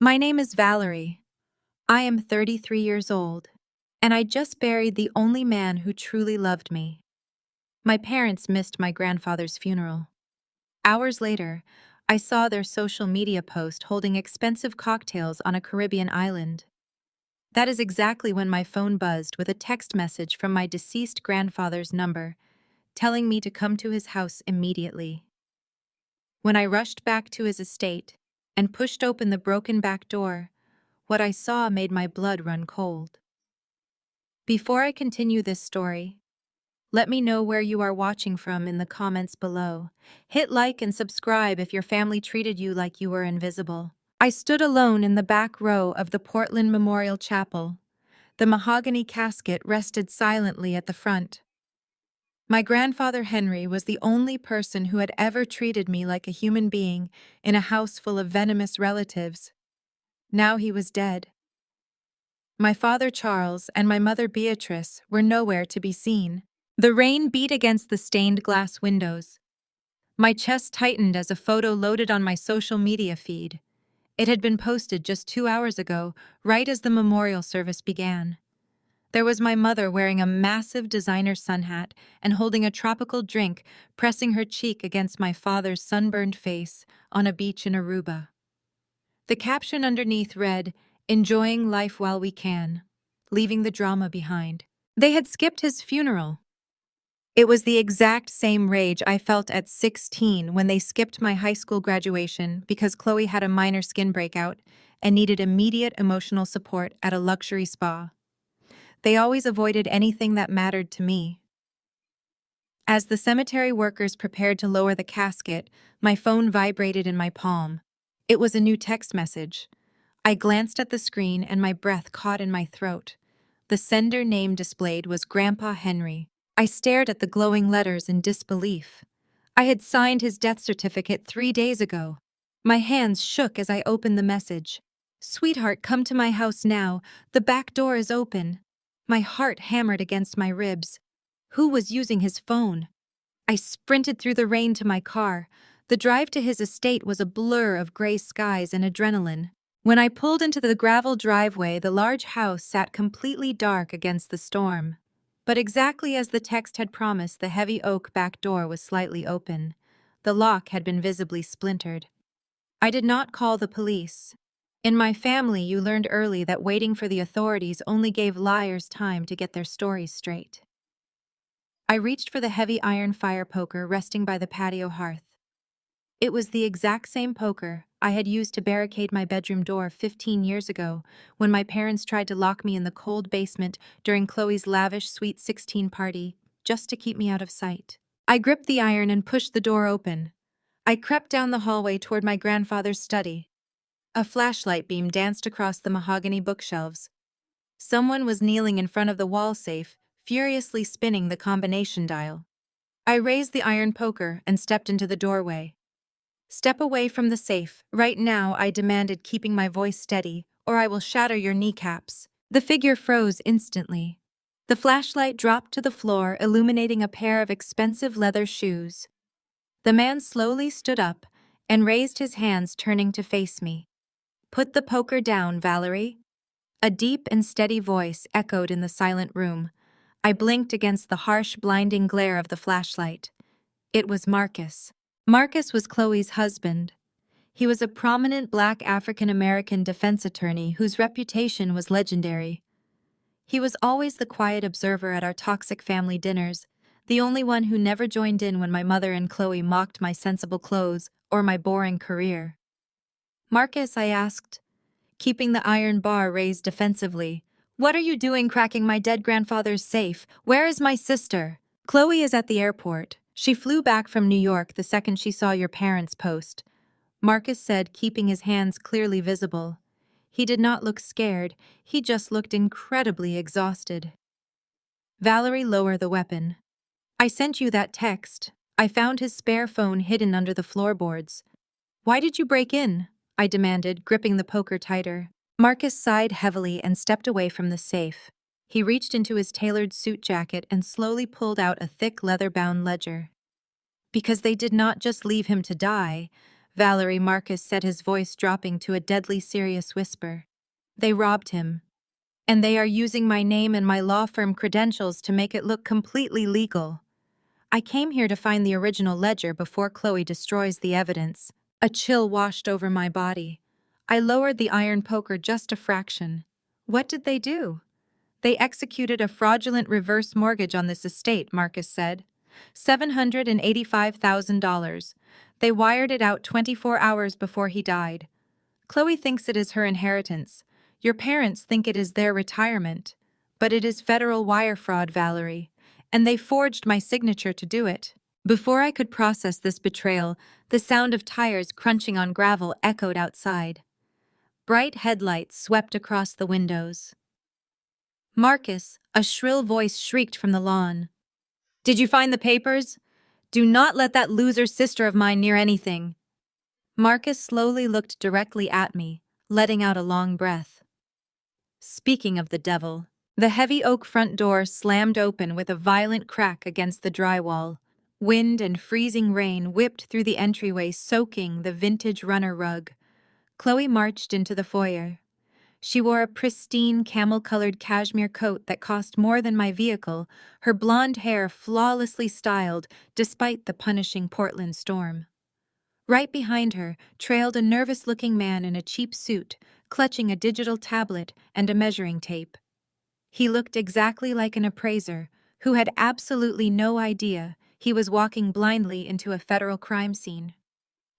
My name is Valerie. I am 33 years old, and I just buried the only man who truly loved me. My parents missed my grandfather's funeral. Hours later, I saw their social media post holding expensive cocktails on a Caribbean island. That is exactly when my phone buzzed with a text message from my deceased grandfather's number, telling me to come to his house immediately. When I rushed back to his estate and pushed open the broken back door, what I saw made my blood run cold. Before I continue this story, let me know where you are watching from in the comments below. Hit like and subscribe if your family treated you like you were invisible. I stood alone in the back row of the Portland Memorial Chapel. The mahogany casket rested silently at the front. My grandfather Henry was the only person who had ever treated me like a human being in a house full of venomous relatives. Now he was dead. My father Charles and my mother Beatrice were nowhere to be seen. The rain beat against the stained glass windows. My chest tightened as a photo loaded on my social media feed. It had been posted just 2 hours ago, right as the memorial service began. There was my mother wearing a massive designer sun hat and holding a tropical drink, pressing her cheek against my father's sunburned face on a beach in Aruba. The caption underneath read, "Enjoying life while we can, leaving the drama behind." They had skipped his funeral. It was the exact same rage I felt at 16 when they skipped my high school graduation because Chloe had a minor skin breakout and needed immediate emotional support at a luxury spa. They always avoided anything that mattered to me. As the cemetery workers prepared to lower the casket, my phone vibrated in my palm. It was a new text message. I glanced at the screen and my breath caught in my throat. The sender name displayed was Grandpa Henry. I stared at the glowing letters in disbelief. I had signed his death certificate 3 days ago. My hands shook as I opened the message. "Sweetheart, come to my house now. The back door is open." My heart hammered against my ribs. Who was using his phone? I sprinted through the rain to my car. The drive to his estate was a blur of gray skies and adrenaline. When I pulled into the gravel driveway, the large house sat completely dark against the storm. But exactly as the text had promised, the heavy oak back door was slightly open. The lock had been visibly splintered. I did not call the police. In my family, you learned early that waiting for the authorities only gave liars time to get their stories straight. I reached for the heavy iron fire poker resting by the patio hearth. It was the exact same poker I had used to barricade my bedroom door 15 years ago when my parents tried to lock me in the cold basement during Chloe's lavish Sweet 16 party, just to keep me out of sight. I gripped the iron and pushed the door open. I crept down the hallway toward my grandfather's study. A flashlight beam danced across the mahogany bookshelves. Someone was kneeling in front of the wall safe, furiously spinning the combination dial. I raised the iron poker and stepped into the doorway. "Step away from the safe, right now," I demanded, keeping my voice steady, "or I will shatter your kneecaps." The figure froze instantly. The flashlight dropped to the floor, illuminating a pair of expensive leather shoes. The man slowly stood up and raised his hands, turning to face me. "Put the poker down, Valerie." A deep and steady voice echoed in the silent room. I blinked against the harsh, blinding glare of the flashlight. It was Marcus. Marcus was Chloe's husband. He was a prominent Black African-American defense attorney whose reputation was legendary. He was always the quiet observer at our toxic family dinners, the only one who never joined in when my mother and Chloe mocked my sensible clothes or my boring career. "Marcus," I asked, keeping the iron bar raised defensively, "what are you doing cracking my dead grandfather's safe? Where is my sister?" "Chloe is at the airport. She flew back from New York the second she saw your parents' post," Marcus said, keeping his hands clearly visible. He did not look scared, he just looked incredibly exhausted. "Valerie, lower the weapon. I sent you that text." I found his spare phone hidden under the floorboards. "Why did you break in?" I demanded, gripping the poker tighter. Marcus sighed heavily and stepped away from the safe. He reached into his tailored suit jacket and slowly pulled out a thick leather-bound ledger. Because they did not just leave him to die, Valerie, Marcus said, his voice dropping to a deadly serious whisper. They robbed him. And they are using my name and my law firm credentials to make it look completely legal. I came here to find the original ledger before Chloe destroys the evidence. A chill washed over my body. I lowered the iron poker just a fraction. What did they do? They executed a fraudulent reverse mortgage on this estate, Marcus said. $785,000. They wired it out 24 hours before he died. Chloe thinks it is her inheritance. Your parents think it is their retirement. But it is federal wire fraud, Valerie. And they forged my signature to do it. Before I could process this betrayal, the sound of tires crunching on gravel echoed outside. Bright headlights swept across the windows. Marcus, a shrill voice shrieked from the lawn. Did you find the papers? Do not let that loser sister of mine near anything. Marcus slowly looked directly at me, letting out a long breath. Speaking of the devil, the heavy oak front door slammed open with a violent crack against the drywall. Wind and freezing rain whipped through the entryway, soaking the vintage runner rug. Chloe marched into the foyer. She wore a pristine camel-colored cashmere coat that cost more than my vehicle, her blonde hair flawlessly styled despite the punishing Portland storm. Right behind her trailed a nervous-looking man in a cheap suit, clutching a digital tablet and a measuring tape. He looked exactly like an appraiser who had absolutely no idea he was walking blindly into a federal crime scene.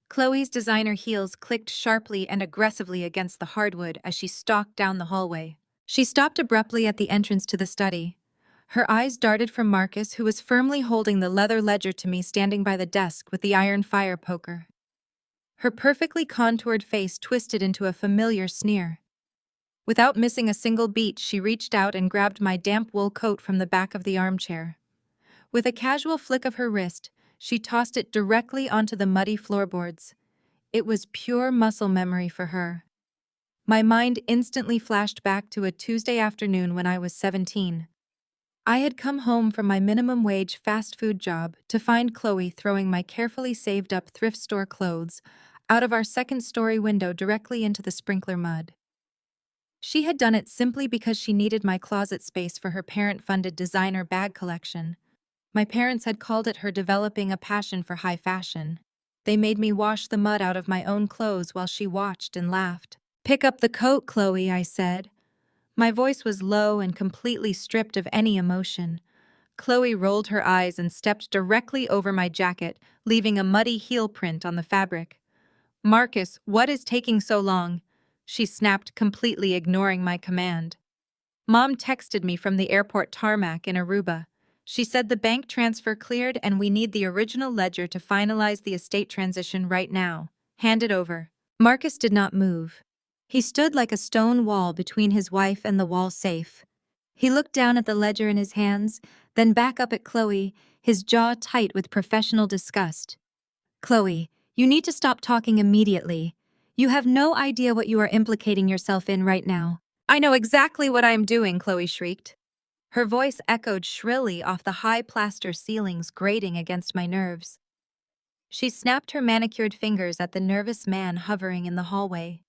Chloe's designer heels clicked sharply and aggressively against the hardwood as she stalked down the hallway. She stopped abruptly at the entrance to the study. Her eyes darted from Marcus, who was firmly holding the leather ledger, to me standing by the desk with the iron fire poker. Her perfectly contoured face twisted into a familiar sneer. Without missing a single beat, she reached out and grabbed my damp wool coat from the back of the armchair. With a casual flick of her wrist, she tossed it directly onto the muddy floorboards. It was pure muscle memory for her. My mind instantly flashed back to a Tuesday afternoon when I was 17. I had come home from my minimum-wage fast food job to find Chloe throwing my carefully saved-up thrift store clothes out of our second-story window directly into the sprinkler mud. She had done it simply because she needed my closet space for her parent-funded designer bag collection. My parents had called it her developing a passion for high fashion. They made me wash the mud out of my own clothes while she watched and laughed. "Pick up the coat, Chloe," I said. My voice was low and completely stripped of any emotion. Chloe rolled her eyes and stepped directly over my jacket, leaving a muddy heel print on the fabric. "Marcus, what is taking so long?" she snapped, completely ignoring my command. "Mom texted me from the airport tarmac in Aruba. She said the bank transfer cleared and we need the original ledger to finalize the estate transition right now. Hand it over." Marcus did not move. He stood like a stone wall between his wife and the wall safe. He looked down at the ledger in his hands, then back up at Chloe, his jaw tight with professional disgust. "Chloe, you need to stop talking immediately. You have no idea what you are implicating yourself in right now." "I know exactly what I am doing," Chloe shrieked. Her voice echoed shrilly off the high plaster ceilings, grating against my nerves. She snapped her manicured fingers at the nervous man hovering in the hallway.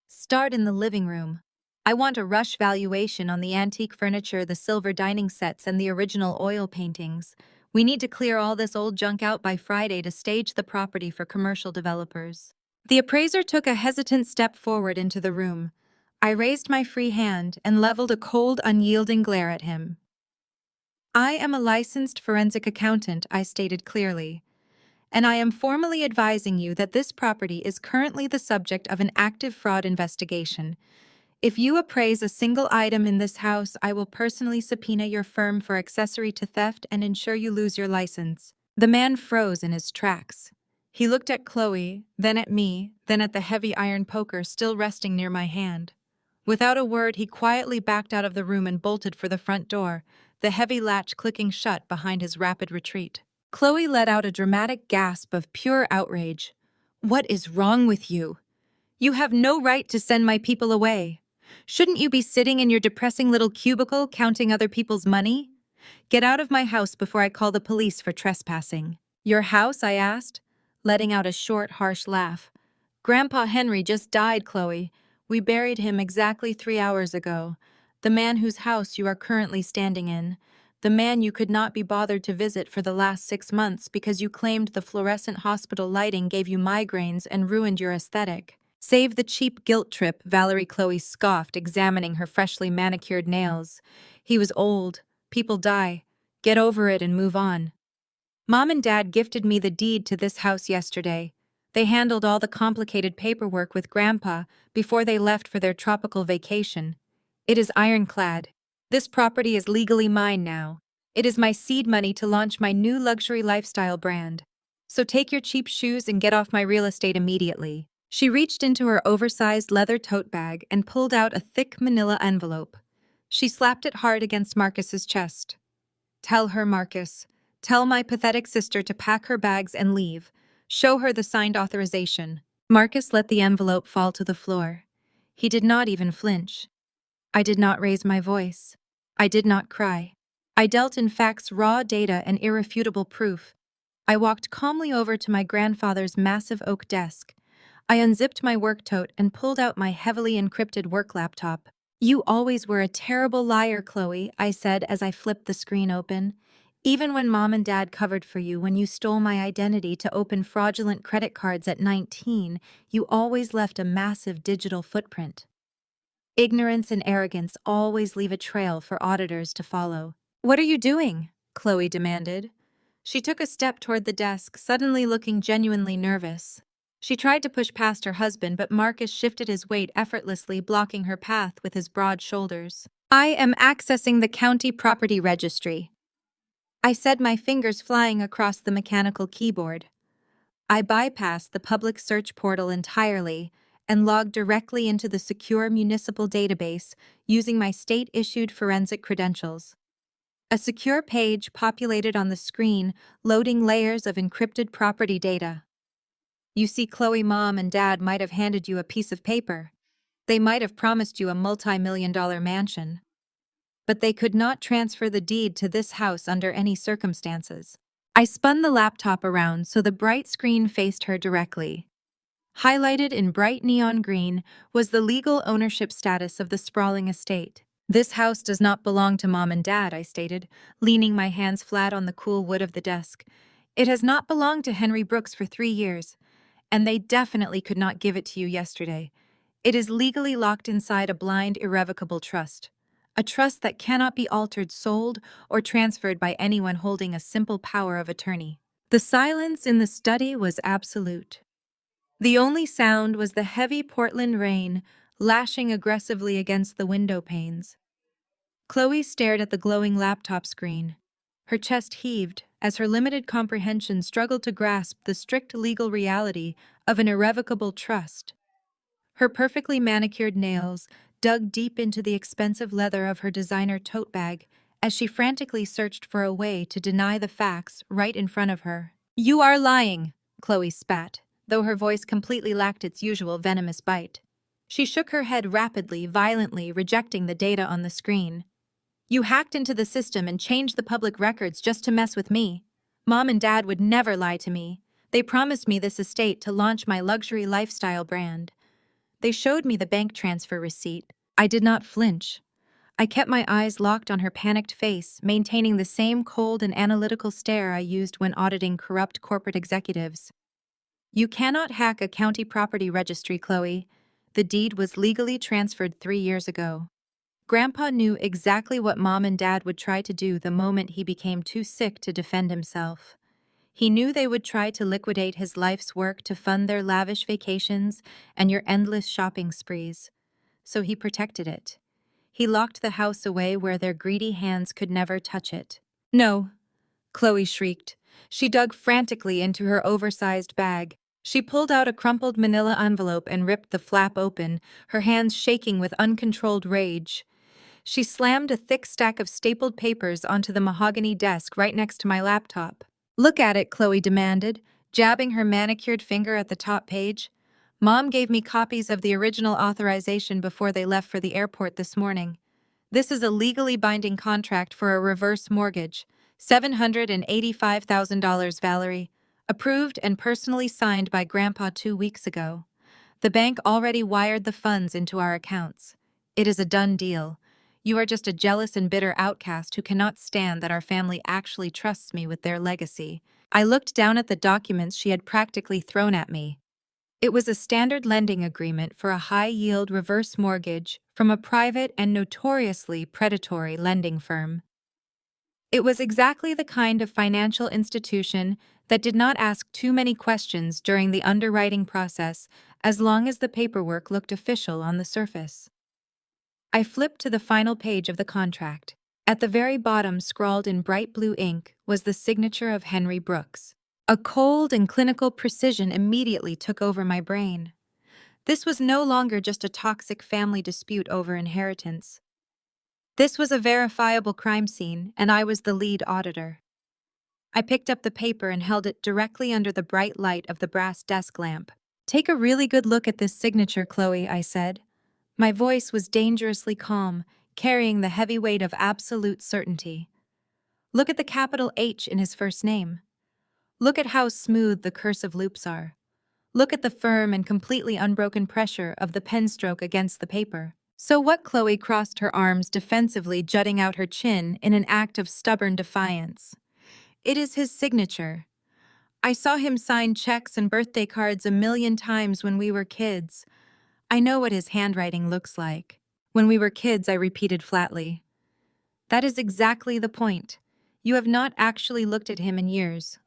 "Start in the living room. I want a rush valuation on the antique furniture, the silver dining sets, and the original oil paintings. We need to clear all this old junk out by Friday to stage the property for commercial developers." The appraiser took a hesitant step forward into the room. I raised my free hand and leveled a cold, unyielding glare at him. "I am a licensed forensic accountant," I stated clearly, "and I am formally advising you that this property is currently the subject of an active fraud investigation. If you appraise a single item in this house, I will personally subpoena your firm for accessory to theft and ensure you lose your license." The man froze in his tracks. He looked at Chloe, then at me, then at the heavy iron poker still resting near my hand. Without a word, he quietly backed out of the room and bolted for the front door, the heavy latch clicking shut behind his rapid retreat. Chloe let out a dramatic gasp of pure outrage. "What is wrong with you? You have no right to send my people away. Shouldn't you be sitting in your depressing little cubicle counting other people's money? Get out of my house before I call the police for trespassing." "Your house?" I asked, letting out a short, harsh laugh. Grandpa Henry just died, Chloe. We buried him exactly 3 hours ago. The man whose house you are currently standing in. The man you could not be bothered to visit for the last 6 months because you claimed the fluorescent hospital lighting gave you migraines and ruined your aesthetic. Save the cheap guilt trip, Valerie Chloe scoffed, examining her freshly manicured nails. He was old. People die. Get over it and move on. Mom and Dad gifted me the deed to this house yesterday. They handled all the complicated paperwork with Grandpa before they left for their tropical vacation. It is ironclad. This property is legally mine now. It is my seed money to launch my new luxury lifestyle brand. So take your cheap shoes and get off my real estate immediately. She reached into her oversized leather tote bag and pulled out a thick manila envelope. She slapped it hard against Marcus's chest. Tell her, Marcus. Tell my pathetic sister to pack her bags and leave. Show her the signed authorization. Marcus let the envelope fall to the floor. He did not even flinch. I did not raise my voice. I did not cry. I dealt in facts, raw data, and irrefutable proof. I walked calmly over to my grandfather's massive oak desk. I unzipped my work tote and pulled out my heavily encrypted work laptop. You always were a terrible liar, Chloe, I said as I flipped the screen open. Even when Mom and Dad covered for you when you stole my identity to open fraudulent credit cards at 19, you always left a massive digital footprint. Ignorance and arrogance always leave a trail for auditors to follow. What are you doing? Chloe demanded. She took a step toward the desk, suddenly looking genuinely nervous. She tried to push past her husband, but Marcus shifted his weight effortlessly, blocking her path with his broad shoulders. I am accessing the county property registry, I said, my fingers flying across the mechanical keyboard. I bypassed the public search portal entirely and logged directly into the secure municipal database using my state-issued forensic credentials. A secure page populated on the screen, loading layers of encrypted property data. You see, Chloe, Mom and Dad might have handed you a piece of paper. They might have promised you a multi-million-dollar mansion. But they could not transfer the deed to this house under any circumstances. I spun the laptop around so the bright screen faced her directly. Highlighted in bright neon green was the legal ownership status of the sprawling estate. This house does not belong to Mom and Dad, I stated, leaning my hands flat on the cool wood of the desk. It has not belonged to Henry Brooks for 3 years, and they definitely could not give it to you yesterday. It is legally locked inside a blind, irrevocable trust. A trust that cannot be altered, sold, or transferred by anyone holding a simple power of attorney. The silence in the study was absolute. The only sound was the heavy Portland rain lashing aggressively against the window panes. Chloe stared at the glowing laptop screen. Her chest heaved as her limited comprehension struggled to grasp the strict legal reality of an irrevocable trust. Her perfectly manicured nails dug deep into the expensive leather of her designer tote bag as she frantically searched for a way to deny the facts right in front of her. You are lying, Chloe spat, though her voice completely lacked its usual venomous bite. She shook her head rapidly, violently, rejecting the data on the screen. You hacked into the system and changed the public records just to mess with me. Mom and Dad would never lie to me. They promised me this estate to launch my luxury lifestyle brand. They showed me the bank transfer receipt. I did not flinch. I kept my eyes locked on her panicked face, maintaining the same cold and analytical stare I used when auditing corrupt corporate executives. You cannot hack a county property registry, Chloe. The deed was legally transferred 3 years ago. Grandpa knew exactly what Mom and Dad would try to do the moment he became too sick to defend himself. He knew they would try to liquidate his life's work to fund their lavish vacations and your endless shopping sprees. So he protected it. He locked the house away where their greedy hands could never touch it. No, Chloe shrieked. She dug frantically into her oversized bag. She pulled out a crumpled manila envelope and ripped the flap open, her hands shaking with uncontrolled rage. She slammed a thick stack of stapled papers onto the mahogany desk right next to my laptop. Look at it, Chloe demanded, jabbing her manicured finger at the top page. Mom gave me copies of the original authorization before they left for the airport this morning. This is a legally binding contract for a reverse mortgage. $785,000, Valerie. Approved and personally signed by Grandpa 2 weeks ago. The bank already wired the funds into our accounts. It is a done deal. You are just a jealous and bitter outcast who cannot stand that our family actually trusts me with their legacy. I looked down at the documents she had practically thrown at me. It was a standard lending agreement for a high-yield reverse mortgage from a private and notoriously predatory lending firm. It was exactly the kind of financial institution that did not ask too many questions during the underwriting process as long as the paperwork looked official on the surface. I flipped to the final page of the contract. At the very bottom, scrawled in bright blue ink, was the signature of Henry Brooks. A cold and clinical precision immediately took over my brain. This was no longer just a toxic family dispute over inheritance. This was a verifiable crime scene, and I was the lead auditor. I picked up the paper and held it directly under the bright light of the brass desk lamp. "Take a really good look at this signature, Chloe," I said. My voice was dangerously calm, carrying the heavy weight of absolute certainty. "Look at the capital H in his first name. Look at how smooth the cursive loops are. Look at the firm and completely unbroken pressure of the pen stroke against the paper." "So what?" Chloe crossed her arms defensively, jutting out her chin in an act of stubborn defiance. "It is his signature. I saw him sign checks and birthday cards 1,000,000 times when we were kids. I know what his handwriting looks like." "When we were kids," I repeated flatly. "That is exactly the point. You have not actually looked at him in years."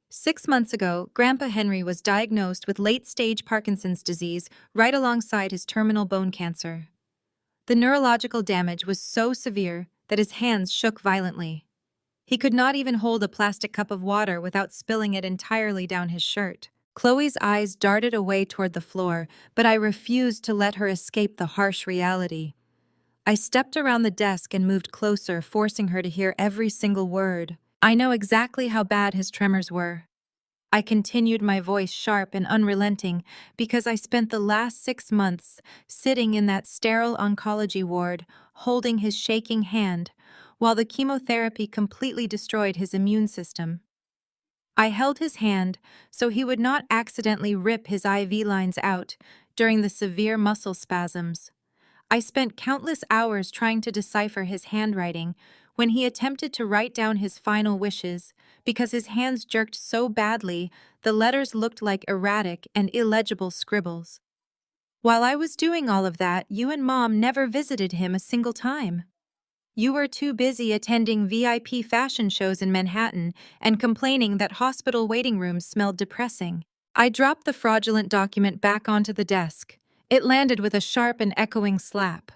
6 months ago, Grandpa Henry was diagnosed with late-stage Parkinson's disease right alongside his terminal bone cancer. The neurological damage was so severe that his hands shook violently. He could not even hold a plastic cup of water without spilling it entirely down his shirt. Chloe's eyes darted away toward the floor, but I refused to let her escape the harsh reality. I stepped around the desk and moved closer, forcing her to hear every single word. "I know exactly how bad his tremors were." I continued, my voice sharp and unrelenting, because I spent the last 6 months sitting in that sterile oncology ward, holding his shaking hand, while the chemotherapy completely destroyed his immune system. I held his hand so he would not accidentally rip his IV lines out during the severe muscle spasms. I spent countless hours trying to decipher his handwriting when he attempted to write down his final wishes, because his hands jerked so badly the letters looked like erratic and illegible scribbles. While I was doing all of that, you and Mom never visited him a single time. You were too busy attending VIP fashion shows in Manhattan and complaining that hospital waiting rooms smelled depressing. I dropped the fraudulent document back onto the desk. It landed with a sharp and echoing slap.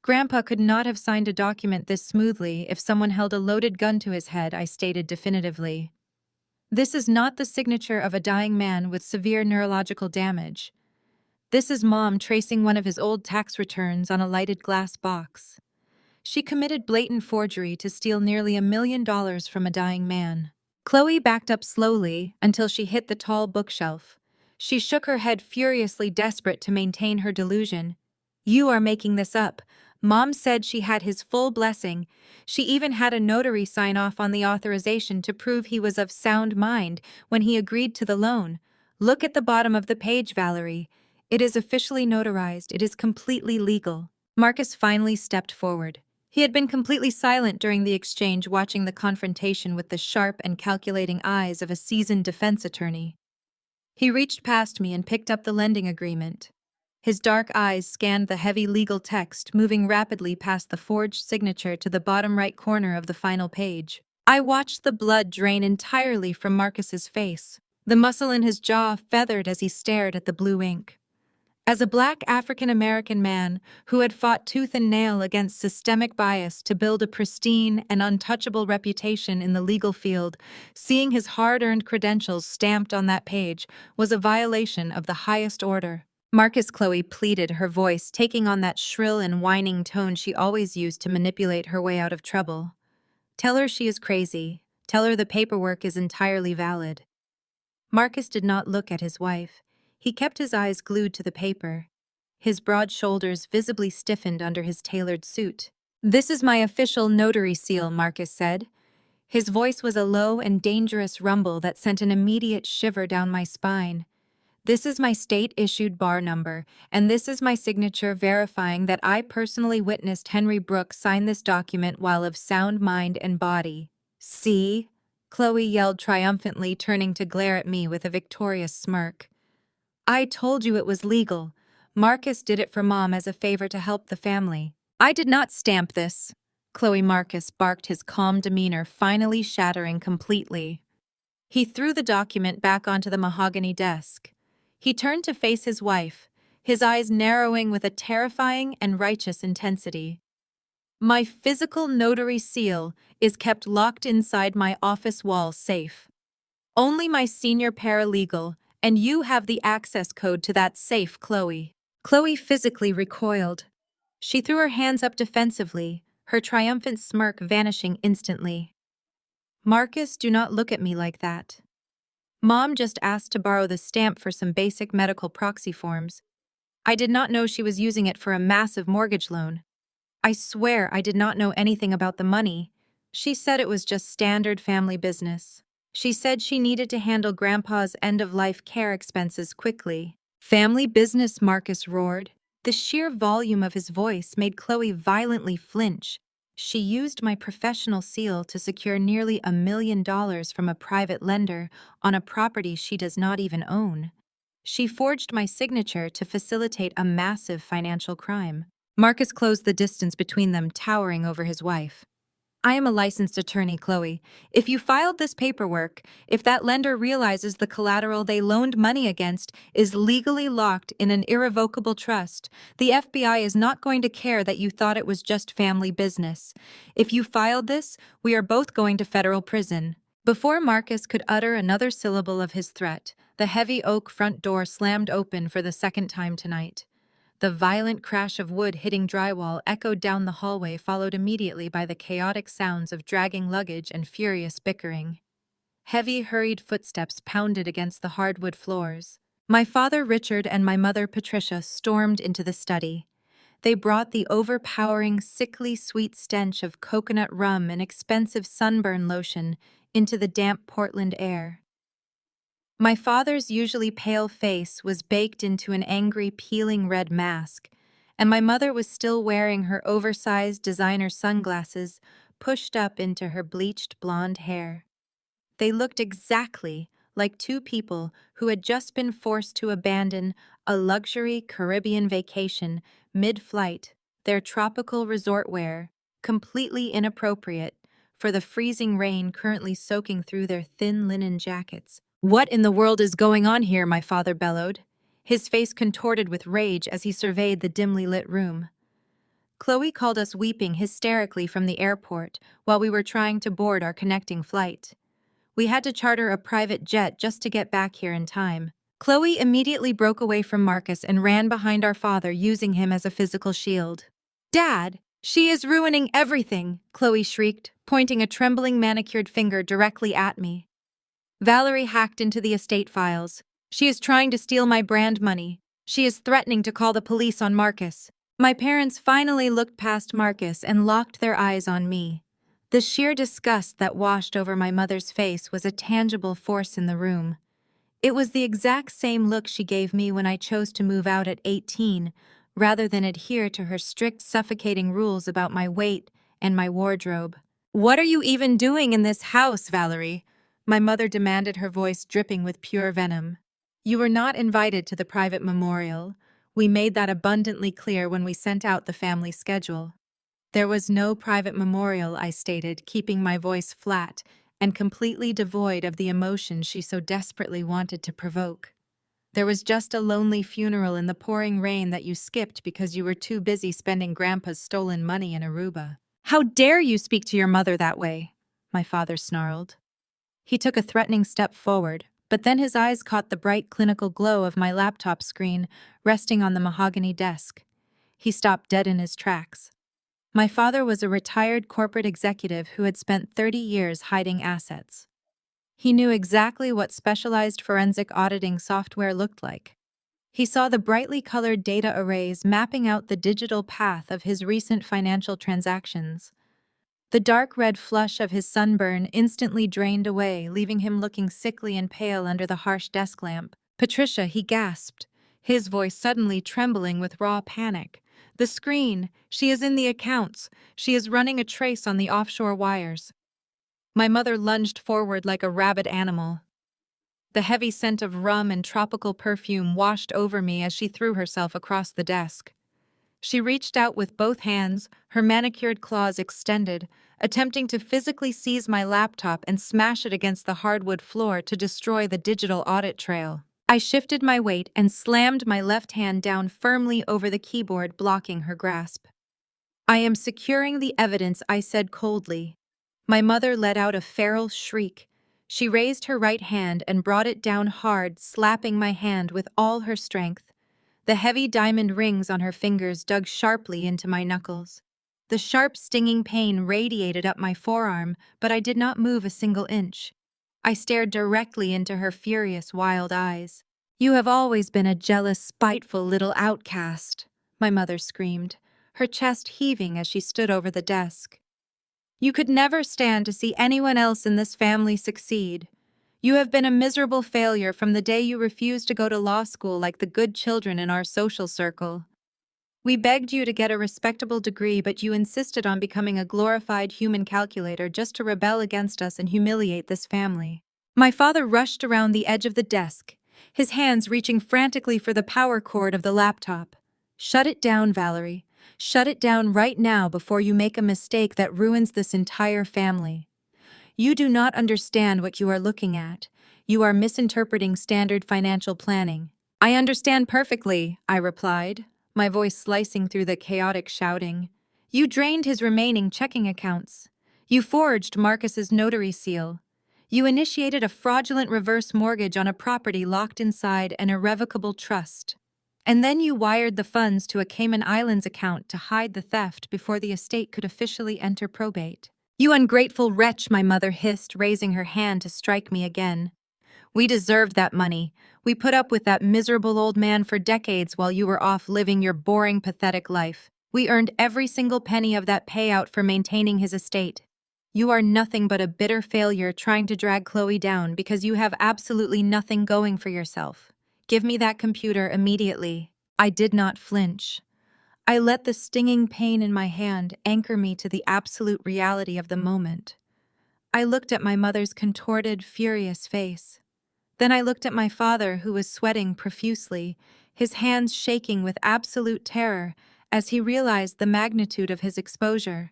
Grandpa could not have signed a document this smoothly if someone held a loaded gun to his head, I stated definitively. This is not the signature of a dying man with severe neurological damage. This is Mom tracing one of his old tax returns on a lighted glass box. She committed blatant forgery to steal nearly $1 million from a dying man. Chloe backed up slowly until she hit the tall bookshelf. She shook her head furiously, desperate to maintain her delusion. "You are making this up. Mom said she had his full blessing. She even had a notary sign off on the authorization to prove he was of sound mind when he agreed to the loan. Look at the bottom of the page, Valerie. It is officially notarized. It is completely legal." Marcus finally stepped forward. He had been completely silent during the exchange, watching the confrontation with the sharp and calculating eyes of a seasoned defense attorney. He reached past me and picked up the lending agreement. His dark eyes scanned the heavy legal text, moving rapidly past the forged signature to the bottom right corner of the final page. I watched the blood drain entirely from Marcus's face. The muscle in his jaw feathered as he stared at the blue ink. As a Black African-American man who had fought tooth and nail against systemic bias to build a pristine and untouchable reputation in the legal field, seeing his hard-earned credentials stamped on that page was a violation of the highest order. "Marcus," Chloe pleaded, her voice taking on that shrill and whining tone she always used to manipulate her way out of trouble. "Tell her she is crazy. Tell her the paperwork is entirely valid." Marcus did not look at his wife. He kept his eyes glued to the paper. His broad shoulders visibly stiffened under his tailored suit. "This is my official notary seal," Marcus said. His voice was a low and dangerous rumble that sent an immediate shiver down my spine. "This is my state-issued bar number, and this is my signature verifying that I personally witnessed Henry Brooks sign this document while of sound mind and body." "See?" Chloe yelled triumphantly, turning to glare at me with a victorious smirk. "I told you it was legal. Marcus did it for Mom as a favor to help the family." "I did not stamp this," Chloe Marcus barked, his calm demeanor finally shattering completely. He threw the document back onto the mahogany desk. He turned to face his wife, his eyes narrowing with a terrifying and righteous intensity. "My physical notary seal is kept locked inside my office wall safe. Only my senior paralegal, and you have the access code to that safe, Chloe." Chloe physically recoiled. She threw her hands up defensively, her triumphant smirk vanishing instantly. "Marcus, do not look at me like that. Mom just asked to borrow the stamp for some basic medical proxy forms. I did not know she was using it for a massive mortgage loan. I swear I did not know anything about the money. She said it was just standard family business. She said she needed to handle Grandpa's end-of-life care expenses quickly." "Family business," Marcus roared. The sheer volume of his voice made Chloe violently flinch. "She used my professional seal to secure nearly $1 million from a private lender on a property she does not even own. She forged my signature to facilitate a massive financial crime." Marcus closed the distance between them, towering over his wife. "I am a licensed attorney, Chloe. If you filed this paperwork, if that lender realizes the collateral they loaned money against is legally locked in an irrevocable trust, the FBI is not going to care that you thought it was just family business. If you filed this, we are both going to federal prison." Before Marcus could utter another syllable of his threat, the heavy oak front door slammed open for the second time tonight. The violent crash of wood hitting drywall echoed down the hallway, followed immediately by the chaotic sounds of dragging luggage and furious bickering. Heavy, hurried footsteps pounded against the hardwood floors. My father Richard and my mother Patricia stormed into the study. They brought the overpowering, sickly sweet stench of coconut rum and expensive sunburn lotion into the damp Portland air. My father's usually pale face was baked into an angry, peeling red mask, and my mother was still wearing her oversized designer sunglasses pushed up into her bleached blonde hair. They looked exactly like two people who had just been forced to abandon a luxury Caribbean vacation mid-flight, their tropical resort wear, completely inappropriate for the freezing rain currently soaking through their thin linen jackets. "What in the world is going on here?" my father bellowed, his face contorted with rage as he surveyed the dimly lit room. "Chloe called us weeping hysterically from the airport while we were trying to board our connecting flight. We had to charter a private jet just to get back here in time." Chloe immediately broke away from Marcus and ran behind our father, using him as a physical shield. "Dad, she is ruining everything!" Chloe shrieked, pointing a trembling manicured finger directly at me. "Valerie hacked into the estate files. She is trying to steal my brand money. She is threatening to call the police on Marcus." My parents finally looked past Marcus and locked their eyes on me. The sheer disgust that washed over my mother's face was a tangible force in the room. It was the exact same look she gave me when I chose to move out at 18, rather than adhere to her strict, suffocating rules about my weight and my wardrobe. "What are you even doing in this house, Valerie?" my mother demanded, her voice dripping with pure venom. "You were not invited to the private memorial. We made that abundantly clear when we sent out the family schedule." "There was no private memorial," I stated, keeping my voice flat and completely devoid of the emotion she so desperately wanted to provoke. "There was just a lonely funeral in the pouring rain that you skipped because you were too busy spending Grandpa's stolen money in Aruba." "How dare you speak to your mother that way?" my father snarled. He took a threatening step forward, but then his eyes caught the bright clinical glow of my laptop screen resting on the mahogany desk. He stopped dead in his tracks. My father was a retired corporate executive who had spent 30 years hiding assets. He knew exactly what specialized forensic auditing software looked like. He saw the brightly colored data arrays mapping out the digital path of his recent financial transactions. The dark red flush of his sunburn instantly drained away, leaving him looking sickly and pale under the harsh desk lamp. "Patricia," he gasped, his voice suddenly trembling with raw panic. "The screen! She is in the accounts! She is running a trace on the offshore wires." My mother lunged forward like a rabid animal. The heavy scent of rum and tropical perfume washed over me as she threw herself across the desk. She reached out with both hands, her manicured claws extended, attempting to physically seize my laptop and smash it against the hardwood floor to destroy the digital audit trail. I shifted my weight and slammed my left hand down firmly over the keyboard, blocking her grasp. "I am securing the evidence," I said coldly. My mother let out a feral shriek. She raised her right hand and brought it down hard, slapping my hand with all her strength. The heavy diamond rings on her fingers dug sharply into my knuckles. The sharp, stinging pain radiated up my forearm, but I did not move a single inch. I stared directly into her furious, wild eyes. "You have always been a jealous, spiteful little outcast," my mother screamed, her chest heaving as she stood over the desk. "You could never stand to see anyone else in this family succeed. You have been a miserable failure from the day you refused to go to law school like the good children in our social circle. We begged you to get a respectable degree, but you insisted on becoming a glorified human calculator just to rebel against us and humiliate this family." My father rushed around the edge of the desk, his hands reaching frantically for the power cord of the laptop. "Shut it down, Valerie. Shut it down right now before you make a mistake that ruins this entire family. You do not understand what you are looking at. You are misinterpreting standard financial planning." "I understand perfectly," I replied, my voice slicing through the chaotic shouting. "You drained his remaining checking accounts. You forged Marcus's notary seal. You initiated a fraudulent reverse mortgage on a property locked inside an irrevocable trust. And then you wired the funds to a Cayman Islands account to hide the theft before the estate could officially enter probate." "You ungrateful wretch," my mother hissed, raising her hand to strike me again. "We deserved that money. We put up with that miserable old man for decades while you were off living your boring, pathetic life. We earned every single penny of that payout for maintaining his estate. You are nothing but a bitter failure trying to drag Chloe down because you have absolutely nothing going for yourself. Give me that computer immediately." I did not flinch. I let the stinging pain in my hand anchor me to the absolute reality of the moment. I looked at my mother's contorted, furious face. Then I looked at my father, who was sweating profusely, his hands shaking with absolute terror as he realized the magnitude of his exposure.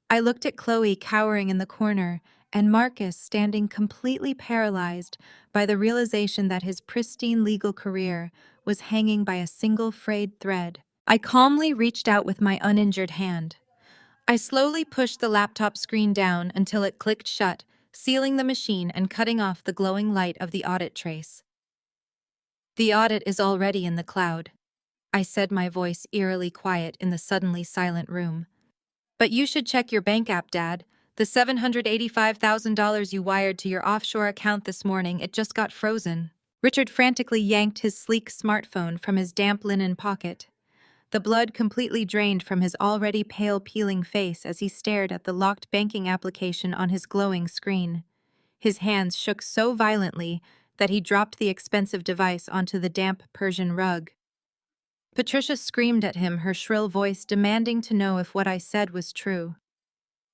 I looked at Chloe cowering in the corner, and Marcus standing completely paralyzed by the realization that his pristine legal career was hanging by a single frayed thread. I calmly reached out with my uninjured hand. I slowly pushed the laptop screen down until it clicked shut, sealing the machine and cutting off the glowing light of the audit trace. "The audit is already in the cloud," I said, my voice eerily quiet in the suddenly silent room. "But you should check your bank app, Dad. The $785,000 you wired to your offshore account this morning, it just got frozen." Richard frantically yanked his sleek smartphone from his damp linen pocket. The blood completely drained from his already pale, peeling face as he stared at the locked banking application on his glowing screen. His hands shook so violently that he dropped the expensive device onto the damp Persian rug. Patricia screamed at him, her shrill voice demanding to know if what I said was true.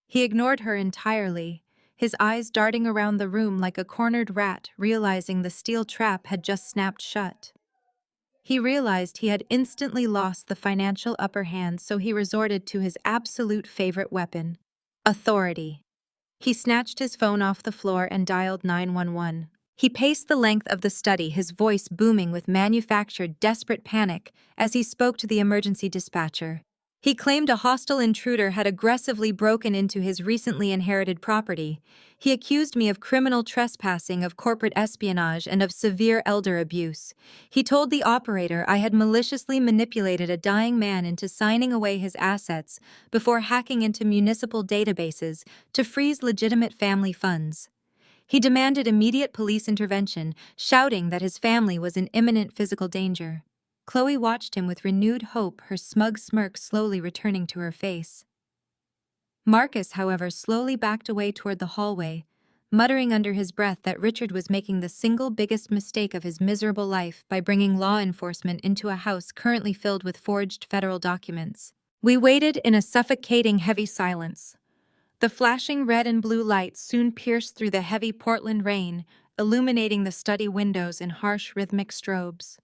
He ignored her entirely, his eyes darting around the room like a cornered rat, realizing the steel trap had just snapped shut. He realized he had instantly lost the financial upper hand, so he resorted to his absolute favorite weapon: authority. He snatched his phone off the floor and dialed 911. He paced the length of the study, his voice booming with manufactured, desperate panic as he spoke to the emergency dispatcher. He claimed a hostile intruder had aggressively broken into his recently inherited property. He accused me of criminal trespassing, of corporate espionage, and of severe elder abuse. He told the operator I had maliciously manipulated a dying man into signing away his assets before hacking into municipal databases to freeze legitimate family funds. He demanded immediate police intervention, shouting that his family was in imminent physical danger. Chloe watched him with renewed hope, her smug smirk slowly returning to her face. Marcus, however, slowly backed away toward the hallway, muttering under his breath that Richard was making the single biggest mistake of his miserable life by bringing law enforcement into a house currently filled with forged federal documents. We waited in a suffocating heavy silence. The flashing red and blue lights soon pierced through the heavy Portland rain, illuminating the study windows in harsh rhythmic strobes.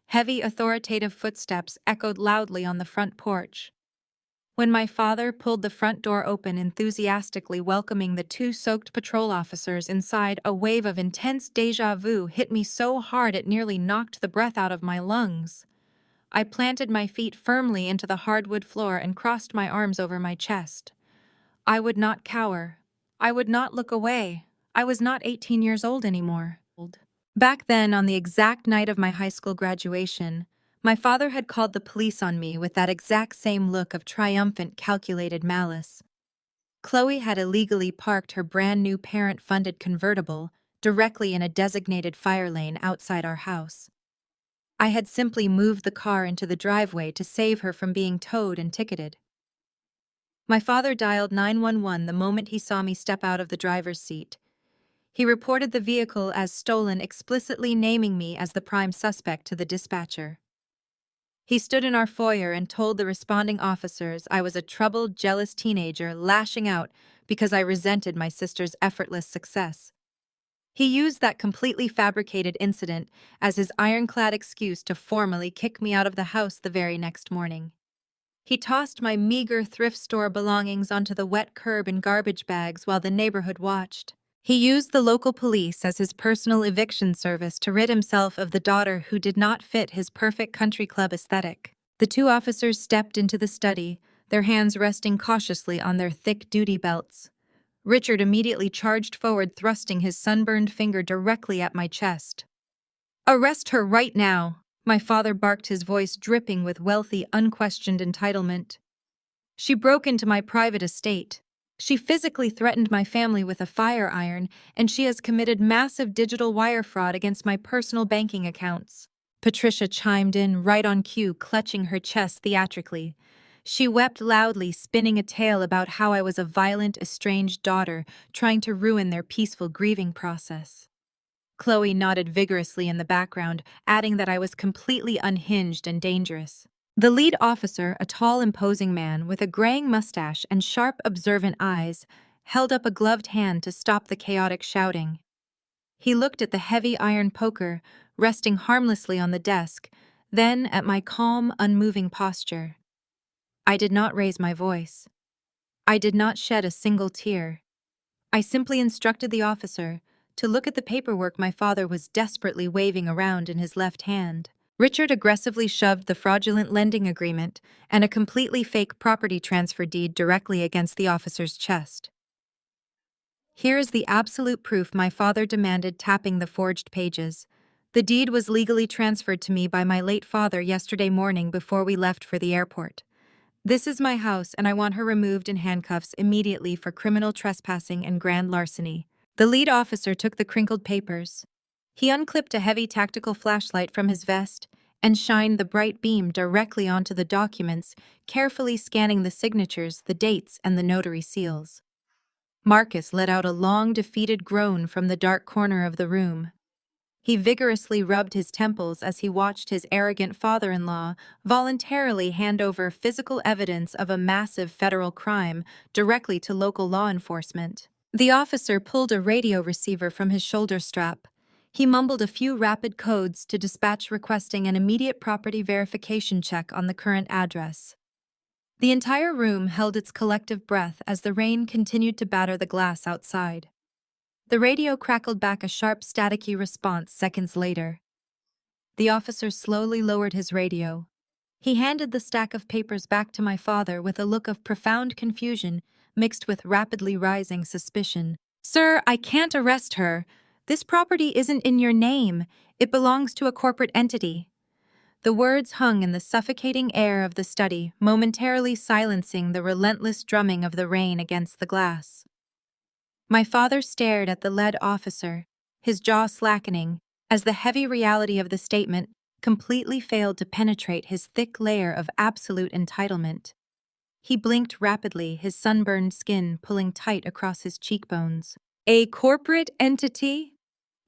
Heavy, authoritative footsteps echoed loudly on the front porch. When my father pulled the front door open, enthusiastically welcoming the two soaked patrol officers inside, a wave of intense déjà vu hit me so hard it nearly knocked the breath out of my lungs. I planted my feet firmly into the hardwood floor and crossed my arms over my chest. I would not cower. I would not look away. I was not 18 years old anymore. Back then, on the exact night of my high school graduation, my father had called the police on me with that exact same look of triumphant, calculated malice. Chloe had illegally parked her brand new parent-funded convertible directly in a designated fire lane outside our house. I had simply moved the car into the driveway to save her from being towed and ticketed. My father dialed 911 the moment he saw me step out of the driver's seat. He reported the vehicle as stolen, explicitly naming me as the prime suspect to the dispatcher. He stood in our foyer and told the responding officers I was a troubled, jealous teenager lashing out because I resented my sister's effortless success. He used that completely fabricated incident as his ironclad excuse to formally kick me out of the house the very next morning. He tossed my meager thrift store belongings onto the wet curb in garbage bags while the neighborhood watched. He used the local police as his personal eviction service to rid himself of the daughter who did not fit his perfect country club aesthetic. The two officers stepped into the study, their hands resting cautiously on their thick duty belts. Richard immediately charged forward, thrusting his sunburned finger directly at my chest. "Arrest her right now!" My father barked, his voice dripping with wealthy, unquestioned entitlement. "She broke into my private estate. She physically threatened my family with a fire iron, and she has committed massive digital wire fraud against my personal banking accounts." Patricia chimed in right on cue, clutching her chest theatrically. She wept loudly, spinning a tale about how I was a violent, estranged daughter trying to ruin their peaceful grieving process. Chloe nodded vigorously in the background, adding that I was completely unhinged and dangerous. The lead officer, a tall, imposing man with a graying mustache and sharp, observant eyes, held up a gloved hand to stop the chaotic shouting. He looked at the heavy iron poker resting harmlessly on the desk, then at my calm, unmoving posture. I did not raise my voice. I did not shed a single tear. I simply instructed the officer to look at the paperwork my father was desperately waving around in his left hand. Richard aggressively shoved the fraudulent lending agreement and a completely fake property transfer deed directly against the officer's chest. "Here is the absolute proof," my father demanded, tapping the forged pages. "The deed was legally transferred to me by my late father yesterday morning before we left for the airport. This is my house, and I want her removed in handcuffs immediately for criminal trespassing and grand larceny." The lead officer took the crinkled papers. He unclipped a heavy tactical flashlight from his vest and shined the bright beam directly onto the documents, carefully scanning the signatures, the dates, and the notary seals. Marcus let out a long, defeated groan from the dark corner of the room. He vigorously rubbed his temples as he watched his arrogant father-in-law voluntarily hand over physical evidence of a massive federal crime directly to local law enforcement. The officer pulled a radio receiver from his shoulder strap. He mumbled a few rapid codes to dispatch, requesting an immediate property verification check on the current address. The entire room held its collective breath as the rain continued to batter the glass outside. The radio crackled back a sharp, staticky response seconds later. The officer slowly lowered his radio. He handed the stack of papers back to my father with a look of profound confusion mixed with rapidly rising suspicion. "Sir, I can't arrest her. This property isn't in your name. It belongs to a corporate entity." The words hung in the suffocating air of the study, momentarily silencing the relentless drumming of the rain against the glass. My father stared at the lead officer, his jaw slackening, as the heavy reality of the statement completely failed to penetrate his thick layer of absolute entitlement. He blinked rapidly, his sunburned skin pulling tight across his cheekbones. A corporate entity?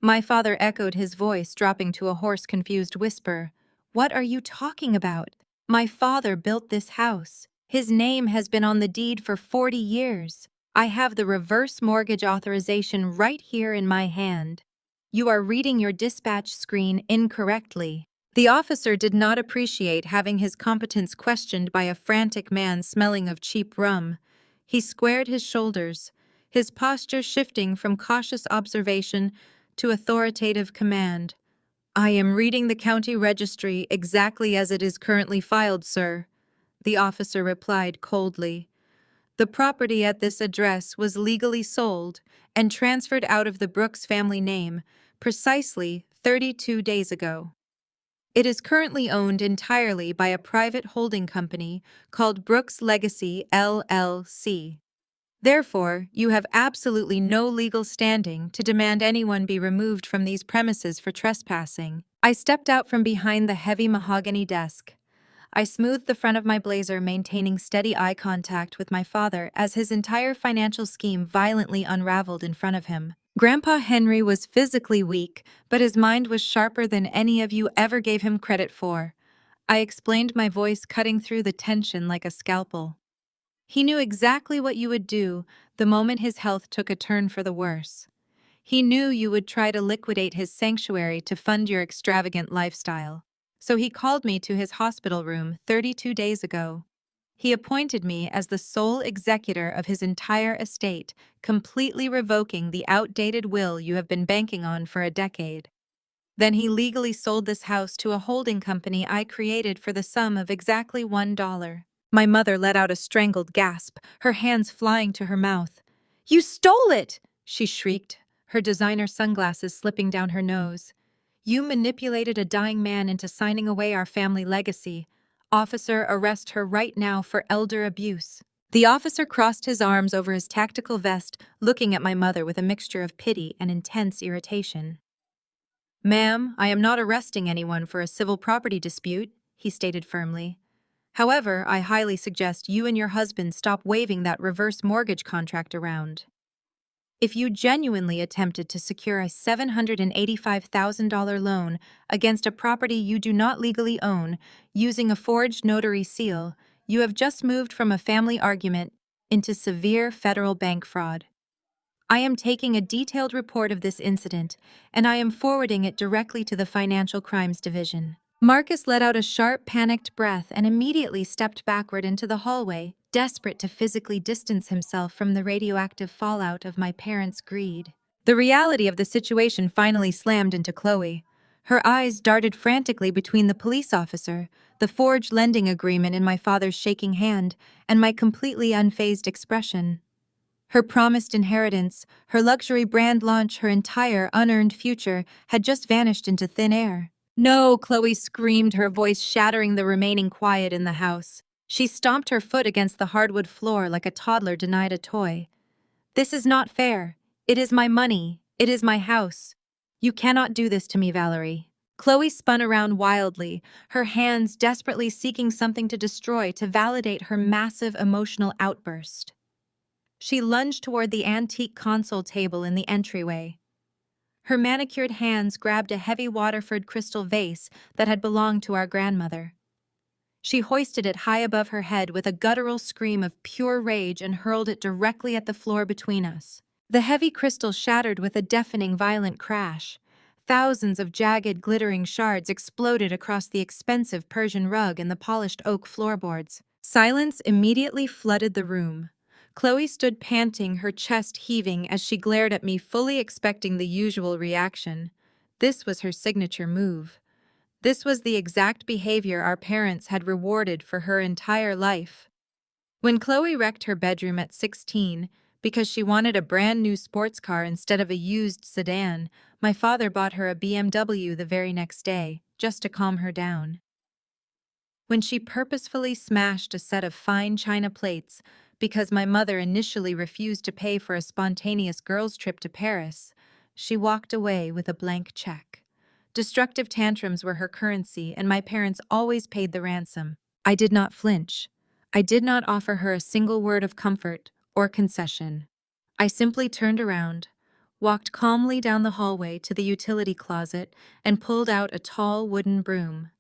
My father echoed, his voice dropping to a hoarse, confused whisper. What are you talking about? My father built this house. His name has been on the deed for 40 years. I have the reverse mortgage authorization right here in my hand. You are reading your dispatch screen incorrectly. The officer did not appreciate having his competence questioned by a frantic man smelling of cheap rum. He squared his shoulders, his posture shifting from cautious observation to authoritative command. I am reading the county registry exactly as it is currently filed, sir, the officer replied coldly. The property at this address was legally sold and transferred out of the Brooks family name precisely 32 days ago. It is currently owned entirely by a private holding company called Brooks Legacy LLC. Therefore, you have absolutely no legal standing to demand anyone be removed from these premises for trespassing. I stepped out from behind the heavy mahogany desk. I smoothed the front of my blazer, maintaining steady eye contact with my father as his entire financial scheme violently unraveled in front of him. Grandpa Henry was physically weak, but his mind was sharper than any of you ever gave him credit for. I explained, my voice cutting through the tension like a scalpel. He knew exactly what you would do the moment his health took a turn for the worse. He knew you would try to liquidate his sanctuary to fund your extravagant lifestyle. So he called me to his hospital room 32 days ago. He appointed me as the sole executor of his entire estate, completely revoking the outdated will you have been banking on for a decade. Then he legally sold this house to a holding company I created for the sum of exactly $1. My mother let out a strangled gasp, her hands flying to her mouth. You stole it! She shrieked, her designer sunglasses slipping down her nose. You manipulated a dying man into signing away our family legacy. Officer, arrest her right now for elder abuse. The officer crossed his arms over his tactical vest, looking at my mother with a mixture of pity and intense irritation. Ma'am, I am not arresting anyone for a civil property dispute, he stated firmly. However, I highly suggest you and your husband stop waving that reverse mortgage contract around. If you genuinely attempted to secure a $785,000 loan against a property you do not legally own using a forged notary seal, you have just moved from a family argument into severe federal bank fraud. I am taking a detailed report of this incident, and I am forwarding it directly to the Financial Crimes Division. Marcus let out a sharp, panicked breath and immediately stepped backward into the hallway, desperate to physically distance himself from the radioactive fallout of my parents' greed. The reality of the situation finally slammed into Chloe. Her eyes darted frantically between the police officer, the forged lending agreement in my father's shaking hand, and my completely unfazed expression. Her promised inheritance, her luxury brand launch, her entire unearned future had just vanished into thin air. No, Chloe screamed, her voice shattering the remaining quiet in the house. She stomped her foot against the hardwood floor like a toddler denied a toy. This is not fair. It is my money. It is my house. You cannot do this to me, Valerie. Chloe spun around wildly, her hands desperately seeking something to destroy to validate her massive emotional outburst. She lunged toward the antique console table in the entryway. Her manicured hands grabbed a heavy Waterford crystal vase that had belonged to our grandmother. She hoisted it high above her head with a guttural scream of pure rage and hurled it directly at the floor between us. The heavy crystal shattered with a deafening, violent crash. Thousands of jagged, glittering shards exploded across the expensive Persian rug and the polished oak floorboards. Silence immediately flooded the room. Chloe stood panting, her chest heaving as she glared at me, fully expecting the usual reaction. This was her signature move. This was the exact behavior our parents had rewarded for her entire life. When Chloe wrecked her bedroom at 16 because she wanted a brand new sports car instead of a used sedan, my father bought her a BMW the very next day, just to calm her down. When she purposefully smashed a set of fine china plates because my mother initially refused to pay for a spontaneous girls' trip to Paris, she walked away with a blank check. Destructive tantrums were her currency, and my parents always paid the ransom. I did not flinch. I did not offer her a single word of comfort or concession. I simply turned around, walked calmly down the hallway to the utility closet, and pulled out a tall wooden broom.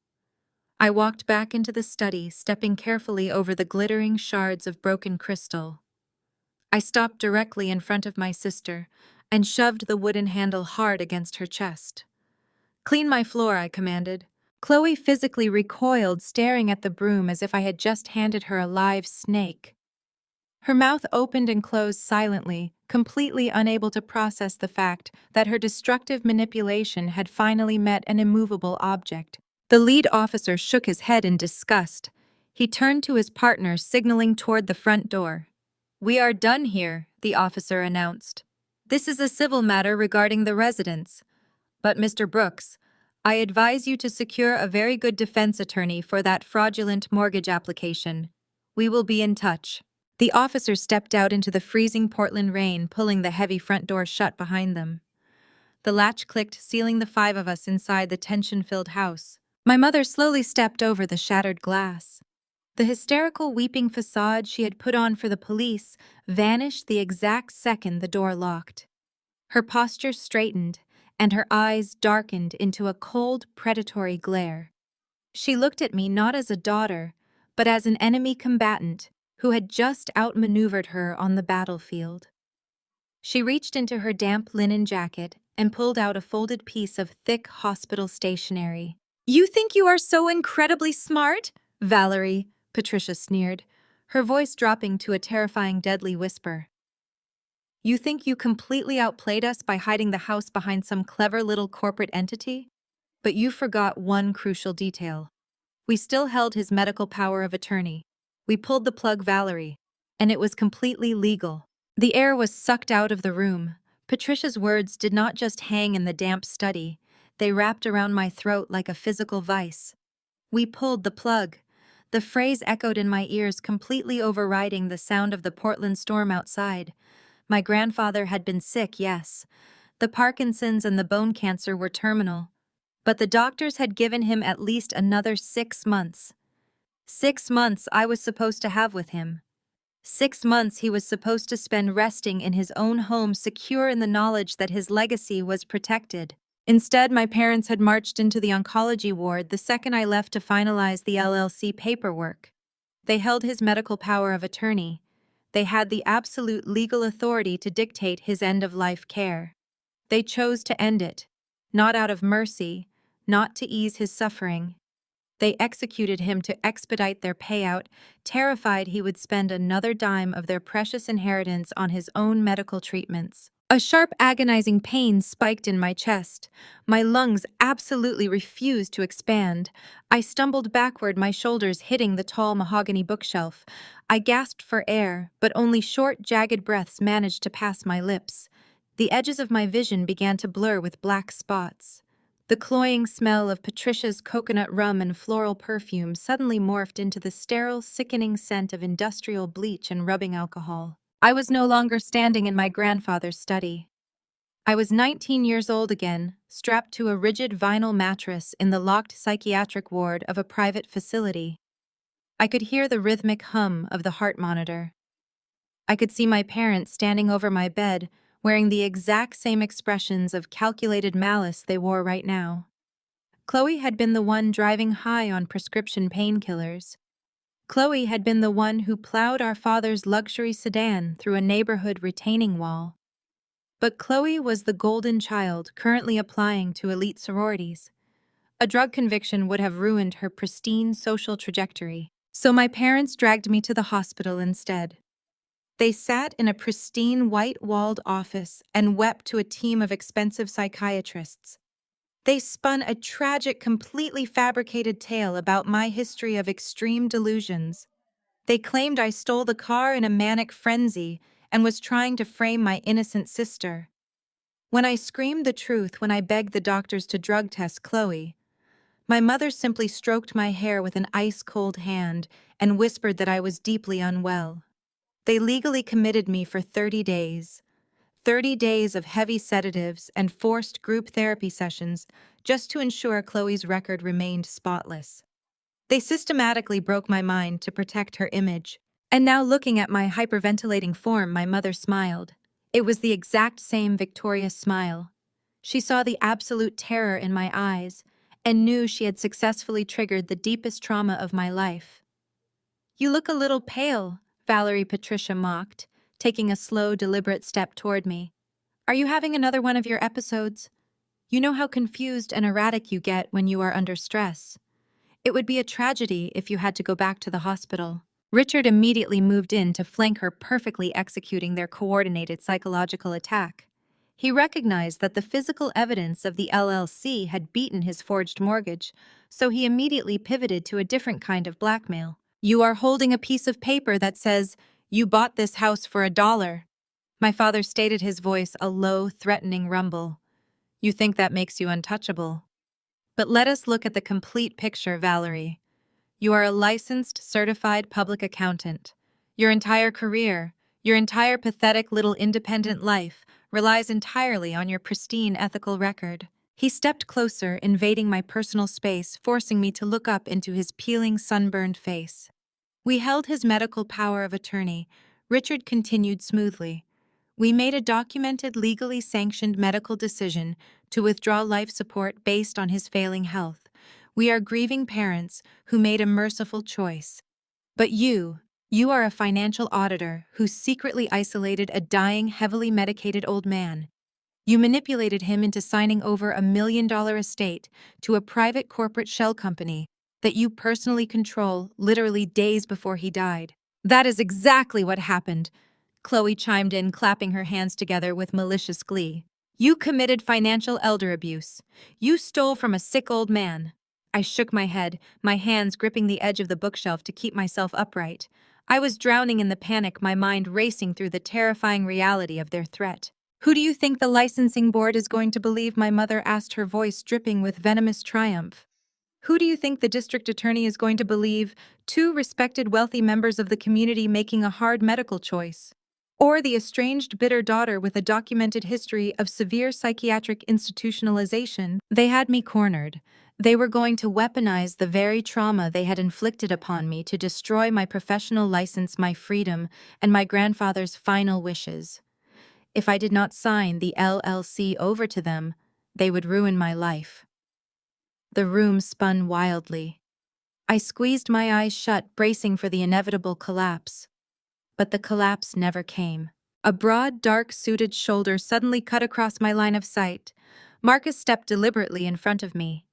I walked back into the study, stepping carefully over the glittering shards of broken crystal. I stopped directly in front of my sister and shoved the wooden handle hard against her chest. "Clean my floor," I commanded. Chloe physically recoiled, staring at the broom as if I had just handed her a live snake. Her mouth opened and closed silently, completely unable to process the fact that her destructive manipulation had finally met an immovable object. The lead officer shook his head in disgust. He turned to his partner, signaling toward the front door. "We are done here," the officer announced. "This is a civil matter regarding the residence. But, Mr. Brooks, I advise you to secure a very good defense attorney for that fraudulent mortgage application. We will be in touch." The officer stepped out into the freezing Portland rain, pulling the heavy front door shut behind them. The latch clicked, sealing the five of us inside the tension-filled house. My mother slowly stepped over the shattered glass. The hysterical weeping facade she had put on for the police vanished the exact second the door locked. Her posture straightened, and her eyes darkened into a cold, predatory glare. She looked at me not as a daughter, but as an enemy combatant who had just outmaneuvered her on the battlefield. She reached into her damp linen jacket and pulled out a folded piece of thick hospital stationery. "You think you are so incredibly smart, Valerie," Patricia sneered, her voice dropping to a terrifying, deadly whisper. "You think you completely outplayed us by hiding the house behind some clever little corporate entity? But you forgot one crucial detail. We still held his medical power of attorney. We pulled the plug, Valerie, and it was completely legal." The air was sucked out of the room. Patricia's words did not just hang in the damp study. They wrapped around my throat like a physical vice. "We pulled the plug." The phrase echoed in my ears, completely overriding the sound of the Portland storm outside. My grandfather had been sick, yes. The Parkinson's and the bone cancer were terminal. But the doctors had given him at least another 6 months. 6 months I was supposed to have with him. 6 months he was supposed to spend resting in his own home, secure in the knowledge that his legacy was protected. Instead, my parents had marched into the oncology ward the second I left to finalize the LLC paperwork. They held his medical power of attorney. They had the absolute legal authority to dictate his end-of-life care. They chose to end it, not out of mercy, not to ease his suffering. They executed him to expedite their payout, terrified he would spend another dime of their precious inheritance on his own medical treatments. A sharp, agonizing pain spiked in my chest. My lungs absolutely refused to expand. I stumbled backward, my shoulders hitting the tall mahogany bookshelf. I gasped for air, but only short, jagged breaths managed to pass my lips. The edges of my vision began to blur with black spots. The cloying smell of Patricia's coconut rum and floral perfume suddenly morphed into the sterile, sickening scent of industrial bleach and rubbing alcohol. I was no longer standing in my grandfather's study. I was 19 years old again, strapped to a rigid vinyl mattress in the locked psychiatric ward of a private facility. I could hear the rhythmic hum of the heart monitor. I could see my parents standing over my bed, wearing the exact same expressions of calculated malice they wore right now. Chloe had been the one driving high on prescription painkillers. Chloe had been the one who plowed our father's luxury sedan through a neighborhood retaining wall. But Chloe was the golden child currently applying to elite sororities. A drug conviction would have ruined her pristine social trajectory. So my parents dragged me to the hospital instead. They sat in a pristine white-walled office and wept to a team of expensive psychiatrists. They spun a tragic, completely fabricated tale about my history of extreme delusions. They claimed I stole the car in a manic frenzy and was trying to frame my innocent sister. When I screamed the truth, when I begged the doctors to drug test Chloe, my mother simply stroked my hair with an ice-cold hand and whispered that I was deeply unwell. They legally committed me for 30 days. 30 days of heavy sedatives and forced group therapy sessions just to ensure Chloe's record remained spotless. They systematically broke my mind to protect her image. And now, looking at my hyperventilating form, my mother smiled. It was the exact same victorious smile. She saw the absolute terror in my eyes and knew she had successfully triggered the deepest trauma of my life. "You look a little pale," Valerie Patricia mocked, taking a slow, deliberate step toward me. "Are you having another one of your episodes? You know how confused and erratic you get when you are under stress. It would be a tragedy if you had to go back to the hospital." Richard immediately moved in to flank her, perfectly executing their coordinated psychological attack. He recognized that the physical evidence of the LLC had beaten his forged mortgage, so he immediately pivoted to a different kind of blackmail. "You are holding a piece of paper that says, 'You bought this house for $1.' My father stated, his voice a low, threatening rumble. "You think that makes you untouchable? But let us look at the complete picture, Valerie. You are a licensed, certified public accountant. Your entire career, your entire pathetic little independent life, relies entirely on your pristine ethical record." He stepped closer, invading my personal space, forcing me to look up into his peeling, sunburned face. "We held his medical power of attorney," Richard continued smoothly. "We made a documented, legally sanctioned medical decision to withdraw life support based on his failing health. We are grieving parents who made a merciful choice. But you are a financial auditor who secretly isolated a dying, heavily medicated old man. You manipulated him into signing over $1 million estate to a private corporate shell company that you personally control literally days before he died." "That is exactly what happened," Chloe chimed in, clapping her hands together with malicious glee. "You committed financial elder abuse. You stole from a sick old man." I shook my head, my hands gripping the edge of the bookshelf to keep myself upright. I was drowning in the panic, my mind racing through the terrifying reality of their threat. "Who do you think the licensing board is going to believe?" my mother asked, her voice dripping with venomous triumph. "Who do you think the district attorney is going to believe? Two respected, wealthy members of the community making a hard medical choice? Or the estranged, bitter daughter with a documented history of severe psychiatric institutionalization?" They had me cornered. They were going to weaponize the very trauma they had inflicted upon me to destroy my professional license, my freedom, and my grandfather's final wishes. If I did not sign the LLC over to them, they would ruin my life. The room spun wildly. I squeezed my eyes shut, bracing for the inevitable collapse. But the collapse never came. A broad, dark-suited shoulder suddenly cut across my line of sight. Marcus stepped deliberately in front of me.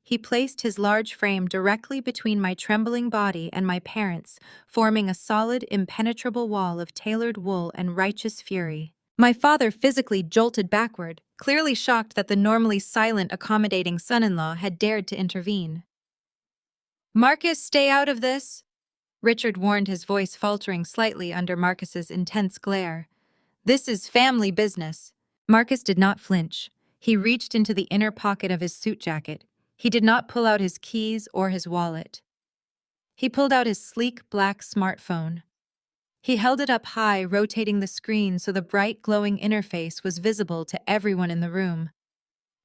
He placed his large frame directly between my trembling body and my parents', forming a solid, impenetrable wall of tailored wool and righteous fury. My father physically jolted backward, clearly shocked that the normally silent, accommodating son-in-law had dared to intervene. "Marcus, stay out of this," Richard warned, his voice faltering slightly under Marcus's intense glare. "This is family business." Marcus did not flinch. He reached into the inner pocket of his suit jacket. He did not pull out his keys or his wallet. He pulled out his sleek black smartphone. He held it up high, rotating the screen so the bright, glowing interface was visible to everyone in the room.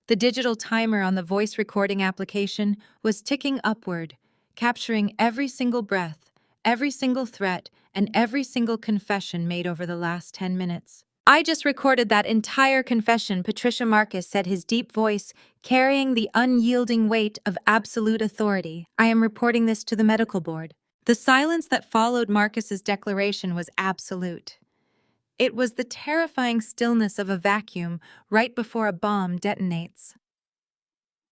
The digital timer on the voice recording application was ticking upward, capturing every single breath, every single threat, and every single confession made over the last 10 minutes. "I just recorded that entire confession," Patricia Marcus said, his deep voice carrying the unyielding weight of absolute authority. "I am reporting this to the medical board." The silence that followed Marcus's declaration was absolute. It was the terrifying stillness of a vacuum right before a bomb detonates.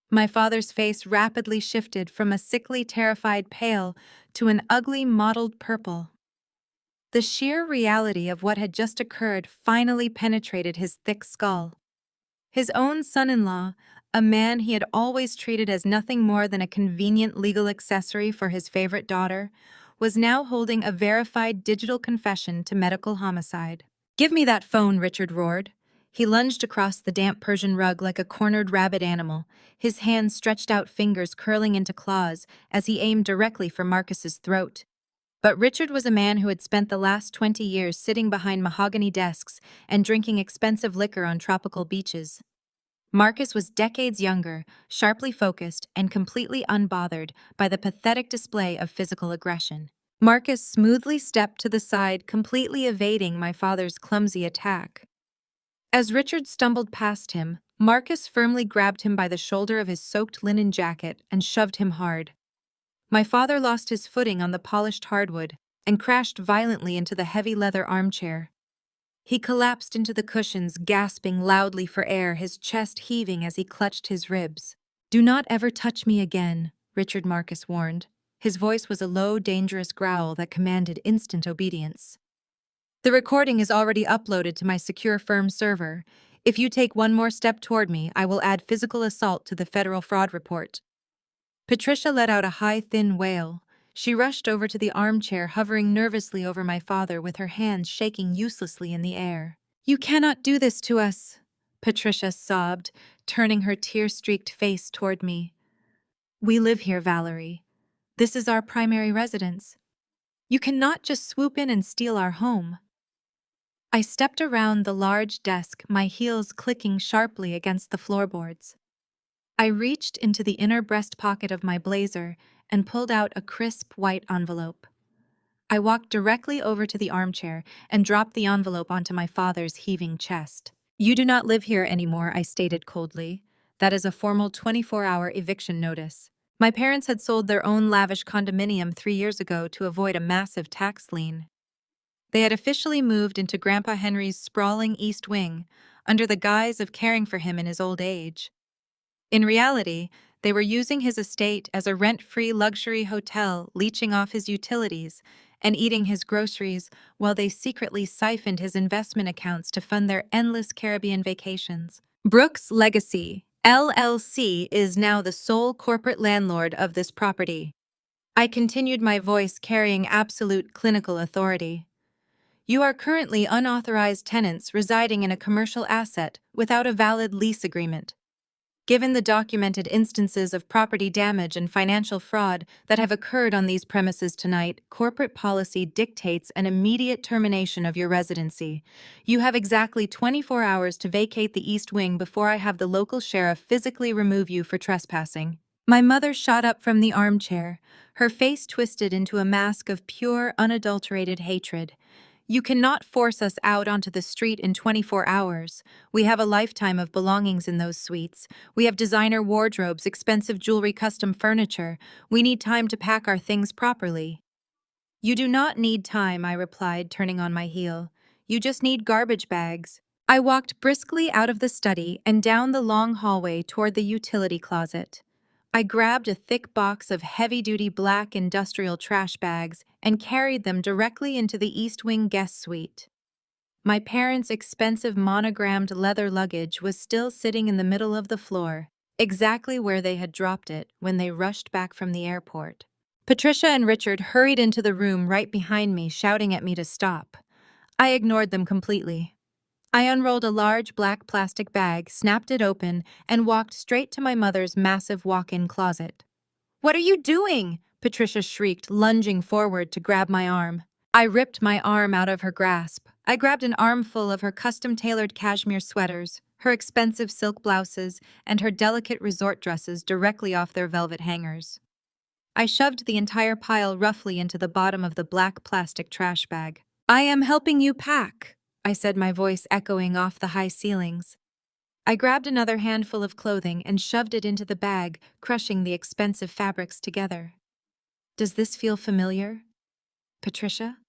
My father's face rapidly shifted from a sickly, terrified pale to an ugly, mottled purple. The sheer reality of what had just occurred finally penetrated his thick skull. His own son-in-law, a man he had always treated as nothing more than a convenient legal accessory for his favorite daughter, was now holding a verified digital confession to medical homicide. "Give me that phone," Richard roared. He lunged across the damp Persian rug like a cornered rabid animal, his hands stretched out, fingers curling into claws as he aimed directly for Marcus's throat. But Richard was a man who had spent the last 20 years sitting behind mahogany desks and drinking expensive liquor on tropical beaches. Marcus was decades younger, sharply focused, and completely unbothered by the pathetic display of physical aggression. Marcus smoothly stepped to the side, completely evading my father's clumsy attack. As Richard stumbled past him, Marcus firmly grabbed him by the shoulder of his soaked linen jacket and shoved him hard. My father lost his footing on the polished hardwood and crashed violently into the heavy leather armchair. He collapsed into the cushions, gasping loudly for air, his chest heaving as he clutched his ribs. "Do not ever touch me again," Richard Marcus warned. His voice was a low, dangerous growl that commanded instant obedience. "The recording is already uploaded to my secure firm server. If you take one more step toward me, I will add physical assault to the federal fraud report." Patricia let out a high, thin wail. She rushed over to the armchair, hovering nervously over my father with her hands shaking uselessly in the air. "You cannot do this to us," Patricia sobbed, turning her tear-streaked face toward me. "We live here, Valerie. This is our primary residence. You cannot just swoop in and steal our home." I stepped around the large desk, my heels clicking sharply against the floorboards. I reached into the inner breast pocket of my blazer and pulled out a crisp white envelope. I walked directly over to the armchair and dropped the envelope onto my father's heaving chest. "You do not live here anymore," I stated coldly. "That is a formal 24-hour eviction notice." My parents had sold their own lavish condominium 3 years ago to avoid a massive tax lien. They had officially moved into Grandpa Henry's sprawling East Wing under the guise of caring for him in his old age. In reality, they were using his estate as a rent-free luxury hotel, leeching off his utilities and eating his groceries while they secretly siphoned his investment accounts to fund their endless Caribbean vacations. Brooks Legacy, LLC, is now the sole corporate landlord of this property. I continued, my voice carrying absolute clinical authority. "You are currently unauthorized tenants residing in a commercial asset without a valid lease agreement. Given the documented instances of property damage and financial fraud that have occurred on these premises tonight, corporate policy dictates an immediate termination of your residency. You have exactly 24 hours to vacate the East Wing before I have the local sheriff physically remove you for trespassing." My mother shot up from the armchair, her face twisted into a mask of pure, unadulterated hatred. "You cannot force us out onto the street in 24 hours. We have a lifetime of belongings in those suites. We have designer wardrobes, expensive jewelry, custom furniture. We need time to pack our things properly." "You do not need time," I replied, turning on my heel. "You just need garbage bags." I walked briskly out of the study and down the long hallway toward the utility closet. I grabbed a thick box of heavy-duty black industrial trash bags and carried them directly into the East Wing guest suite. My parents' expensive monogrammed leather luggage was still sitting in the middle of the floor, exactly where they had dropped it when they rushed back from the airport. Patricia and Richard hurried into the room right behind me, shouting at me to stop. I ignored them completely. I unrolled a large black plastic bag, snapped it open, and walked straight to my mother's massive walk-in closet. "What are you doing?" Patricia shrieked, lunging forward to grab my arm. I ripped my arm out of her grasp. I grabbed an armful of her custom-tailored cashmere sweaters, her expensive silk blouses, and her delicate resort dresses directly off their velvet hangers. I shoved the entire pile roughly into the bottom of the black plastic trash bag. "I am helping you pack," I said, my voice echoing off the high ceilings. I grabbed another handful of clothing and shoved it into the bag, crushing the expensive fabrics together. "Does this feel familiar, Patricia?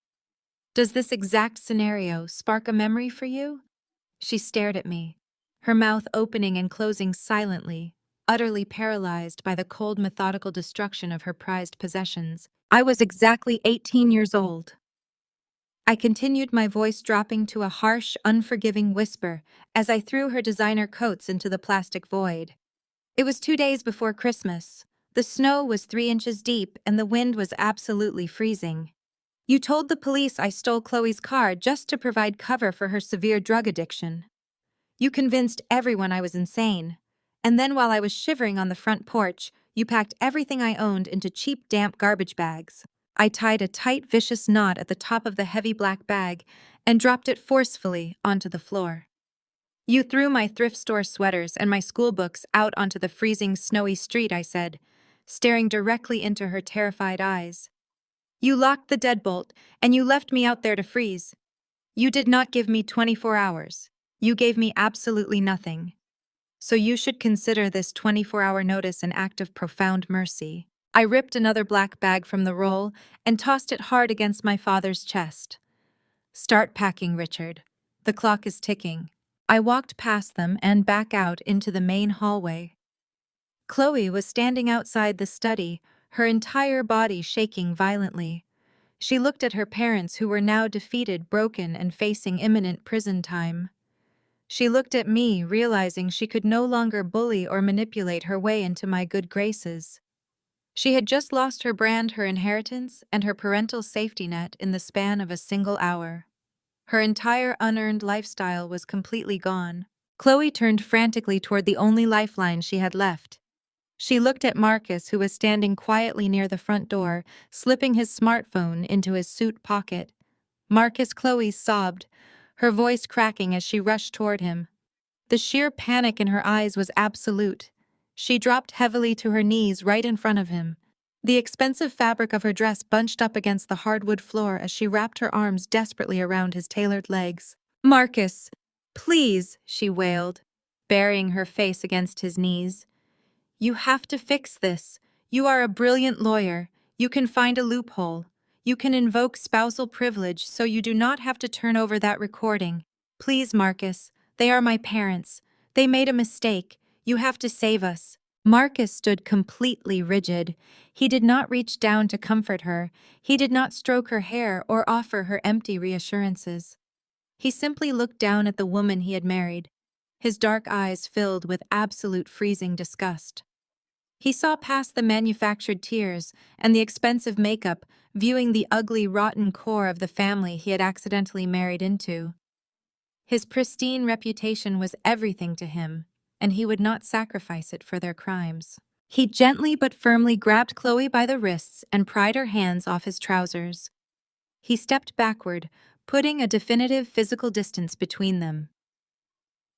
Does this exact scenario spark a memory for you?" She stared at me, her mouth opening and closing silently, utterly paralyzed by the cold, methodical destruction of her prized possessions. "I was exactly 18 years old. I continued, my voice dropping to a harsh, unforgiving whisper as I threw her designer coats into the plastic void. "It was 2 days before Christmas. The snow was 3 inches deep and the wind was absolutely freezing. You told the police I stole Chloe's car just to provide cover for her severe drug addiction. You convinced everyone I was insane. And then while I was shivering on the front porch, you packed everything I owned into cheap, damp garbage bags." I tied a tight, vicious knot at the top of the heavy black bag and dropped it forcefully onto the floor. You threw my thrift store sweaters and my school books out onto the freezing, snowy street, I said, staring directly into her terrified eyes. You locked the deadbolt, and you left me out there to freeze. You did not give me 24 hours. You gave me absolutely nothing. So you should consider this 24-hour notice an act of profound mercy. I ripped another black bag from the roll and tossed it hard against my father's chest. Start packing, Richard. The clock is ticking. I walked past them and back out into the main hallway. Chloe was standing outside the study, her entire body shaking violently. She looked at her parents, who were now defeated, broken, and facing imminent prison time. She looked at me, realizing she could no longer bully or manipulate her way into my good graces. She had just lost her brand, her inheritance, and her parental safety net in the span of a single hour. Her entire unearned lifestyle was completely gone. Chloe turned frantically toward the only lifeline she had left. She looked at Marcus, who was standing quietly near the front door, slipping his smartphone into his suit pocket. Marcus, Chloe sobbed, her voice cracking as she rushed toward him. The sheer panic in her eyes was absolute. She dropped heavily to her knees right in front of him. The expensive fabric of her dress bunched up against the hardwood floor as she wrapped her arms desperately around his tailored legs. "Marcus, please," she wailed, burying her face against his knees. "You have to fix this. You are a brilliant lawyer. You can find a loophole. You can invoke spousal privilege so you do not have to turn over that recording. Please, Marcus, they are my parents. They made a mistake. You have to save us." Marcus stood completely rigid. He did not reach down to comfort her. He did not stroke her hair or offer her empty reassurances. He simply looked down at the woman he had married, his dark eyes filled with absolute freezing disgust. He saw past the manufactured tears and the expensive makeup, viewing the ugly, rotten core of the family he had accidentally married into. His pristine reputation was everything to him, and he would not sacrifice it for their crimes. He gently but firmly grabbed Chloe by the wrists and pried her hands off his trousers. He stepped backward, putting a definitive physical distance between them.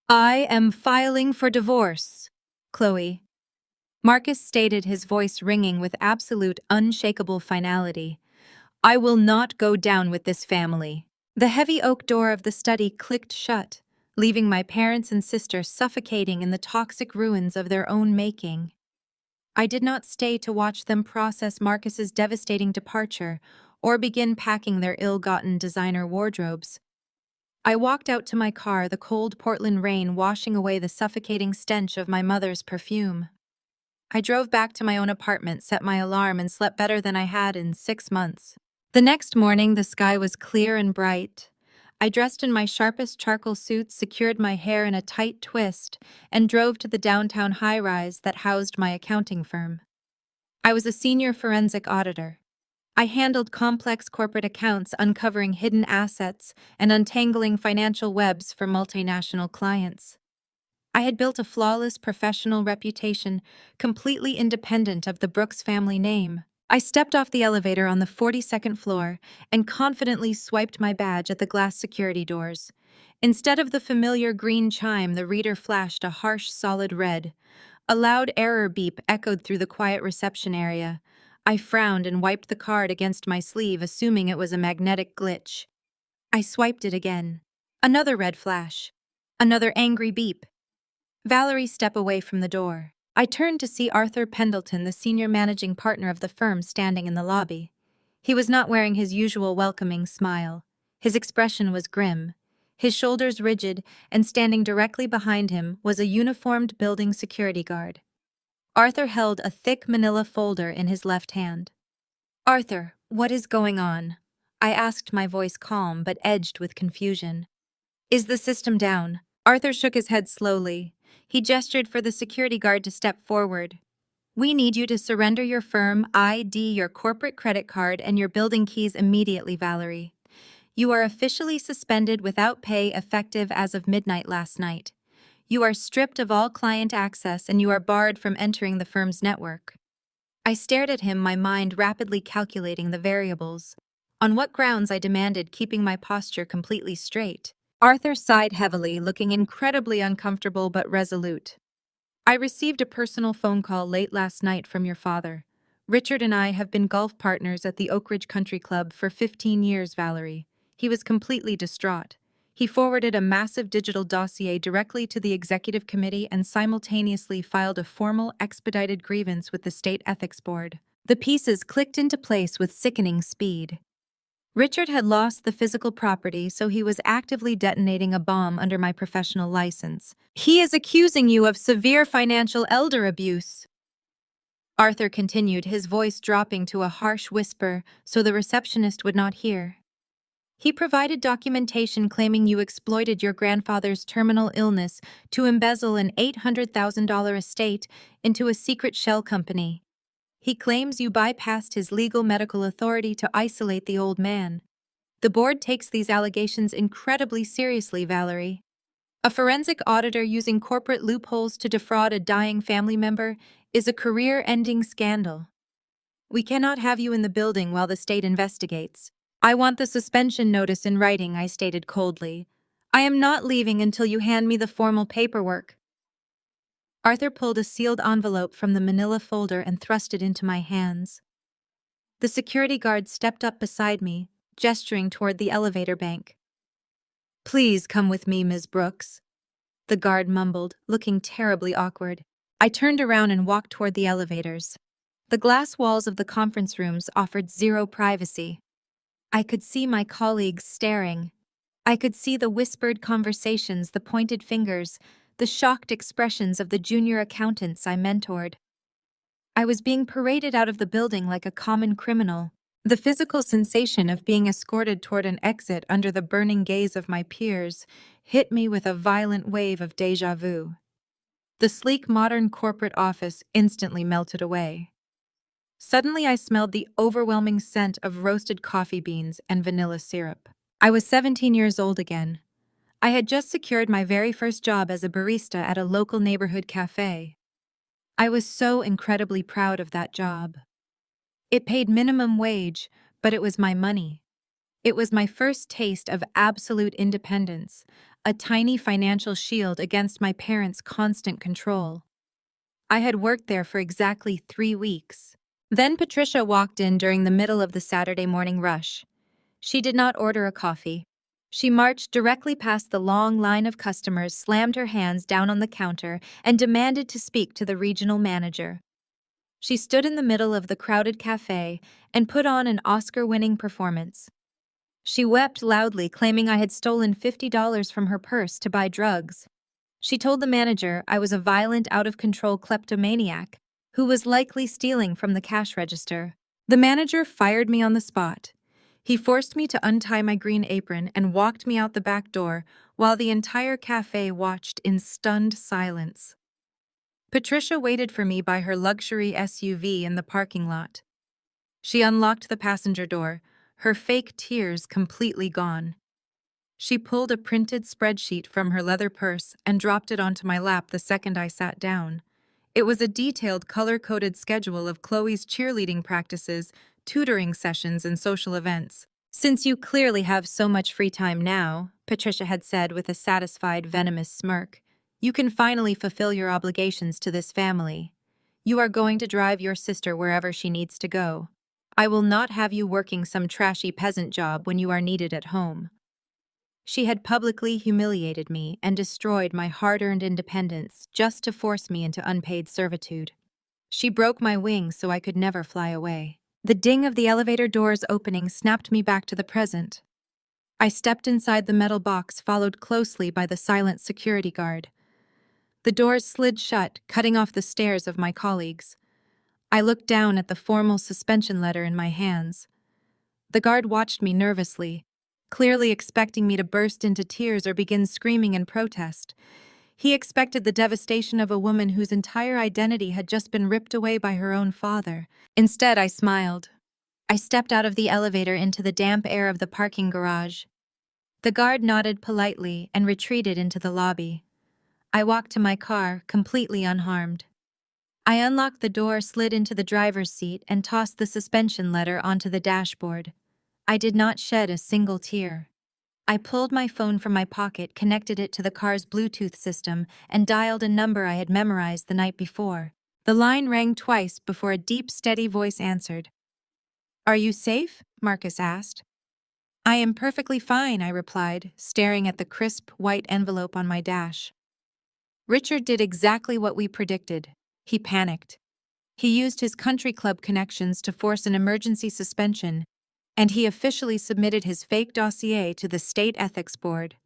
"I am filing for divorce, Chloe," Marcus stated, his voice ringing with absolute, unshakable finality. "I will not go down with this family." The heavy oak door of the study clicked shut, leaving my parents and sister suffocating in the toxic ruins of their own making. I did not stay to watch them process Marcus's devastating departure or begin packing their ill-gotten designer wardrobes. I walked out to my car, the cold Portland rain washing away the suffocating stench of my mother's perfume. I drove back to my own apartment, set my alarm, and slept better than I had in 6 months. The next morning, the sky was clear and bright. I dressed in my sharpest charcoal suit, secured my hair in a tight twist, and drove to the downtown high-rise that housed my accounting firm. I was a senior forensic auditor. I handled complex corporate accounts, uncovering hidden assets and untangling financial webs for multinational clients. I had built a flawless professional reputation, completely independent of the Brooks family name. I stepped off the elevator on the 42nd floor and confidently swiped my badge at the glass security doors. Instead of the familiar green chime, the reader flashed a harsh, solid red. A loud error beep echoed through the quiet reception area. I frowned and wiped the card against my sleeve, assuming it was a magnetic glitch. I swiped it again. Another red flash. Another angry beep. Valerie stepped away from the door. I turned to see Arthur Pendleton, the senior managing partner of the firm, standing in the lobby. He was not wearing his usual welcoming smile. His expression was grim, his shoulders rigid, and standing directly behind him was a uniformed building security guard. Arthur held a thick manila folder in his left hand. "Arthur, what is going on?" I asked, my voice calm but edged with confusion. "Is the system down?" Arthur shook his head slowly. He gestured for the security guard to step forward. "We need you to surrender your firm ID, your corporate credit card, and your building keys immediately, Valerie. You are officially suspended without pay, effective as of midnight last night. You are stripped of all client access and you are barred from entering the firm's network." I stared at him, my mind rapidly calculating the variables. On what grounds, I demanded, keeping my posture completely straight. Arthur sighed heavily, looking incredibly uncomfortable but resolute. I received a personal phone call late last night from your father. Richard and I have been golf partners at the Oak Ridge Country Club for 15 years, Valerie. He was completely distraught. He forwarded a massive digital dossier directly to the executive committee and simultaneously filed a formal, expedited grievance with the state ethics board. The pieces clicked into place with sickening speed. Richard had lost the physical property, so he was actively detonating a bomb under my professional license. He is accusing you of severe financial elder abuse. Arthur continued, his voice dropping to a harsh whisper so the receptionist would not hear. He provided documentation claiming you exploited your grandfather's terminal illness to embezzle an $800,000 estate into a secret shell company. He claims you bypassed his legal medical authority to isolate the old man. The board takes these allegations incredibly seriously, Valerie. A forensic auditor using corporate loopholes to defraud a dying family member is a career-ending scandal. We cannot have you in the building while the state investigates. I want the suspension notice in writing, I stated coldly. I am not leaving until you hand me the formal paperwork. Arthur pulled a sealed envelope from the manila folder and thrust it into my hands. The security guard stepped up beside me, gesturing toward the elevator bank. Please come with me, Ms. Brooks, the guard mumbled, looking terribly awkward. I turned around and walked toward the elevators. The glass walls of the conference rooms offered zero privacy. I could see my colleagues staring. I could see the whispered conversations, the pointed fingers, the shocked expressions of the junior accountants I mentored. I was being paraded out of the building like a common criminal. The physical sensation of being escorted toward an exit under the burning gaze of my peers hit me with a violent wave of déjà vu. The sleek modern corporate office instantly melted away. Suddenly I smelled the overwhelming scent of roasted coffee beans and vanilla syrup. I was 17 years old again. I had just secured my very first job as a barista at a local neighborhood cafe. I was so incredibly proud of that job. It paid minimum wage, but it was my money. It was my first taste of absolute independence, a tiny financial shield against my parents' constant control. I had worked there for exactly 3 weeks. Then Patricia walked in during the middle of the Saturday morning rush. She did not order a coffee. She marched directly past the long line of customers, slammed her hands down on the counter, and demanded to speak to the regional manager. She stood in the middle of the crowded cafe and put on an Oscar-winning performance. She wept loudly, claiming I had stolen $50 from her purse to buy drugs. She told the manager I was a violent, out-of-control kleptomaniac who was likely stealing from the cash register. The manager fired me on the spot. He forced me to untie my green apron and walked me out the back door while the entire cafe watched in stunned silence. Patricia waited for me by her luxury SUV in the parking lot. She unlocked the passenger door, her fake tears completely gone. She pulled a printed spreadsheet from her leather purse and dropped it onto my lap the second I sat down. It was a detailed, color-coded schedule of Chloe's cheerleading practices, tutoring sessions, and social events. Since you clearly have so much free time now, Patricia had said with a satisfied, venomous smirk, you can finally fulfill your obligations to this family. You are going to drive your sister wherever she needs to go. I will not have you working some trashy peasant job when you are needed at home. She had publicly humiliated me and destroyed my hard-earned independence just to force me into unpaid servitude. She broke my wings so I could never fly away. The ding of the elevator doors opening snapped me back to the present. I stepped inside the metal box, followed closely by the silent security guard. The doors slid shut, cutting off the stares of my colleagues. I looked down at the formal suspension letter in my hands. The guard watched me nervously, clearly expecting me to burst into tears or begin screaming in protest. He expected the devastation of a woman whose entire identity had just been ripped away by her own father. Instead, I smiled. I stepped out of the elevator into the damp air of the parking garage. The guard nodded politely and retreated into the lobby. I walked to my car, completely unharmed. I unlocked the door, slid into the driver's seat, and tossed the suspension letter onto the dashboard. I did not shed a single tear. I pulled my phone from my pocket, connected it to the car's Bluetooth system, and dialed a number I had memorized the night before. The line rang twice before a deep, steady voice answered. "Are you safe?" Marcus asked. "I am perfectly fine," I replied, staring at the crisp, white envelope on my dash. Richard did exactly what we predicted. He panicked. He used his country club connections to force an emergency suspension, and he officially submitted his fake dossier to the state ethics board.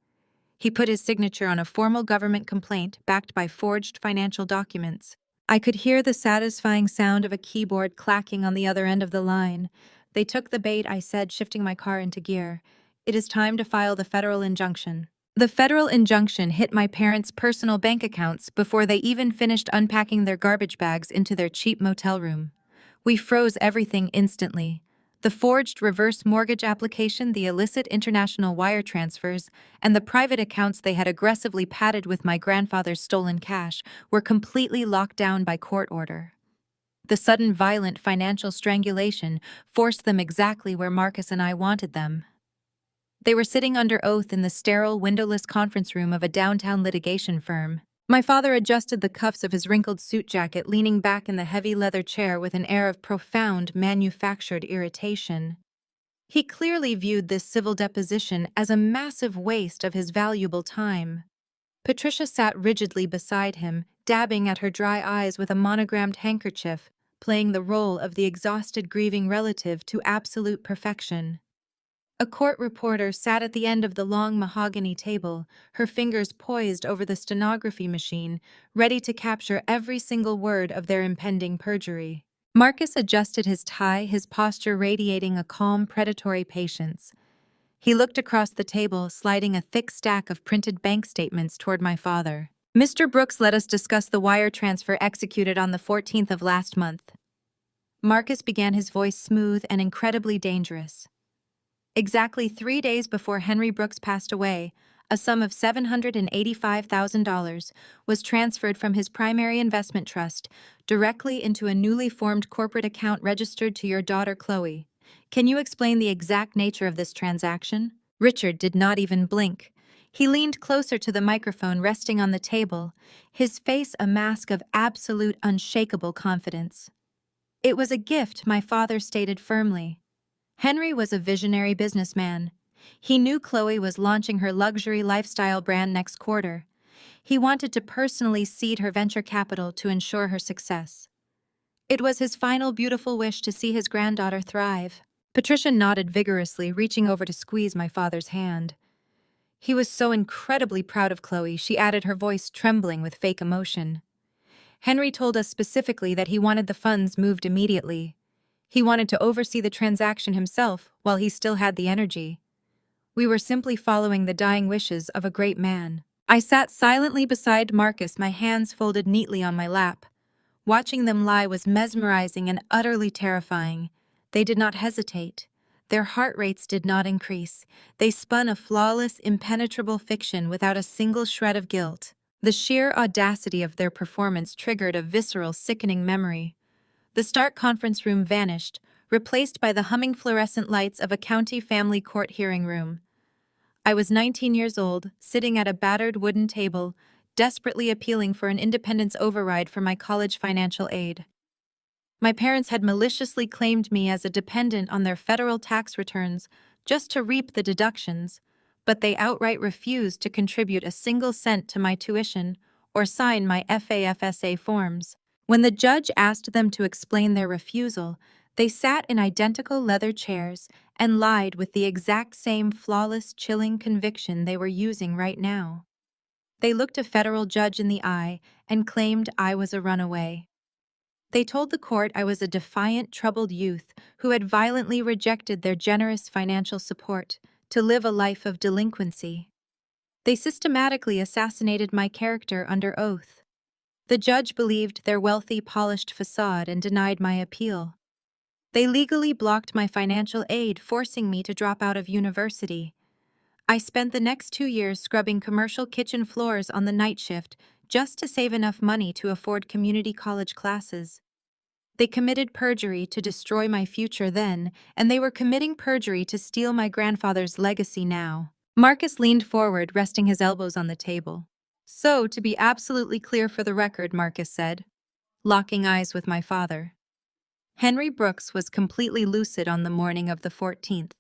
He put his signature on a formal government complaint backed by forged financial documents. I could hear the satisfying sound of a keyboard clacking on the other end of the line. "They took the bait," I said, shifting my car into gear. "It is time to file the federal injunction." The federal injunction hit my parents' personal bank accounts before they even finished unpacking their garbage bags into their cheap motel room. We froze everything instantly. The forged reverse mortgage application, the illicit international wire transfers, and the private accounts they had aggressively padded with my grandfather's stolen cash were completely locked down by court order. The sudden violent financial strangulation forced them exactly where Marcus and I wanted them. They were sitting under oath in the sterile, windowless conference room of a downtown litigation firm. My father adjusted the cuffs of his wrinkled suit jacket, leaning back in the heavy leather chair with an air of profound, manufactured irritation. He clearly viewed this civil deposition as a massive waste of his valuable time. Patricia sat rigidly beside him, dabbing at her dry eyes with a monogrammed handkerchief, playing the role of the exhausted grieving relative to absolute perfection. A court reporter sat at the end of the long mahogany table, her fingers poised over the stenography machine, ready to capture every single word of their impending perjury. Marcus adjusted his tie, his posture radiating a calm, predatory patience. He looked across the table, sliding a thick stack of printed bank statements toward my father. "Mr. Brooks, let us discuss the wire transfer executed on the 14th of last month." Marcus began, his voice smooth and incredibly dangerous. "Exactly 3 days before Henry Brooks passed away, a sum of $785,000 was transferred from his primary investment trust directly into a newly formed corporate account registered to your daughter Chloe. Can you explain the exact nature of this transaction?" Richard did not even blink. He leaned closer to the microphone resting on the table, his face a mask of absolute, unshakable confidence. "It was a gift," my father stated firmly. Henry was a visionary businessman. He knew Chloe was launching her luxury lifestyle brand next quarter. He wanted to personally seed her venture capital to ensure her success. It was his final beautiful wish to see his granddaughter thrive. Patricia nodded vigorously, reaching over to squeeze my father's hand. "He was so incredibly proud of Chloe," she added, her voice trembling with fake emotion. "Henry told us specifically that he wanted the funds moved immediately. He wanted to oversee the transaction himself while he still had the energy. We were simply following the dying wishes of a great man." I sat silently beside Marcus, my hands folded neatly on my lap. Watching them lie was mesmerizing and utterly terrifying. They did not hesitate. Their heart rates did not increase. They spun a flawless, impenetrable fiction without a single shred of guilt. The sheer audacity of their performance triggered a visceral, sickening memory. The stark conference room vanished, replaced by the humming fluorescent lights of a county family court hearing room. I was 19 years old, sitting at a battered wooden table, desperately appealing for an independence override for my college financial aid. My parents had maliciously claimed me as a dependent on their federal tax returns just to reap the deductions, but they outright refused to contribute a single cent to my tuition or sign my FAFSA forms. When the judge asked them to explain their refusal, they sat in identical leather chairs and lied with the exact same flawless, chilling conviction they were using right now. They looked a federal judge in the eye and claimed I was a runaway. They told the court I was a defiant, troubled youth who had violently rejected their generous financial support to live a life of delinquency. They systematically assassinated my character under oath. The judge believed their wealthy, polished facade and denied my appeal. They legally blocked my financial aid, forcing me to drop out of university. I spent the next 2 years scrubbing commercial kitchen floors on the night shift just to save enough money to afford community college classes. They committed perjury to destroy my future then, and they were committing perjury to steal my grandfather's legacy now. Marcus leaned forward, resting his elbows on the table. So, to be absolutely clear for the record, Marcus said, locking eyes with my father. Henry Brooks was completely lucid on the morning of the 14th.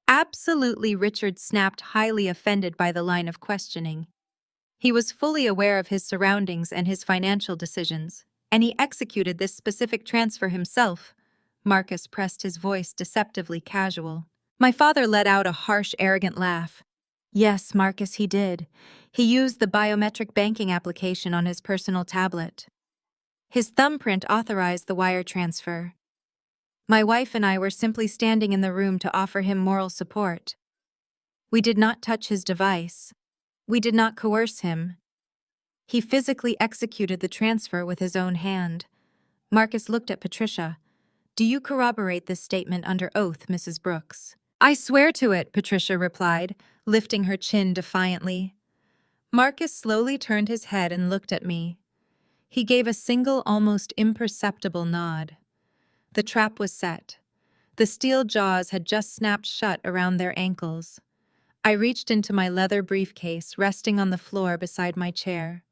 Absolutely, Richard snapped, highly offended by the line of questioning. He was fully aware of his surroundings and his financial decisions, and he executed this specific transfer himself. Marcus pressed his voice deceptively casual. My father let out a harsh, arrogant laugh. Yes, Marcus, he did. He used the biometric banking application on his personal tablet. His thumbprint authorized the wire transfer. My wife and I were simply standing in the room to offer him moral support. We did not touch his device. We did not coerce him. He physically executed the transfer with his own hand. Marcus looked at Patricia. Do you corroborate this statement under oath, Mrs. Brooks? I swear to it, Patricia replied, lifting her chin defiantly. Marcus slowly turned his head and looked at me. He gave a single, almost imperceptible nod. The trap was set. The steel jaws had just snapped shut around their ankles. I reached into my leather briefcase, resting on the floor beside my chair.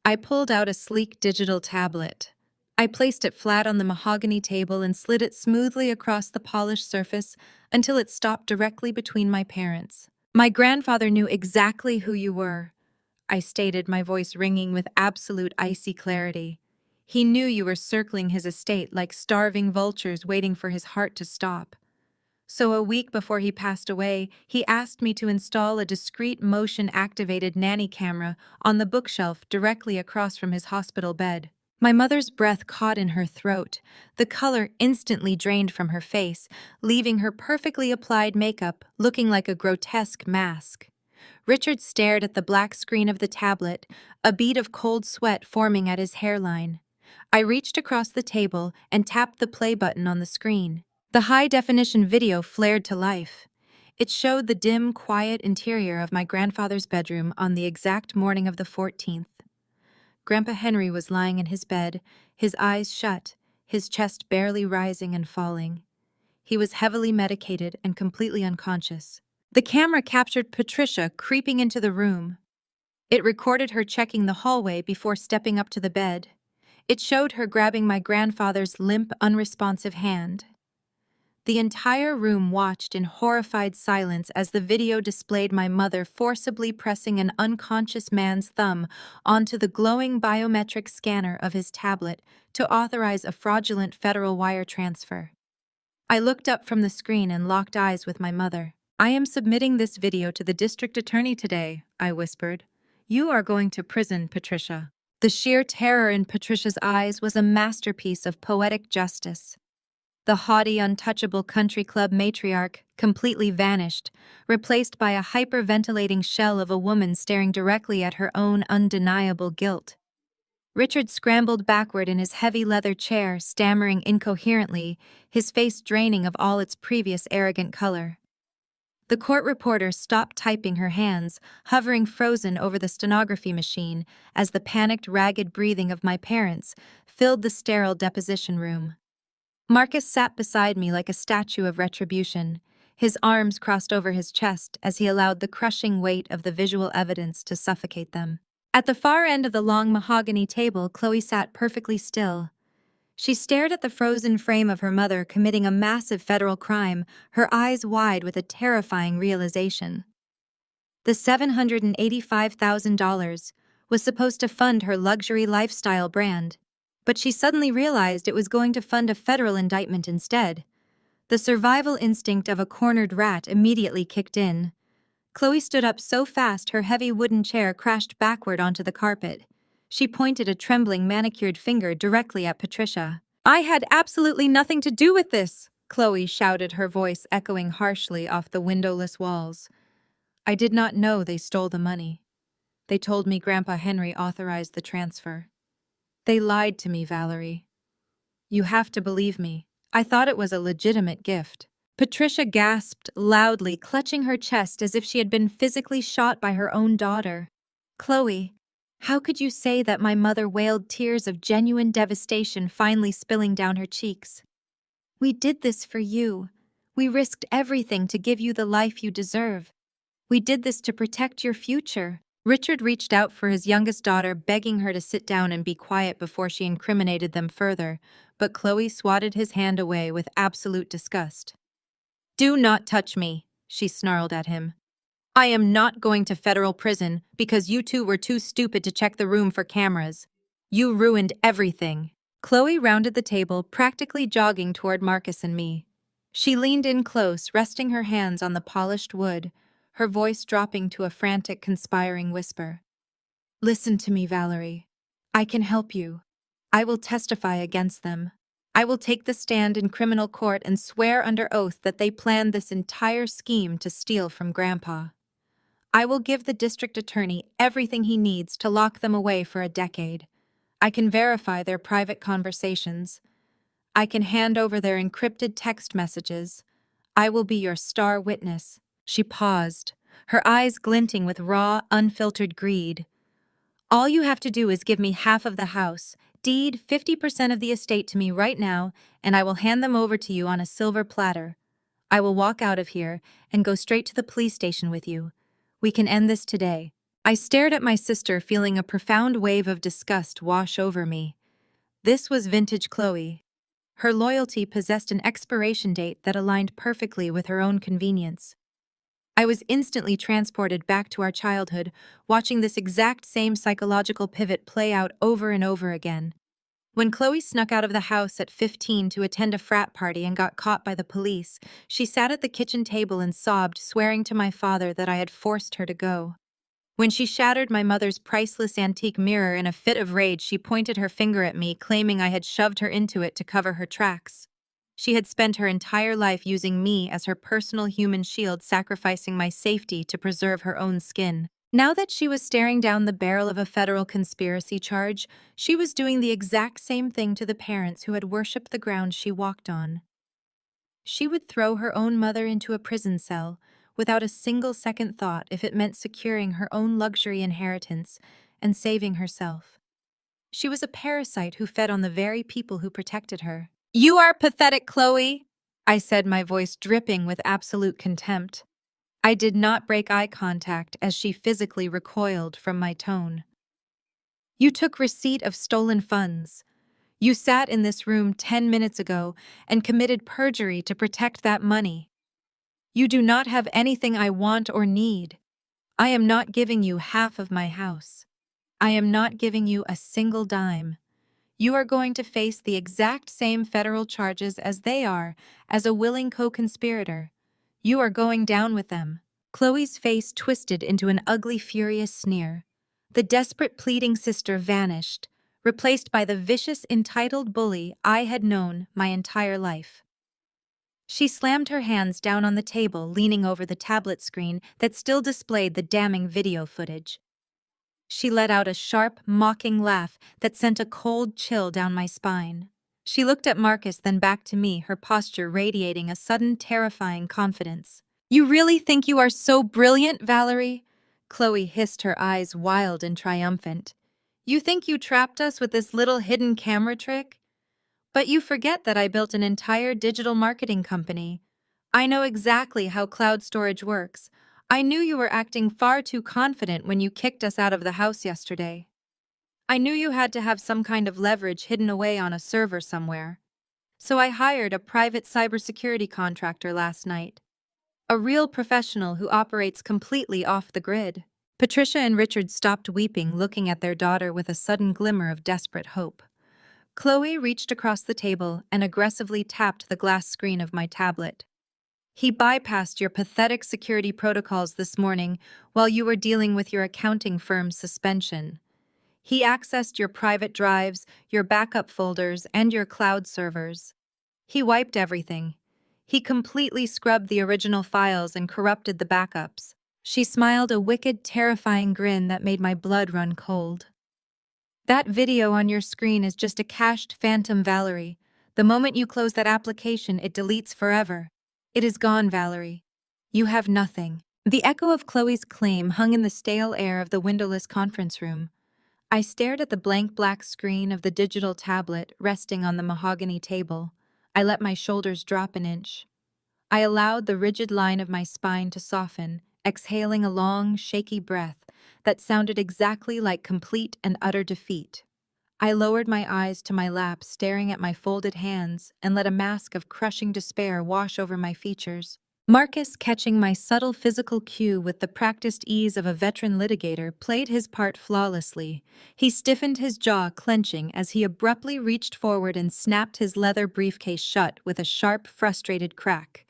I pulled out a sleek digital tablet. I placed it flat on the mahogany table and slid it smoothly across the polished surface until it stopped directly between my parents. My grandfather knew exactly who you were, I stated, my voice ringing with absolute icy clarity. He knew you were circling his estate like starving vultures waiting for his heart to stop. So a week before he passed away, he asked me to install a discreet motion-activated nanny camera on the bookshelf directly across from his hospital bed. My mother's breath caught in her throat. The color instantly drained from her face, leaving her perfectly applied makeup looking like a grotesque mask. Richard stared at the black screen of the tablet, a bead of cold sweat forming at his hairline. I reached across the table and tapped the play button on the screen. The high-definition video flared to life. It showed the dim, quiet interior of my grandfather's bedroom on the exact morning of the 14th. Grandpa Henry was lying in his bed, his eyes shut, his chest barely rising and falling. He was heavily medicated and completely unconscious. The camera captured Patricia creeping into the room. It recorded her checking the hallway before stepping up to the bed. It showed her grabbing my grandfather's limp, unresponsive hand. The entire room watched in horrified silence as the video displayed my mother forcibly pressing an unconscious man's thumb onto the glowing biometric scanner of his tablet to authorize a fraudulent federal wire transfer. I looked up from the screen and locked eyes with my mother. I am submitting this video to the district attorney today, I whispered. You are going to prison, Patricia. The sheer terror in Patricia's eyes was a masterpiece of poetic justice. The haughty, untouchable country club matriarch completely vanished, replaced by a hyperventilating shell of a woman staring directly at her own undeniable guilt. Richard scrambled backward in his heavy leather chair, stammering incoherently, his face draining of all its previous arrogant color. The court reporter stopped typing her hands, hovering frozen over the stenography machine as the panicked, ragged breathing of my parents filled the sterile deposition room. Marcus sat beside me like a statue of retribution, his arms crossed over his chest as he allowed the crushing weight of the visual evidence to suffocate them. At the far end of the long mahogany table, Chloe sat perfectly still. She stared at the frozen frame of her mother committing a massive federal crime, her eyes wide with a terrifying realization. The $785,000 was supposed to fund her luxury lifestyle brand, but she suddenly realized it was going to fund a federal indictment instead. The survival instinct of a cornered rat immediately kicked in. Chloe stood up so fast her heavy wooden chair crashed backward onto the carpet. She pointed a trembling, manicured finger directly at Patricia. I had absolutely nothing to do with this, Chloe shouted, her voice echoing harshly off the windowless walls. I did not know they stole the money. They told me Grandpa Henry authorized the transfer. They lied to me, Valerie. You have to believe me. I thought it was a legitimate gift. Patricia gasped loudly, clutching her chest as if she had been physically shot by her own daughter. Chloe, how could you say that? My mother wailed, tears of genuine devastation finally spilling down her cheeks. We did this for you. We risked everything to give you the life you deserve. We did this to protect your future. Richard reached out for his youngest daughter, begging her to sit down and be quiet before she incriminated them further, but Chloe swatted his hand away with absolute disgust. "Do not touch me," she snarled at him. "I am not going to federal prison because you two were too stupid to check the room for cameras. You ruined everything." Chloe rounded the table, practically jogging toward Marcus and me. She leaned in close, resting her hands on the polished wood, her voice dropping to a frantic, conspiring whisper. "Listen to me, Valerie. I can help you. I will testify against them. I will take the stand in criminal court and swear under oath that they planned this entire scheme to steal from Grandpa. I will give the district attorney everything he needs to lock them away for a decade. I can verify their private conversations. I can hand over their encrypted text messages. I will be your star witness." She paused, her eyes glinting with raw, unfiltered greed. "All you have to do is give me half of the house, deed 50% of the estate to me right now, and I will hand them over to you on a silver platter. I will walk out of here and go straight to the police station with you. We can end this today." I stared at my sister, feeling a profound wave of disgust wash over me. This was vintage Chloe. Her loyalty possessed an expiration date that aligned perfectly with her own convenience. I was instantly transported back to our childhood, watching this exact same psychological pivot play out over and over again. When Chloe snuck out of the house at 15 to attend a frat party and got caught by the police, she sat at the kitchen table and sobbed, swearing to my father that I had forced her to go. When she shattered my mother's priceless antique mirror in a fit of rage, she pointed her finger at me, claiming I had shoved her into it to cover her tracks. She had spent her entire life using me as her personal human shield, sacrificing my safety to preserve her own skin. Now that she was staring down the barrel of a federal conspiracy charge, she was doing the exact same thing to the parents who had worshipped the ground she walked on. She would throw her own mother into a prison cell, without a single second thought, if it meant securing her own luxury inheritance and saving herself. She was a parasite who fed on the very people who protected her. "You are pathetic, Chloe," I said, my voice dripping with absolute contempt. I did not break eye contact as she physically recoiled from my tone. "You took receipt of stolen funds. You sat in this room 10 minutes ago and committed perjury to protect that money. You do not have anything I want or need. I am not giving you half of my house. I am not giving you a single dime. You are going to face the exact same federal charges as they are, as a willing co-conspirator. You are going down with them." Chloe's face twisted into an ugly, furious sneer. The desperate, pleading sister vanished, replaced by the vicious, entitled bully I had known my entire life. She slammed her hands down on the table, leaning over the tablet screen that still displayed the damning video footage. She let out a sharp, mocking laugh that sent a cold chill down my spine. She looked at Marcus, then back to me, her posture radiating a sudden, terrifying confidence. "You really think you are so brilliant, Valerie?" Chloe hissed, her eyes wild and triumphant. "You think you trapped us with this little hidden camera trick? But you forget that I built an entire digital marketing company. I know exactly how cloud storage works. I knew you were acting far too confident when you kicked us out of the house yesterday. I knew you had to have some kind of leverage hidden away on a server somewhere. So I hired a private cybersecurity contractor last night. A real professional who operates completely off the grid." Patricia and Richard stopped weeping, looking at their daughter with a sudden glimmer of desperate hope. Chloe reached across the table and aggressively tapped the glass screen of my tablet. "He bypassed your pathetic security protocols this morning while you were dealing with your accounting firm's suspension. He accessed your private drives, your backup folders, and your cloud servers. He wiped everything. He completely scrubbed the original files and corrupted the backups." She smiled a wicked, terrifying grin that made my blood run cold. "That video on your screen is just a cached phantom, Valerie. The moment you close that application, it deletes forever. It is gone, Valerie. You have nothing." The echo of Chloe's claim hung in the stale air of the windowless conference room. I stared at the blank black screen of the digital tablet resting on the mahogany table. I let my shoulders drop an inch. I allowed the rigid line of my spine to soften, exhaling a long, shaky breath that sounded exactly like complete and utter defeat. I lowered my eyes to my lap, staring at my folded hands, and let a mask of crushing despair wash over my features. Marcus, catching my subtle physical cue with the practiced ease of a veteran litigator, played his part flawlessly. He stiffened his jaw, clenching, as he abruptly reached forward and snapped his leather briefcase shut with a sharp, frustrated crack.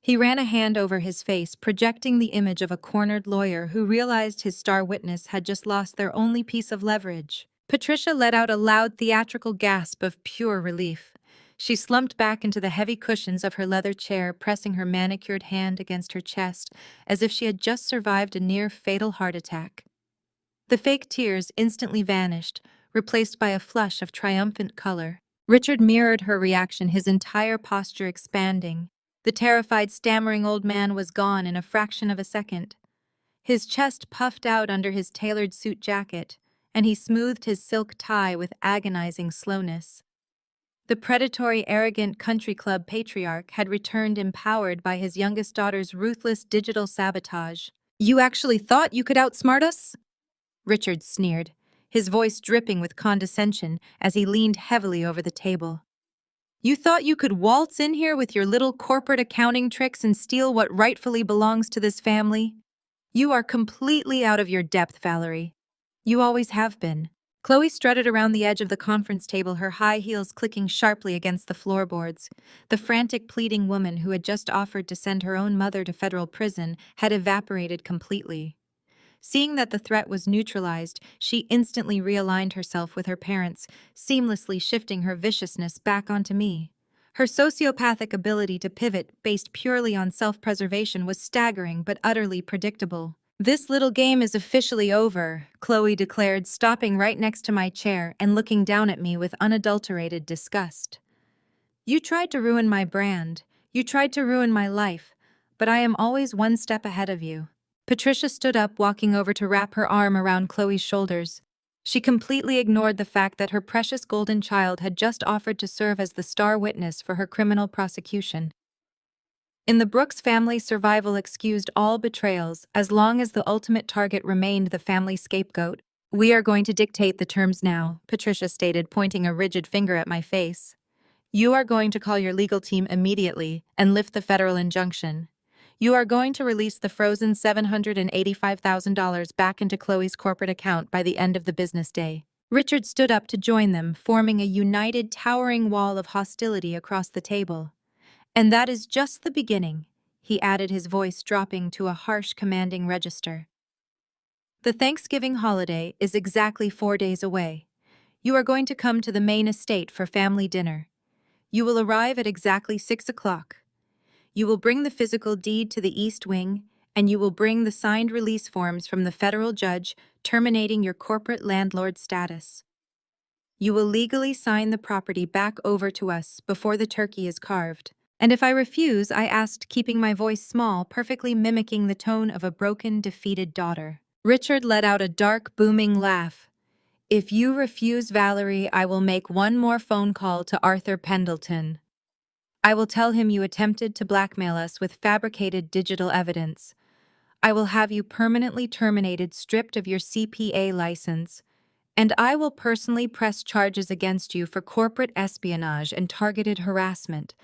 He ran a hand over his face, projecting the image of a cornered lawyer who realized his star witness had just lost their only piece of leverage. Patricia let out a loud theatrical gasp of pure relief. She slumped back into the heavy cushions of her leather chair, pressing her manicured hand against her chest as if she had just survived a near-fatal heart attack. The fake tears instantly vanished, replaced by a flush of triumphant color. Richard mirrored her reaction, his entire posture expanding. The terrified, stammering old man was gone in a fraction of a second. His chest puffed out under his tailored suit jacket, and he smoothed his silk tie with agonizing slowness. The predatory, arrogant country club patriarch had returned, empowered by his youngest daughter's ruthless digital sabotage. "You actually thought you could outsmart us?" Richard sneered, his voice dripping with condescension as he leaned heavily over the table. "You thought you could waltz in here with your little corporate accounting tricks and steal what rightfully belongs to this family? You are completely out of your depth, Valerie. You always have been." Chloe strutted around the edge of the conference table, her high heels clicking sharply against the floorboards. The frantic, pleading woman who had just offered to send her own mother to federal prison had evaporated completely. Seeing that the threat was neutralized, she instantly realigned herself with her parents, seamlessly shifting her viciousness back onto me. Her sociopathic ability to pivot based purely on self-preservation was staggering but utterly predictable. "This little game is officially over," Chloe declared, stopping right next to my chair and looking down at me with unadulterated disgust. "You tried to ruin my brand. You tried to ruin my life, but I am always one step ahead of you." Patricia stood up, walking over to wrap her arm around Chloe's shoulders. She completely ignored the fact that her precious golden child had just offered to serve as the star witness for her criminal prosecution. In the Brooks family, survival excused all betrayals as long as the ultimate target remained the family scapegoat. "We are going to dictate the terms now," Patricia stated, pointing a rigid finger at my face. "You are going to call your legal team immediately and lift the federal injunction. You are going to release the frozen $785,000 back into Chloe's corporate account by the end of the business day." Richard stood up to join them, forming a united, towering wall of hostility across the table. "And that is just the beginning," he added, his voice dropping to a harsh, commanding register. "The Thanksgiving holiday is exactly 4 days away. You are going to come to the main estate for family dinner. You will arrive at exactly 6 o'clock. You will bring the physical deed to the East Wing, and you will bring the signed release forms from the federal judge terminating your corporate landlord status. You will legally sign the property back over to us before the turkey is carved. And if I refuse," I asked, keeping my voice small, perfectly mimicking the tone of a broken, defeated daughter. Richard let out a dark, booming laugh. "If you refuse, Valerie, I will make one more phone call to Arthur Pendleton. I will tell him you attempted to blackmail us with fabricated digital evidence. I will have you permanently terminated, stripped of your CPA license, and I will personally press charges against you for corporate espionage and targeted harassment.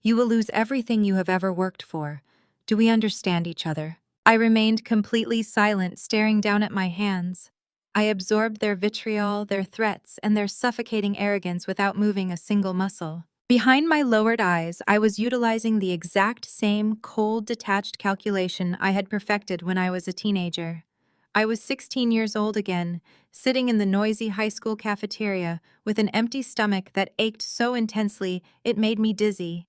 You will lose everything you have ever worked for. Do we understand each other?" I remained completely silent, staring down at my hands. I absorbed their vitriol, their threats, and their suffocating arrogance without moving a single muscle. Behind my lowered eyes, I was utilizing the exact same cold, detached calculation I had perfected when I was a teenager. I was 16 years old again, sitting in the noisy high school cafeteria with an empty stomach that ached so intensely it made me dizzy.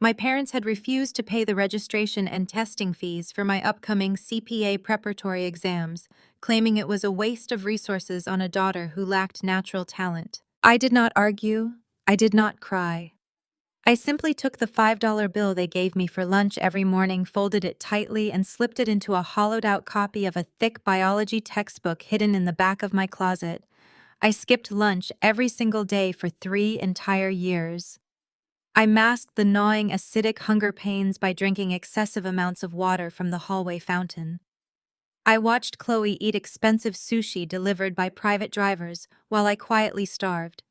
My parents had refused to pay the registration and testing fees for my upcoming CPA preparatory exams, claiming it was a waste of resources on a daughter who lacked natural talent. I did not argue. I did not cry. I simply took the $5 bill they gave me for lunch every morning, folded it tightly, and slipped it into a hollowed-out copy of a thick biology textbook hidden in the back of my closet. I skipped lunch every single day for 3 entire years. I masked the gnawing acidic hunger pains by drinking excessive amounts of water from the hallway fountain. I watched Chloe eat expensive sushi delivered by private drivers while I quietly starved.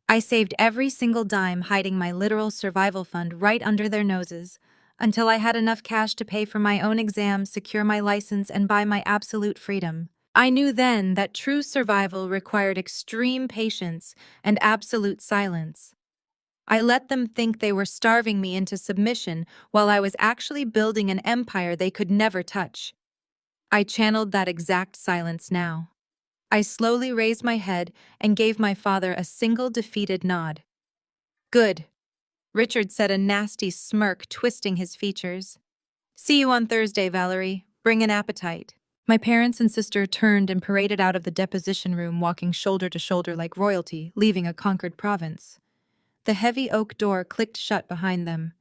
I saved every single dime, hiding my literal survival fund right under their noses, until I had enough cash to pay for my own exams, secure my license, and buy my absolute freedom. I knew then that true survival required extreme patience and absolute silence. I let them think they were starving me into submission while I was actually building an empire they could never touch. I channeled that exact silence now. I slowly raised my head and gave my father a single defeated nod. Good, Richard said, a nasty smirk twisting his features. See you on Thursday, Valerie. Bring an appetite. My parents and sister turned and paraded out of the deposition room, walking shoulder to shoulder like royalty, leaving a conquered province. The heavy oak door clicked shut behind them.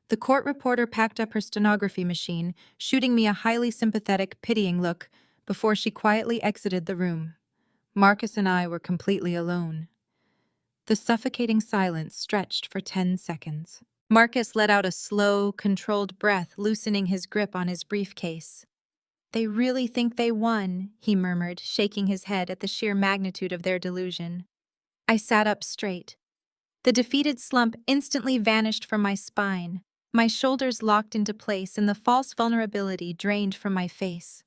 The court reporter packed up her stenography machine, shooting me a highly sympathetic, pitying look before she quietly exited the room. Marcus and I were completely alone. The suffocating silence stretched for 10 seconds. Marcus let out a slow, controlled breath, loosening his grip on his briefcase. They really think they won, he murmured, shaking his head at the sheer magnitude of their delusion. I sat up straight. The defeated slump instantly vanished from my spine. My shoulders locked into place and the false vulnerability drained from my face.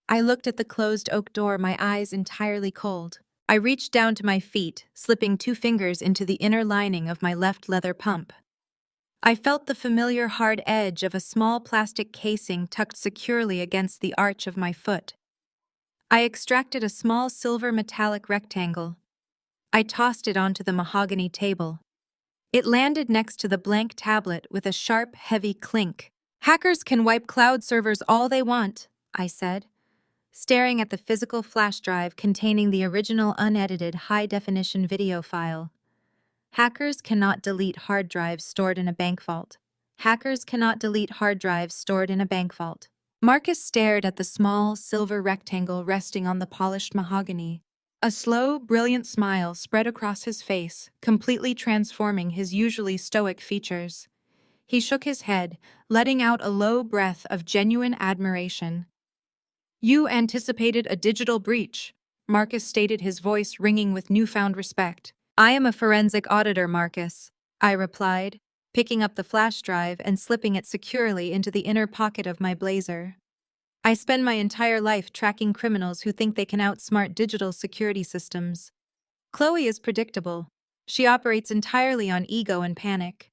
I looked at the closed oak door, my eyes entirely cold. I reached down to my feet, slipping 2 fingers into the inner lining of my left leather pump. I felt the familiar hard edge of a small plastic casing tucked securely against the arch of my foot. I extracted a small silver metallic rectangle. I tossed it onto the mahogany table. It landed next to the blank tablet with a sharp, heavy clink. Hackers can wipe cloud servers all they want, I said, staring at the physical flash drive containing the original unedited high-definition video file. Hackers cannot delete hard drives stored in a bank vault. Hackers cannot delete hard drives stored in a bank vault. Marcus stared at the small, silver rectangle resting on the polished mahogany. A slow, brilliant smile spread across his face, completely transforming his usually stoic features. He shook his head, letting out a low breath of genuine admiration. You anticipated a digital breach, Marcus stated, his voice ringing with newfound respect. I am a forensic auditor, Marcus, I replied, picking up the flash drive and slipping it securely into the inner pocket of my blazer. I spend my entire life tracking criminals who think they can outsmart digital security systems. Chloe is predictable. She operates entirely on ego and panic.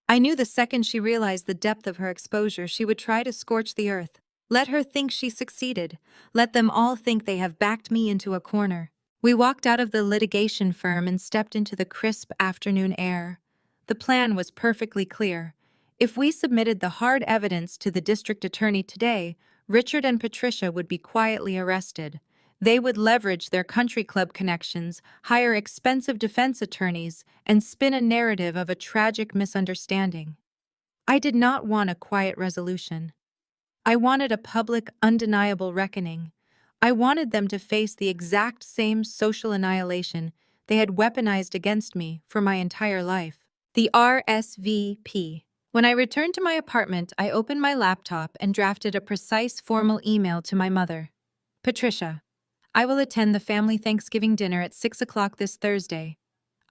I knew the second she realized the depth of her exposure, she would try to scorch the earth. Let her think she succeeded. Let them all think they have backed me into a corner. We walked out of the litigation firm and stepped into the crisp afternoon air. The plan was perfectly clear. If we submitted the hard evidence to the district attorney today, Richard and Patricia would be quietly arrested. They would leverage their country club connections, hire expensive defense attorneys, and spin a narrative of a tragic misunderstanding. I did not want a quiet resolution. I wanted a public, undeniable reckoning. I wanted them to face the exact same social annihilation they had weaponized against me for my entire life. The RSVP. When I returned to my apartment, I opened my laptop and drafted a precise, formal email to my mother. Patricia, I will attend the family Thanksgiving dinner at 6 o'clock this Thursday.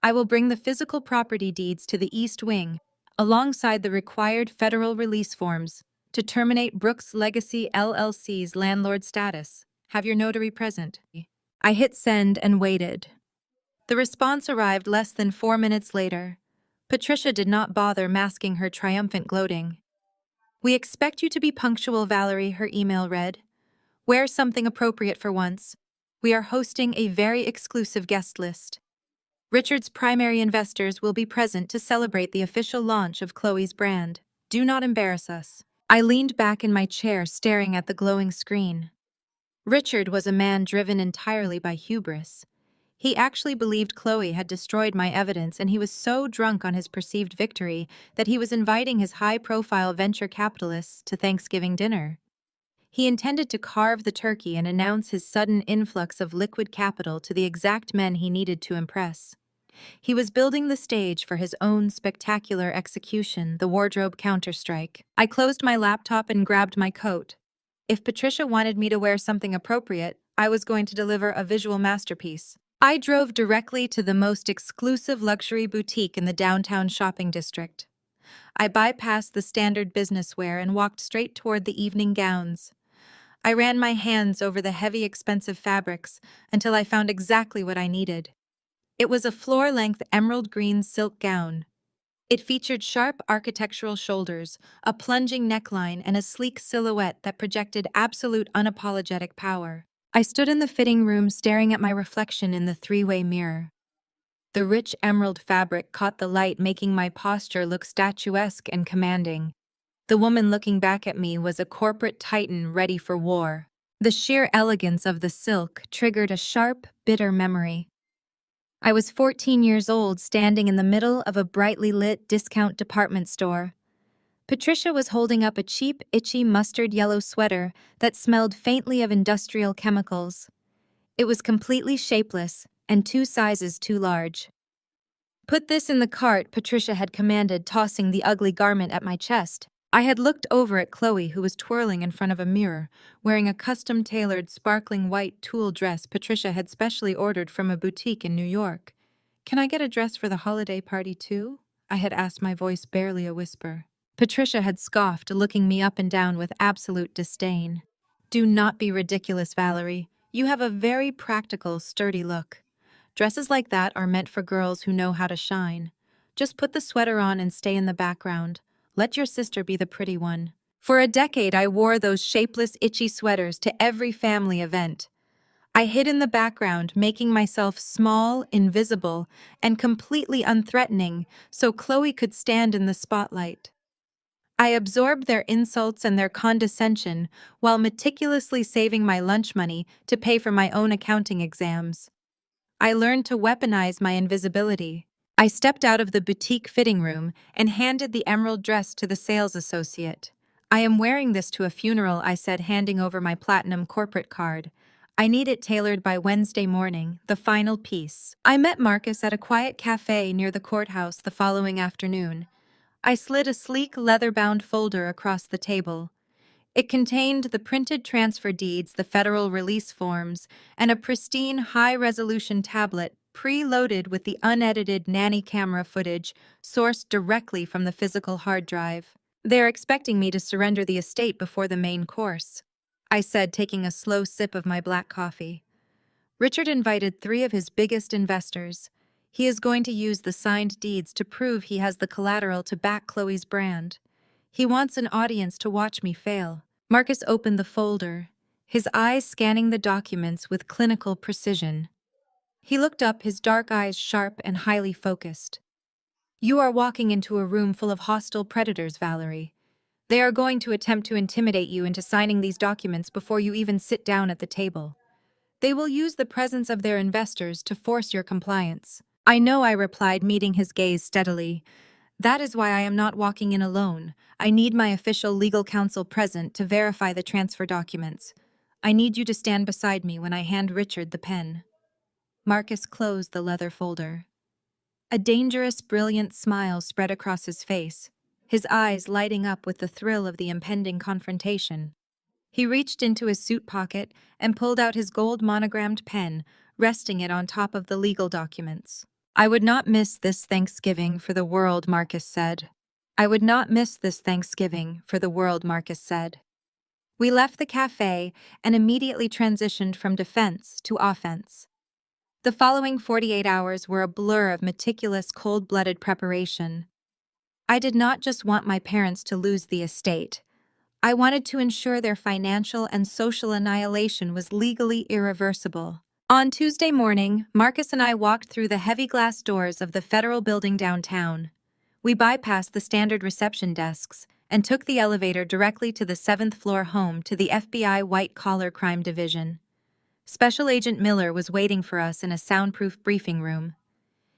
I will bring the physical property deeds to the East Wing, alongside the required federal release forms, to terminate Brooks Legacy LLC's landlord status. Have your notary present. I hit send and waited. The response arrived less than 4 minutes later. Patricia did not bother masking her triumphant gloating. We expect you to be punctual, Valerie, her email read. Wear something appropriate for once. We are hosting a very exclusive guest list. Richard's primary investors will be present to celebrate the official launch of Chloe's brand. Do not embarrass us. I leaned back in my chair, staring at the glowing screen. Richard was a man driven entirely by hubris. He actually believed Chloe had destroyed my evidence, and he was so drunk on his perceived victory that he was inviting his high-profile venture capitalists to Thanksgiving dinner. He intended to carve the turkey and announce his sudden influx of liquid capital to the exact men he needed to impress. He was building the stage for his own spectacular execution, the wardrobe counterstrike. I closed my laptop and grabbed my coat. If Patricia wanted me to wear something appropriate, I was going to deliver a visual masterpiece. I drove directly to the most exclusive luxury boutique in the downtown shopping district. I bypassed the standard business wear and walked straight toward the evening gowns. I ran my hands over the heavy, expensive fabrics until I found exactly what I needed. It was a floor-length emerald green silk gown. It featured sharp architectural shoulders, a plunging neckline, and a sleek silhouette that projected absolute unapologetic power. I stood in the fitting room staring at my reflection in the three-way mirror. The rich emerald fabric caught the light, making my posture look statuesque and commanding. The woman looking back at me was a corporate titan ready for war. The sheer elegance of the silk triggered a sharp, bitter memory. I was 14 years old, standing in the middle of a brightly lit discount department store. Patricia was holding up a cheap, itchy mustard yellow sweater that smelled faintly of industrial chemicals. It was completely shapeless and 2 sizes too large. "Put this in the cart," Patricia had commanded, tossing the ugly garment at my chest. I had looked over at Chloe, who was twirling in front of a mirror, wearing a custom-tailored, sparkling white tulle dress Patricia had specially ordered from a boutique in New York. "Can I get a dress for the holiday party too?" I had asked, my voice barely a whisper. Patricia had scoffed, looking me up and down with absolute disdain. "Do not be ridiculous, Valerie. You have a very practical, sturdy look. Dresses like that are meant for girls who know how to shine. Just put the sweater on and stay in the background. Let your sister be the pretty one." For a decade, I wore those shapeless, itchy sweaters to every family event. I hid in the background, making myself small, invisible, and completely unthreatening so Chloe could stand in the spotlight. I absorbed their insults and their condescension while meticulously saving my lunch money to pay for my own accounting exams. I learned to weaponize my invisibility. I stepped out of the boutique fitting room and handed the emerald dress to the sales associate. "I am wearing this to a funeral," I said, handing over my platinum corporate card. "I need it tailored by Wednesday morning, the final piece." I met Marcus at a quiet cafe near the courthouse the following afternoon. I slid a sleek leather-bound folder across the table. It contained the printed transfer deeds, the federal release forms, and a pristine high-resolution tablet pre-loaded with the unedited nanny camera footage sourced directly from the physical hard drive. "They're expecting me to surrender the estate before the main course," I said, taking a slow sip of my black coffee. "Richard invited 3 of his biggest investors. He is going to use the signed deeds to prove he has the collateral to back Chloe's brand. He wants an audience to watch me fail." Marcus opened the folder, his eyes scanning the documents with clinical precision. He looked up, his dark eyes sharp and highly focused. "You are walking into a room full of hostile predators, Valerie. They are going to attempt to intimidate you into signing these documents before you even sit down at the table. They will use the presence of their investors to force your compliance." "I know," I replied, meeting his gaze steadily. "That is why I am not walking in alone. I need my official legal counsel present to verify the transfer documents. I need you to stand beside me when I hand Richard the pen." Marcus closed the leather folder. A dangerous, brilliant smile spread across his face, his eyes lighting up with the thrill of the impending confrontation. He reached into his suit pocket and pulled out his gold monogrammed pen, resting it on top of the legal documents. "I would not miss this Thanksgiving for the world," Marcus said. "I would not miss this Thanksgiving for the world," Marcus said. We left the cafe and immediately transitioned from defense to offense. The following 48 hours were a blur of meticulous, cold-blooded preparation. I did not just want my parents to lose the estate. I wanted to ensure their financial and social annihilation was legally irreversible. On Tuesday morning, Marcus and I walked through the heavy glass doors of the federal building downtown. We bypassed the standard reception desks and took the elevator directly to the 7th-floor home to the FBI White-Collar Crime Division. Special Agent Miller was waiting for us in a soundproof briefing room.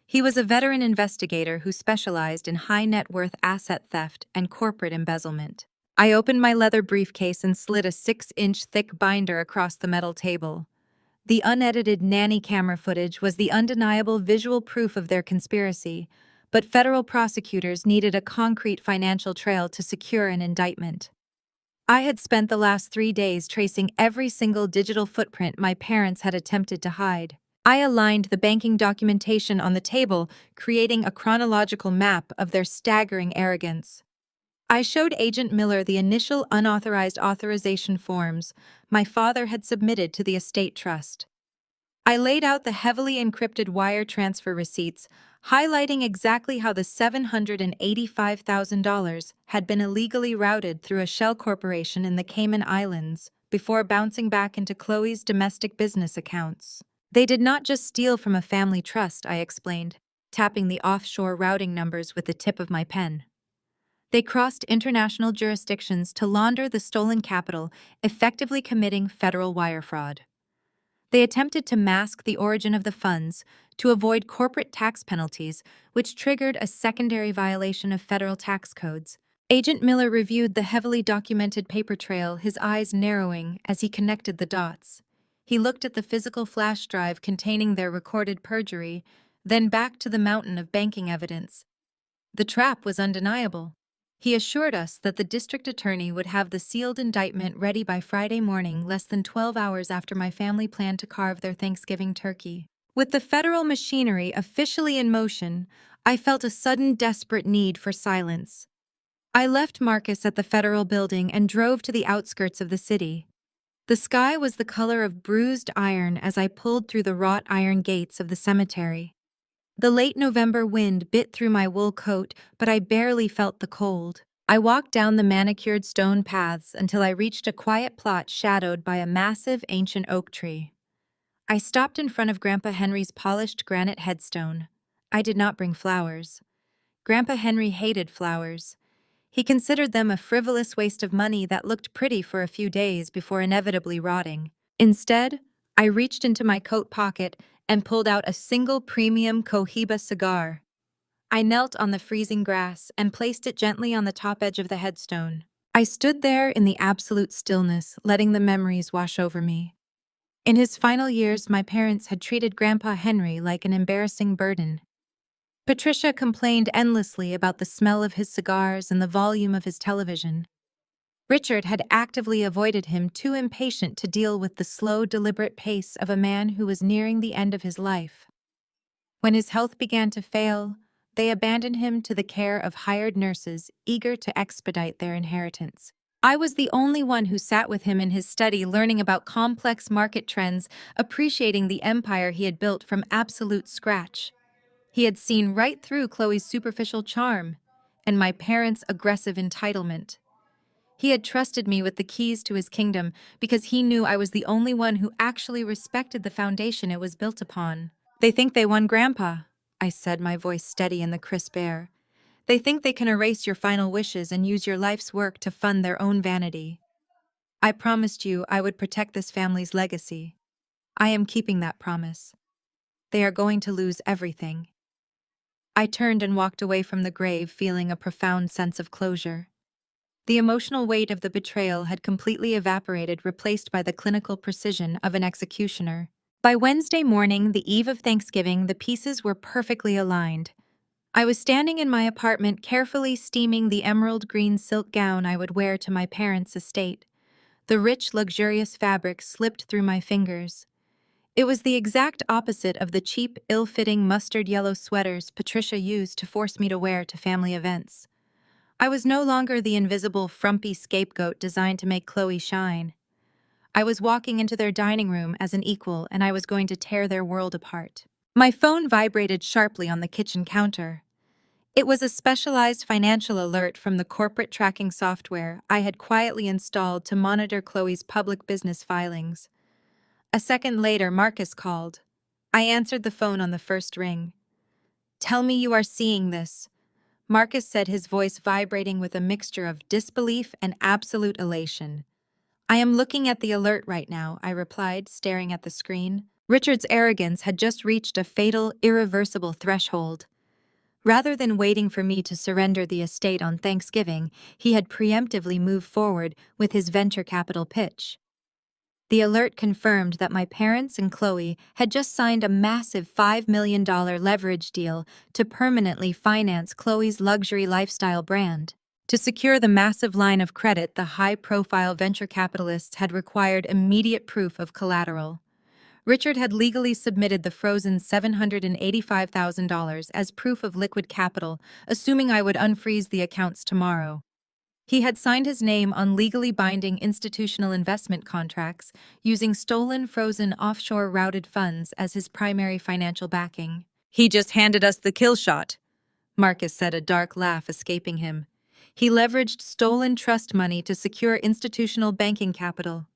He was a veteran investigator who specialized in high-net-worth asset theft and corporate embezzlement. I opened my leather briefcase and slid a 6-inch thick binder across the metal table. The unedited nanny camera footage was the undeniable visual proof of their conspiracy, but federal prosecutors needed a concrete financial trail to secure an indictment. I had spent the last 3 days tracing every single digital footprint my parents had attempted to hide. I aligned the banking documentation on the table, creating a chronological map of their staggering arrogance. I showed Agent Miller the initial unauthorized authorization forms my father had submitted to the estate trust. I laid out the heavily encrypted wire transfer receipts, highlighting exactly how the $785,000 had been illegally routed through a shell corporation in the Cayman Islands before bouncing back into Chloe's domestic business accounts. They did not just steal from a family trust, I explained, tapping the offshore routing numbers with the tip of my pen. They crossed international jurisdictions to launder the stolen capital, effectively committing federal wire fraud. They attempted to mask the origin of the funds to avoid corporate tax penalties, which triggered a secondary violation of federal tax codes. Agent Miller reviewed the heavily documented paper trail, his eyes narrowing as he connected the dots. He looked at the physical flash drive containing their recorded perjury, then back to the mountain of banking evidence. The trap was undeniable. He assured us that the district attorney would have the sealed indictment ready by Friday morning, less than 12 hours after my family planned to carve their Thanksgiving turkey. With the federal machinery officially in motion, I felt a sudden desperate need for silence. I left Marcus at the federal building and drove to the outskirts of the city. The sky was the color of bruised iron as I pulled through the wrought iron gates of the cemetery. The late November wind bit through my wool coat, but I barely felt the cold. I walked down the manicured stone paths until I reached a quiet plot shadowed by a massive ancient oak tree. I stopped in front of Grandpa Henry's polished granite headstone. I did not bring flowers. Grandpa Henry hated flowers. He considered them a frivolous waste of money that looked pretty for a few days before inevitably rotting. Instead, I reached into my coat pocket and pulled out a single premium Cohiba cigar. I knelt on the freezing grass and placed it gently on the top edge of the headstone. I stood there in the absolute stillness, letting the memories wash over me. In his final years, my parents had treated Grandpa Henry like an embarrassing burden. Patricia complained endlessly about the smell of his cigars and the volume of his television. Richard had actively avoided him, too impatient to deal with the slow, deliberate pace of a man who was nearing the end of his life. When his health began to fail, they abandoned him to the care of hired nurses eager to expedite their inheritance. I was the only one who sat with him in his study, learning about complex market trends, appreciating the empire he had built from absolute scratch. He had seen right through Chloe's superficial charm and my parents' aggressive entitlement. He had trusted me with the keys to his kingdom because he knew I was the only one who actually respected the foundation it was built upon. "They think they won, Grandpa," I said, my voice steady in the crisp air. "They think they can erase your final wishes and use your life's work to fund their own vanity. I promised you I would protect this family's legacy. I am keeping that promise. They are going to lose everything." I turned and walked away from the grave, feeling a profound sense of closure. The emotional weight of the betrayal had completely evaporated, replaced by the clinical precision of an executioner. By Wednesday morning, the eve of Thanksgiving, the pieces were perfectly aligned. I was standing in my apartment, carefully steaming the emerald green silk gown I would wear to my parents' estate. The rich, luxurious fabric slipped through my fingers. It was the exact opposite of the cheap, ill-fitting mustard yellow sweaters Patricia used to force me to wear to family events. I was no longer the invisible, frumpy scapegoat designed to make Chloe shine. I was walking into their dining room as an equal, and I was going to tear their world apart. My phone vibrated sharply on the kitchen counter. It was a specialized financial alert from the corporate tracking software I had quietly installed to monitor Chloe's public business filings. A second later, Marcus called. I answered the phone on the first ring. "Tell me you are seeing this," Marcus said, his voice vibrating with a mixture of disbelief and absolute elation. "I am looking at the alert right now," I replied, staring at the screen. Richard's arrogance had just reached a fatal, irreversible threshold. Rather than waiting for me to surrender the estate on Thanksgiving, he had preemptively moved forward with his venture capital pitch. The alert confirmed that my parents and Chloe had just signed a massive $5 million leverage deal to permanently finance Chloe's luxury lifestyle brand. To secure the massive line of credit, the high-profile venture capitalists had required immediate proof of collateral. Richard had legally submitted the frozen $785,000 as proof of liquid capital, assuming I would unfreeze the accounts tomorrow. He had signed his name on legally binding institutional investment contracts, using stolen, frozen, offshore routed funds as his primary financial backing. "He just handed us the kill shot," Marcus said, a dark laugh escaping him. He leveraged stolen trust money to secure institutional banking capital.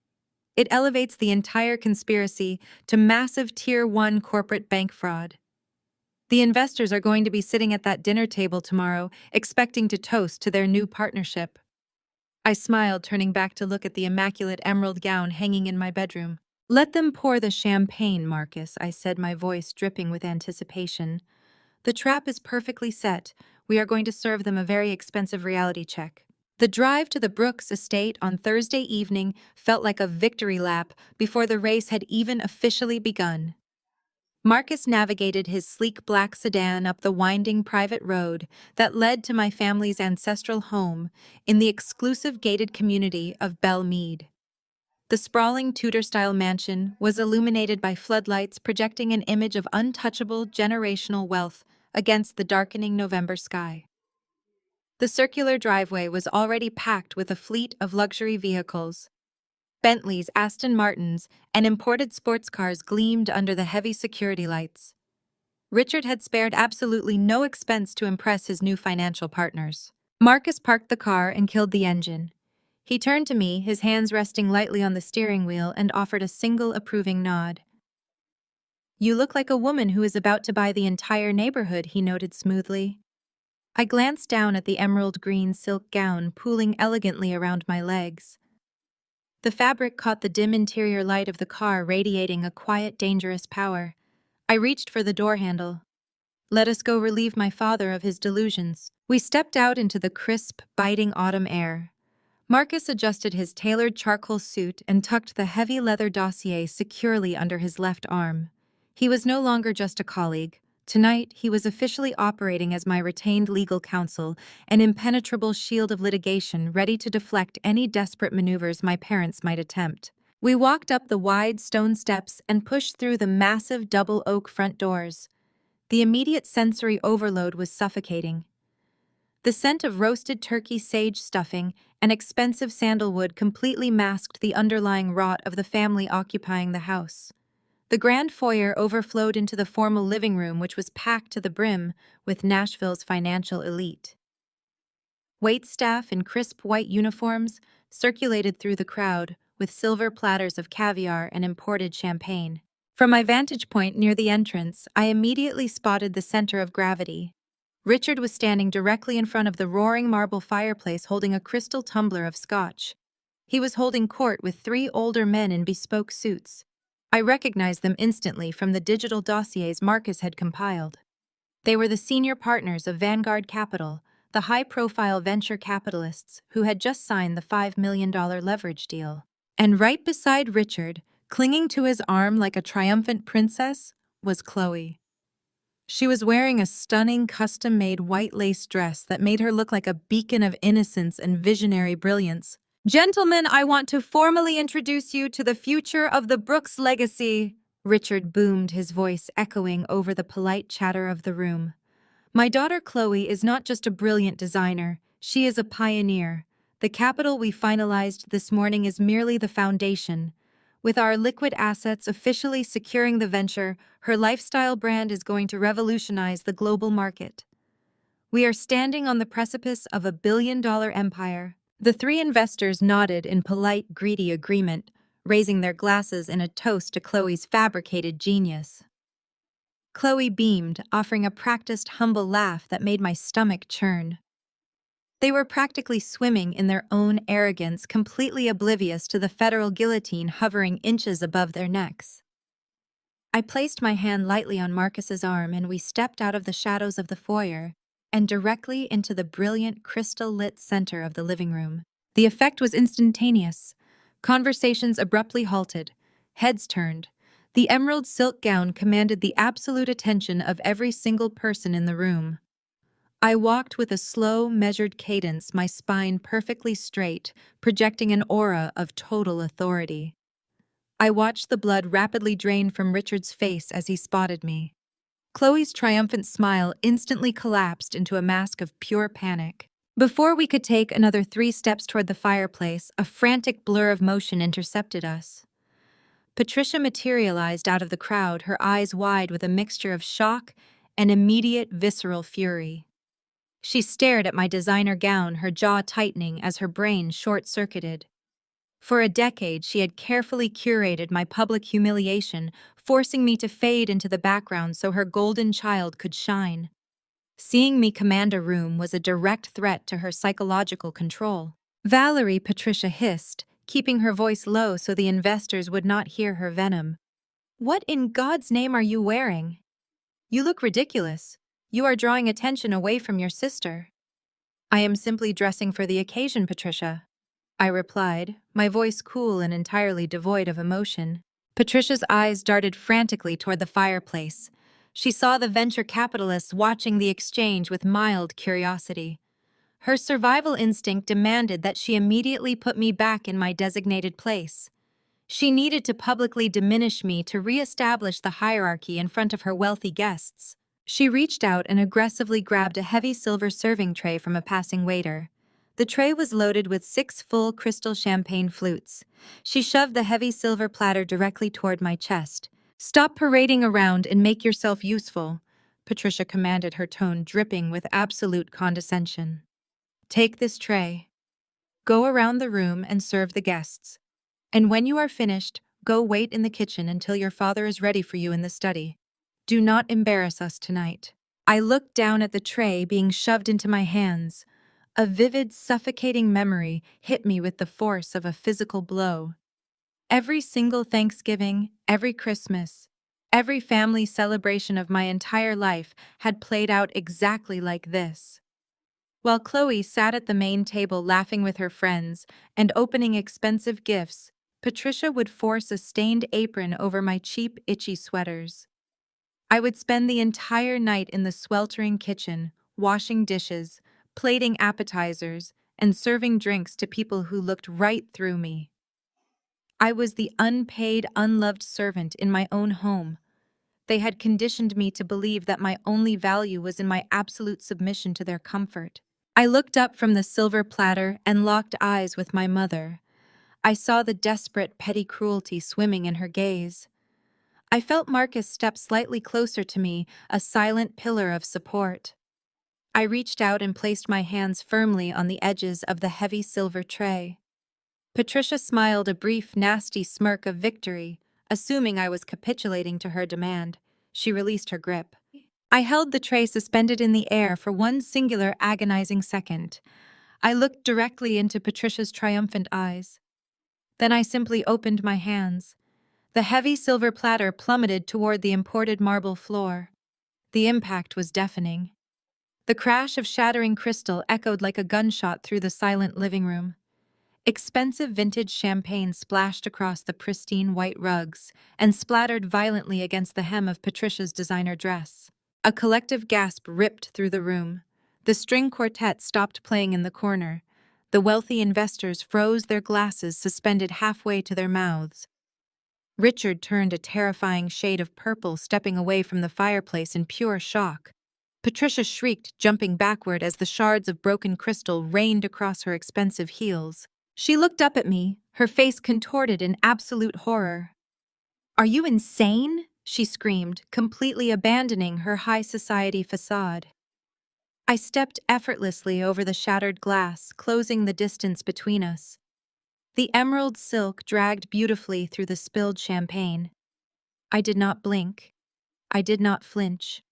It elevates the entire conspiracy to massive Tier 1 corporate bank fraud. The investors are going to be sitting at that dinner table tomorrow, expecting to toast to their new partnership. I smiled, turning back to look at the immaculate emerald gown hanging in my bedroom. "Let them pour the champagne, Marcus," I said, my voice dripping with anticipation. "The trap is perfectly set. We are going to serve them a very expensive reality check." The drive to the Brooks estate on Thursday evening felt like a victory lap before the race had even officially begun. Marcus navigated his sleek black sedan up the winding private road that led to my family's ancestral home in the exclusive gated community of Belle Meade. The sprawling Tudor-style mansion was illuminated by floodlights projecting an image of untouchable generational wealth against the darkening November sky. The circular driveway was already packed with a fleet of luxury vehicles. Bentleys, Aston Martins, and imported sports cars gleamed under the heavy security lights. Richard had spared absolutely no expense to impress his new financial partners. Marcus parked the car and killed the engine. He turned to me, his hands resting lightly on the steering wheel, and offered a single approving nod. "You look like a woman who is about to buy the entire neighborhood," he noted smoothly. I glanced down at the emerald green silk gown pooling elegantly around my legs. The fabric caught the dim interior light of the car, radiating a quiet, dangerous power. I reached for the door handle. "Let us go relieve my father of his delusions." We stepped out into the crisp, biting autumn air. Marcus adjusted his tailored charcoal suit and tucked the heavy leather dossier securely under his left arm. He was no longer just a colleague. Tonight, he was officially operating as my retained legal counsel, an impenetrable shield of litigation ready to deflect any desperate maneuvers my parents might attempt. We walked up the wide stone steps and pushed through the massive double oak front doors. The immediate sensory overload was suffocating. The scent of roasted turkey, sage stuffing, and expensive sandalwood completely masked the underlying rot of the family occupying the house. The grand foyer overflowed into the formal living room, which was packed to the brim with Nashville's financial elite. Waitstaff in crisp white uniforms circulated through the crowd with silver platters of caviar and imported champagne. From my vantage point near the entrance, I immediately spotted the center of gravity. Richard was standing directly in front of the roaring marble fireplace holding a crystal tumbler of scotch. He was holding court with three older men in bespoke suits. I recognized them instantly from the digital dossiers Marcus had compiled. They were the senior partners of Vanguard Capital, the high-profile venture capitalists who had just signed the $5 million leverage deal. And right beside Richard, clinging to his arm like a triumphant princess, was Chloe. She was wearing a stunning custom-made white lace dress that made her look like a beacon of innocence and visionary brilliance. "Gentlemen, I want to formally introduce you to the future of the Brooks legacy," Richard boomed, his voice echoing over the polite chatter of the room. "My daughter Chloe is not just a brilliant designer, she is a pioneer. The capital we finalized this morning is merely the foundation. With our liquid assets officially securing the venture, her lifestyle brand is going to revolutionize the global market. We are standing on the precipice of a billion-dollar empire." The three investors nodded in polite, greedy agreement, raising their glasses in a toast to Chloe's fabricated genius. Chloe beamed, offering a practiced, humble laugh that made my stomach churn. They were practically swimming in their own arrogance, completely oblivious to the federal guillotine hovering inches above their necks. I placed my hand lightly on Marcus's arm and we stepped out of the shadows of the foyer and directly into the brilliant, crystal-lit center of the living room. The effect was instantaneous. Conversations abruptly halted. Heads turned. The emerald silk gown commanded the absolute attention of every single person in the room. I walked with a slow, measured cadence, my spine perfectly straight, projecting an aura of total authority. I watched the blood rapidly drain from Richard's face as he spotted me. Chloe's triumphant smile instantly collapsed into a mask of pure panic. Before we could take another 3 steps toward the fireplace, a frantic blur of motion intercepted us. Patricia materialized out of the crowd, her eyes wide with a mixture of shock and immediate visceral fury. She stared at my designer gown, her jaw tightening as her brain short-circuited. For a decade, she had carefully curated my public humiliation, forcing me to fade into the background so her golden child could shine. Seeing me command a room was a direct threat to her psychological control. Valerie, Patricia hissed, keeping her voice low so the investors would not hear her venom. What in God's name are you wearing? You look ridiculous. You are drawing attention away from your sister. I am simply dressing for the occasion, Patricia, I replied, my voice cool and entirely devoid of emotion. Patricia's eyes darted frantically toward the fireplace. She saw the venture capitalists watching the exchange with mild curiosity. Her survival instinct demanded that she immediately put me back in my designated place. She needed to publicly diminish me to re-establish the hierarchy in front of her wealthy guests. She reached out and aggressively grabbed a heavy silver serving tray from a passing waiter. The tray was loaded with 6 full crystal champagne flutes. She shoved the heavy silver platter directly toward my chest. "Stop parading around and make yourself useful," Patricia commanded, her tone dripping with absolute condescension. "Take this tray. Go around the room and serve the guests. And when you are finished, go wait in the kitchen until your father is ready for you in the study. Do not embarrass us tonight." I looked down at the tray being shoved into my hands. A vivid, suffocating memory hit me with the force of a physical blow. Every single Thanksgiving, every Christmas, every family celebration of my entire life had played out exactly like this. While Chloe sat at the main table laughing with her friends and opening expensive gifts, Patricia would force a stained apron over my cheap, itchy sweaters. I would spend the entire night in the sweltering kitchen, washing dishes, plating appetizers, and serving drinks to people who looked right through me. I was the unpaid, unloved servant in my own home. They had conditioned me to believe that my only value was in my absolute submission to their comfort. I looked up from the silver platter and locked eyes with my mother. I saw the desperate, petty cruelty swimming in her gaze. I felt Marcus step slightly closer to me, a silent pillar of support. I reached out and placed my hands firmly on the edges of the heavy silver tray. Patricia smiled a brief, nasty smirk of victory, assuming I was capitulating to her demand. She released her grip. I held the tray suspended in the air for one singular agonizing second. I looked directly into Patricia's triumphant eyes. Then I simply opened my hands. The heavy silver platter plummeted toward the imported marble floor. The impact was deafening. The crash of shattering crystal echoed like a gunshot through the silent living room. Expensive vintage champagne splashed across the pristine white rugs and splattered violently against the hem of Patricia's designer dress. A collective gasp ripped through the room. The string quartet stopped playing in the corner. The wealthy investors froze, their glasses suspended halfway to their mouths. Richard turned a terrifying shade of purple, stepping away from the fireplace in pure shock. Patricia shrieked, jumping backward as the shards of broken crystal rained across her expensive heels. She looked up at me, her face contorted in absolute horror. "Are you insane?" she screamed, completely abandoning her high society facade. I stepped effortlessly over the shattered glass, closing the distance between us. The emerald silk dragged beautifully through the spilled champagne. I did not blink. I did not flinch.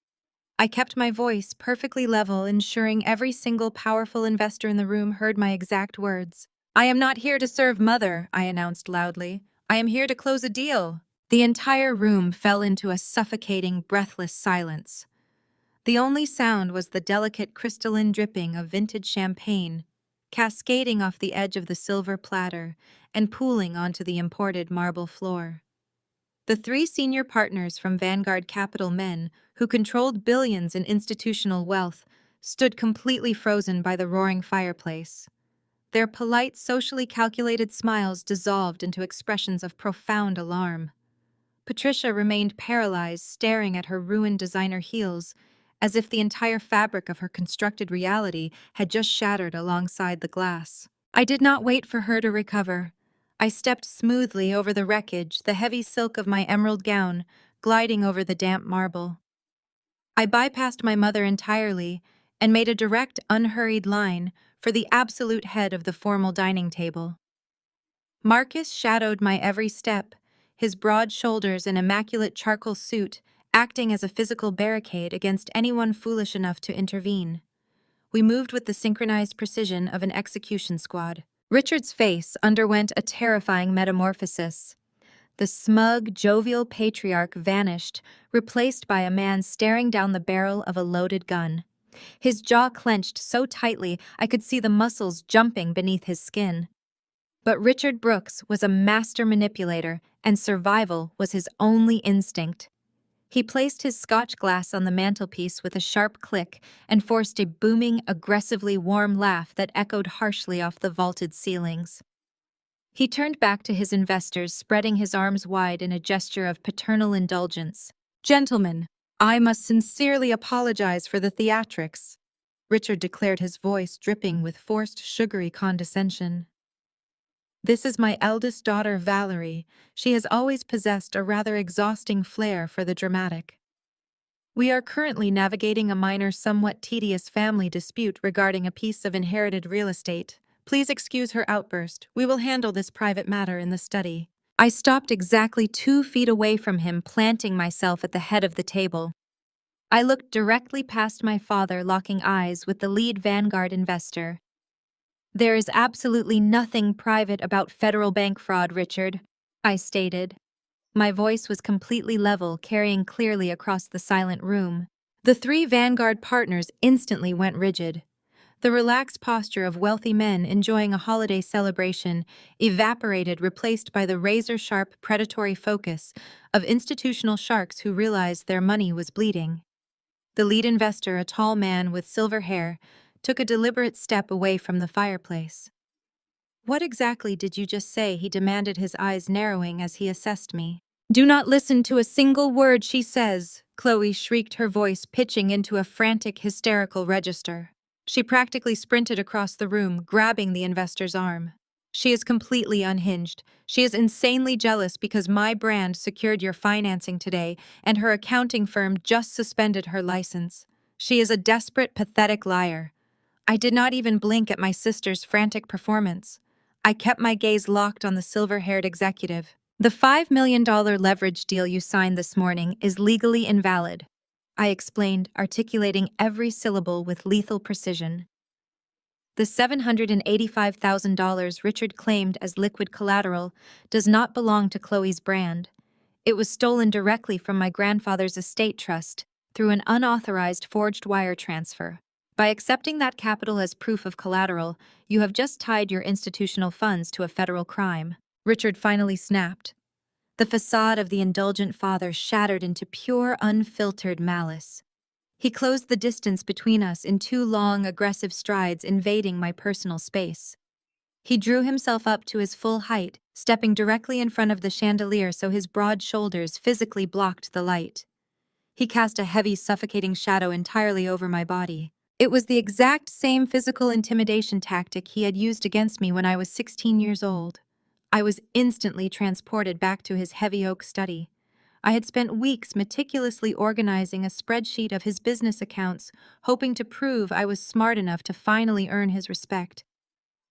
I kept my voice perfectly level, ensuring every single powerful investor in the room heard my exact words. "I am not here to serve Mother," I announced loudly. "I am here to close a deal." The entire room fell into a suffocating, breathless silence. The only sound was the delicate crystalline dripping of vintage champagne, cascading off the edge of the silver platter and pooling onto the imported marble floor. The three senior partners from Vanguard Capital men, who controlled billions in institutional wealth, stood completely frozen by the roaring fireplace. Their polite, socially calculated smiles dissolved into expressions of profound alarm. Patricia remained paralyzed, staring at her ruined designer heels, as if the entire fabric of her constructed reality had just shattered alongside the glass. I did not wait for her to recover. I stepped smoothly over the wreckage, the heavy silk of my emerald gown gliding over the damp marble. I bypassed my mother entirely and made a direct, unhurried line for the absolute head of the formal dining table. Marcus shadowed my every step, his broad shoulders and immaculate charcoal suit acting as a physical barricade against anyone foolish enough to intervene. We moved with the synchronized precision of an execution squad. Richard's face underwent a terrifying metamorphosis. The smug, jovial patriarch vanished, replaced by a man staring down the barrel of a loaded gun. His jaw clenched so tightly I could see the muscles jumping beneath his skin. But Richard Brooks was a master manipulator, and survival was his only instinct. He placed his scotch glass on the mantelpiece with a sharp click and forced a booming, aggressively warm laugh that echoed harshly off the vaulted ceilings. He turned back to his investors, spreading his arms wide in a gesture of paternal indulgence. "Gentlemen, I must sincerely apologize for the theatrics," Richard declared, his voice dripping with forced, sugary condescension. "This is my eldest daughter, Valerie. She has always possessed a rather exhausting flair for the dramatic. We are currently navigating a minor, somewhat tedious family dispute regarding a piece of inherited real estate. Please excuse her outburst. We will handle this private matter in the study." I stopped exactly 2 feet away from him, planting myself at the head of the table. I looked directly past my father, locking eyes with the lead Vanguard investor. "There is absolutely nothing private about federal bank fraud, Richard," I stated. My voice was completely level, carrying clearly across the silent room. The three Vanguard partners instantly went rigid. The relaxed posture of wealthy men enjoying a holiday celebration evaporated, replaced by the razor-sharp, predatory focus of institutional sharks who realized their money was bleeding. The lead investor, a tall man with silver hair, took a deliberate step away from the fireplace. "What exactly did you just say?" he demanded, his eyes narrowing as he assessed me. "Do not listen to a single word she says," Chloe shrieked, her voice pitching into a frantic, hysterical register. She practically sprinted across the room, grabbing the investor's arm. "She is completely unhinged. She is insanely jealous because my brand secured your financing today and her accounting firm just suspended her license. She is a desperate, pathetic liar." I did not even blink at my sister's frantic performance. I kept my gaze locked on the silver-haired executive. "The $5 million leverage deal you signed this morning is legally invalid," I explained, articulating every syllable with lethal precision. "The $785,000 Richard claimed as liquid collateral does not belong to Chloe's brand. It was stolen directly from my grandfather's estate trust through an unauthorized forged wire transfer. By accepting that capital as proof of collateral, you have just tied your institutional funds to a federal crime," Richard finally snapped. The facade of the indulgent father shattered into pure, unfiltered malice. He closed the distance between us in 2 long, aggressive strides, invading my personal space. He drew himself up to his full height, stepping directly in front of the chandelier so his broad shoulders physically blocked the light. He cast a heavy, suffocating shadow entirely over my body. It was the exact same physical intimidation tactic he had used against me when I was 16 years old. I was instantly transported back to his heavy oak study. I had spent weeks meticulously organizing a spreadsheet of his business accounts, hoping to prove I was smart enough to finally earn his respect.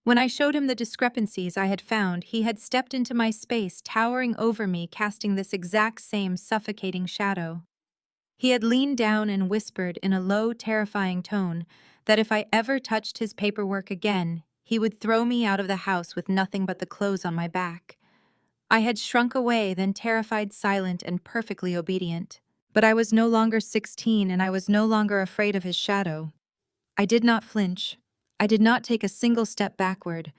When I showed him the discrepancies I had found, he had stepped into my space, towering over me, casting this exact same suffocating shadow. He had leaned down and whispered in a low, terrifying tone that if I ever touched his paperwork again, he would throw me out of the house with nothing but the clothes on my back. I had shrunk away, then terrified, silent, and perfectly obedient. But I was no longer 16, and I was no longer afraid of his shadow. I did not flinch. I did not take a single step backward.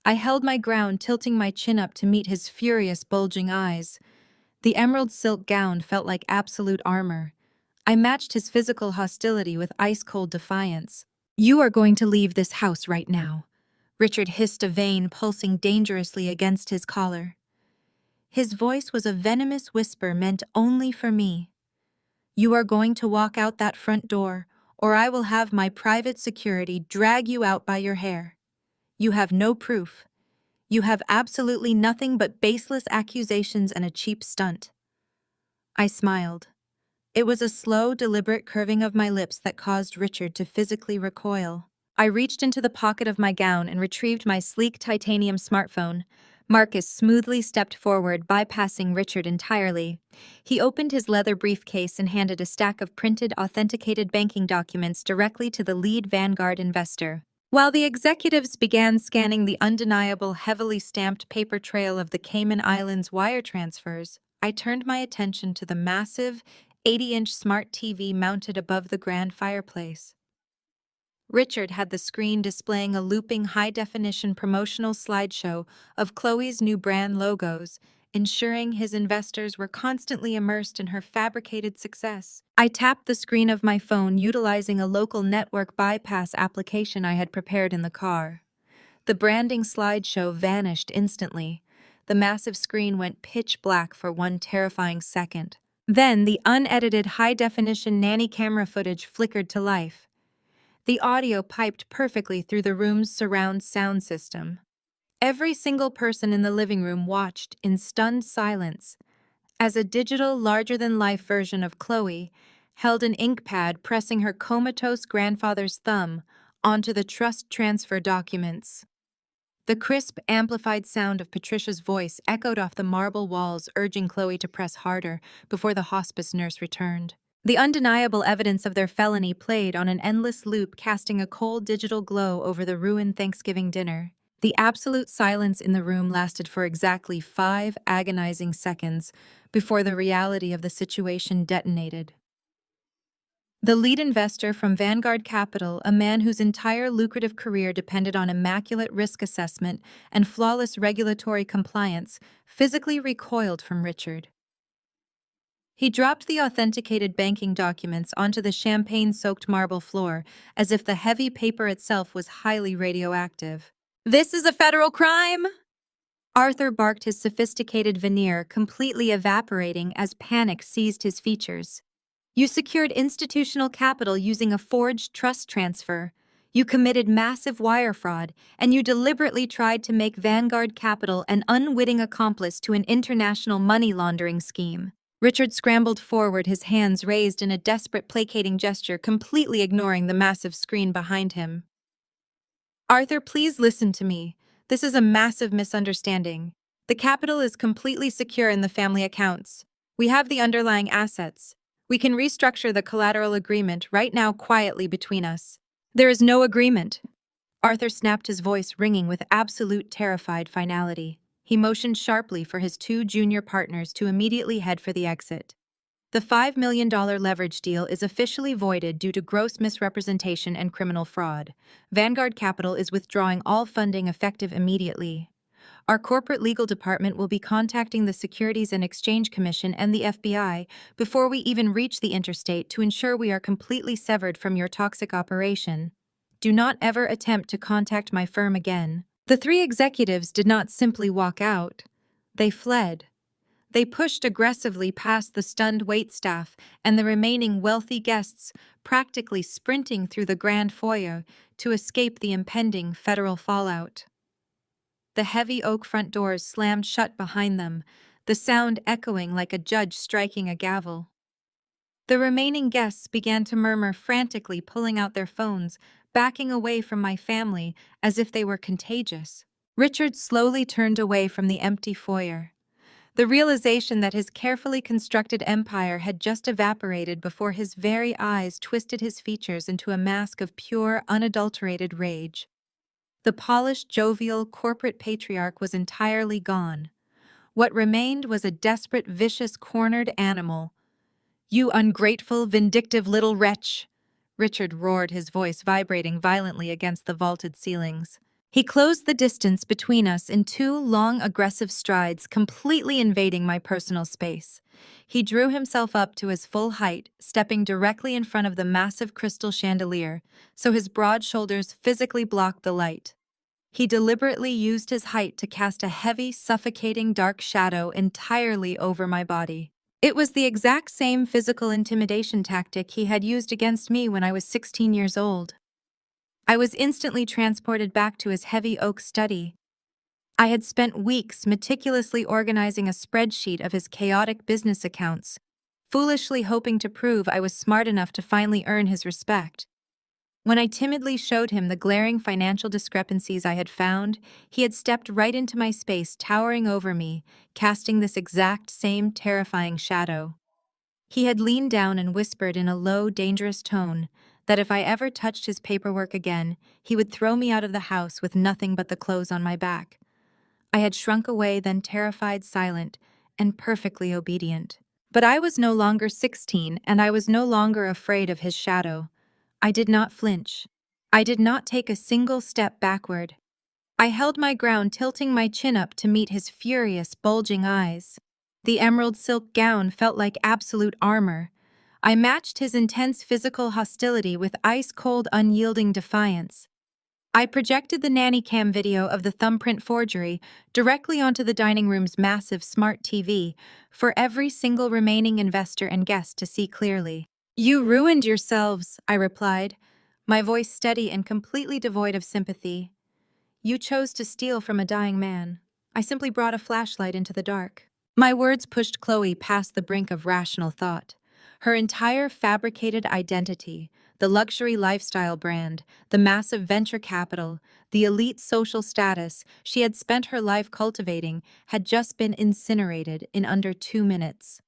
I held my ground, tilting my chin up to meet his furious, bulging eyes. The emerald silk gown felt like absolute armor. I matched his physical hostility with ice-cold defiance. "You are going to leave this house right now," Richard hissed, a vein pulsing dangerously against his collar. His voice was a venomous whisper meant only for me. "You are going to walk out that front door, or I will have my private security drag you out by your hair. You have no proof. You have absolutely nothing but baseless accusations and a cheap stunt." I smiled. It was a slow, deliberate curving of my lips that caused Richard to physically recoil. I reached into the pocket of my gown and retrieved my sleek titanium smartphone. Marcus smoothly stepped forward, bypassing Richard entirely. He opened his leather briefcase and handed a stack of printed, authenticated banking documents directly to the lead Vanguard investor. While the executives began scanning the undeniable, heavily stamped paper trail of the Cayman Islands wire transfers, I turned my attention to the massive, 80-inch smart TV mounted above the grand fireplace. Richard had the screen displaying a looping high-definition promotional slideshow of Chloe's new brand logos, ensuring his investors were constantly immersed in her fabricated success. I tapped the screen of my phone, utilizing a local network bypass application I had prepared in the car. The branding slideshow vanished instantly. The massive screen went pitch black for one terrifying second. Then the unedited high-definition nanny camera footage flickered to life. The audio piped perfectly through the room's surround sound system. Every single person in the living room watched in stunned silence as a digital, larger-than-life version of Chloe held an ink pad, pressing her comatose grandfather's thumb onto the trust transfer documents. The crisp, amplified sound of Patricia's voice echoed off the marble walls, urging Chloe to press harder before the hospice nurse returned. The undeniable evidence of their felony played on an endless loop, casting a cold digital glow over the ruined Thanksgiving dinner. The absolute silence in the room lasted for exactly 5 agonizing seconds before the reality of the situation detonated. The lead investor from Vanguard Capital, a man whose entire lucrative career depended on immaculate risk assessment and flawless regulatory compliance, physically recoiled from Richard. He dropped the authenticated banking documents onto the champagne-soaked marble floor, as if the heavy paper itself was highly radioactive. "This is a federal crime!" Arthur barked, his sophisticated veneer completely evaporating as panic seized his features. "You secured institutional capital using a forged trust transfer. You committed massive wire fraud, and you deliberately tried to make Vanguard Capital an unwitting accomplice to an international money laundering scheme." Richard scrambled forward, his hands raised in a desperate, placating gesture, completely ignoring the massive screen behind him. "Arthur, please listen to me. This is a massive misunderstanding. The capital is completely secure in the family accounts. We have the underlying assets. We can restructure the collateral agreement right now quietly between us." "There is no agreement." Arthur snapped, his voice ringing with absolute terrified finality. He motioned sharply for his 2 junior partners to immediately head for the exit. "The $5 million leverage deal is officially voided due to gross misrepresentation and criminal fraud. Vanguard Capital is withdrawing all funding effective immediately. Our corporate legal department will be contacting the Securities and Exchange Commission and the FBI before we even reach the interstate to ensure we are completely severed from your toxic operation. Do not ever attempt to contact my firm again." The 3 executives did not simply walk out. They fled. They pushed aggressively past the stunned waitstaff and the remaining wealthy guests, practically sprinting through the grand foyer to escape the impending federal fallout. The heavy oak front doors slammed shut behind them, the sound echoing like a judge striking a gavel. The remaining guests began to murmur frantically, pulling out their phones, backing away from my family as if they were contagious. Richard slowly turned away from the empty foyer. The realization that his carefully constructed empire had just evaporated before his very eyes twisted his features into a mask of pure, unadulterated rage. The polished, jovial, corporate patriarch was entirely gone. What remained was a desperate, vicious, cornered animal. "You ungrateful, vindictive little wretch!" Richard roared, his voice vibrating violently against the vaulted ceilings. He closed the distance between us in two long, aggressive strides, completely invading my personal space. He drew himself up to his full height, stepping directly in front of the massive crystal chandelier, so his broad shoulders physically blocked the light. He deliberately used his height to cast a heavy, suffocating dark shadow entirely over my body. It was the exact same physical intimidation tactic he had used against me when I was 16 years old. I was instantly transported back to his heavy oak study. I had spent weeks meticulously organizing a spreadsheet of his chaotic business accounts, foolishly hoping to prove I was smart enough to finally earn his respect. When I timidly showed him the glaring financial discrepancies I had found, he had stepped right into my space, towering over me, casting this exact same terrifying shadow. He had leaned down and whispered in a low, dangerous tone that if I ever touched his paperwork again, he would throw me out of the house with nothing but the clothes on my back. I had shrunk away, then terrified, silent, and perfectly obedient. But I was no longer 16, and I was no longer afraid of his shadow. I did not flinch. I did not take a single step backward. I held my ground, tilting my chin up to meet his furious, bulging eyes. The emerald silk gown felt like absolute armor. I matched his intense physical hostility with ice-cold, unyielding defiance. I projected the nanny cam video of the thumbprint forgery directly onto the dining room's massive smart TV for every single remaining investor and guest to see clearly. "You ruined yourselves," I replied, my voice steady and completely devoid of sympathy. "You chose to steal from a dying man. I simply brought a flashlight into the dark." My words pushed Chloe past the brink of rational thought. Her entire fabricated identity, the luxury lifestyle brand, the massive venture capital, the elite social status she had spent her life cultivating, had just been incinerated in under 2 minutes.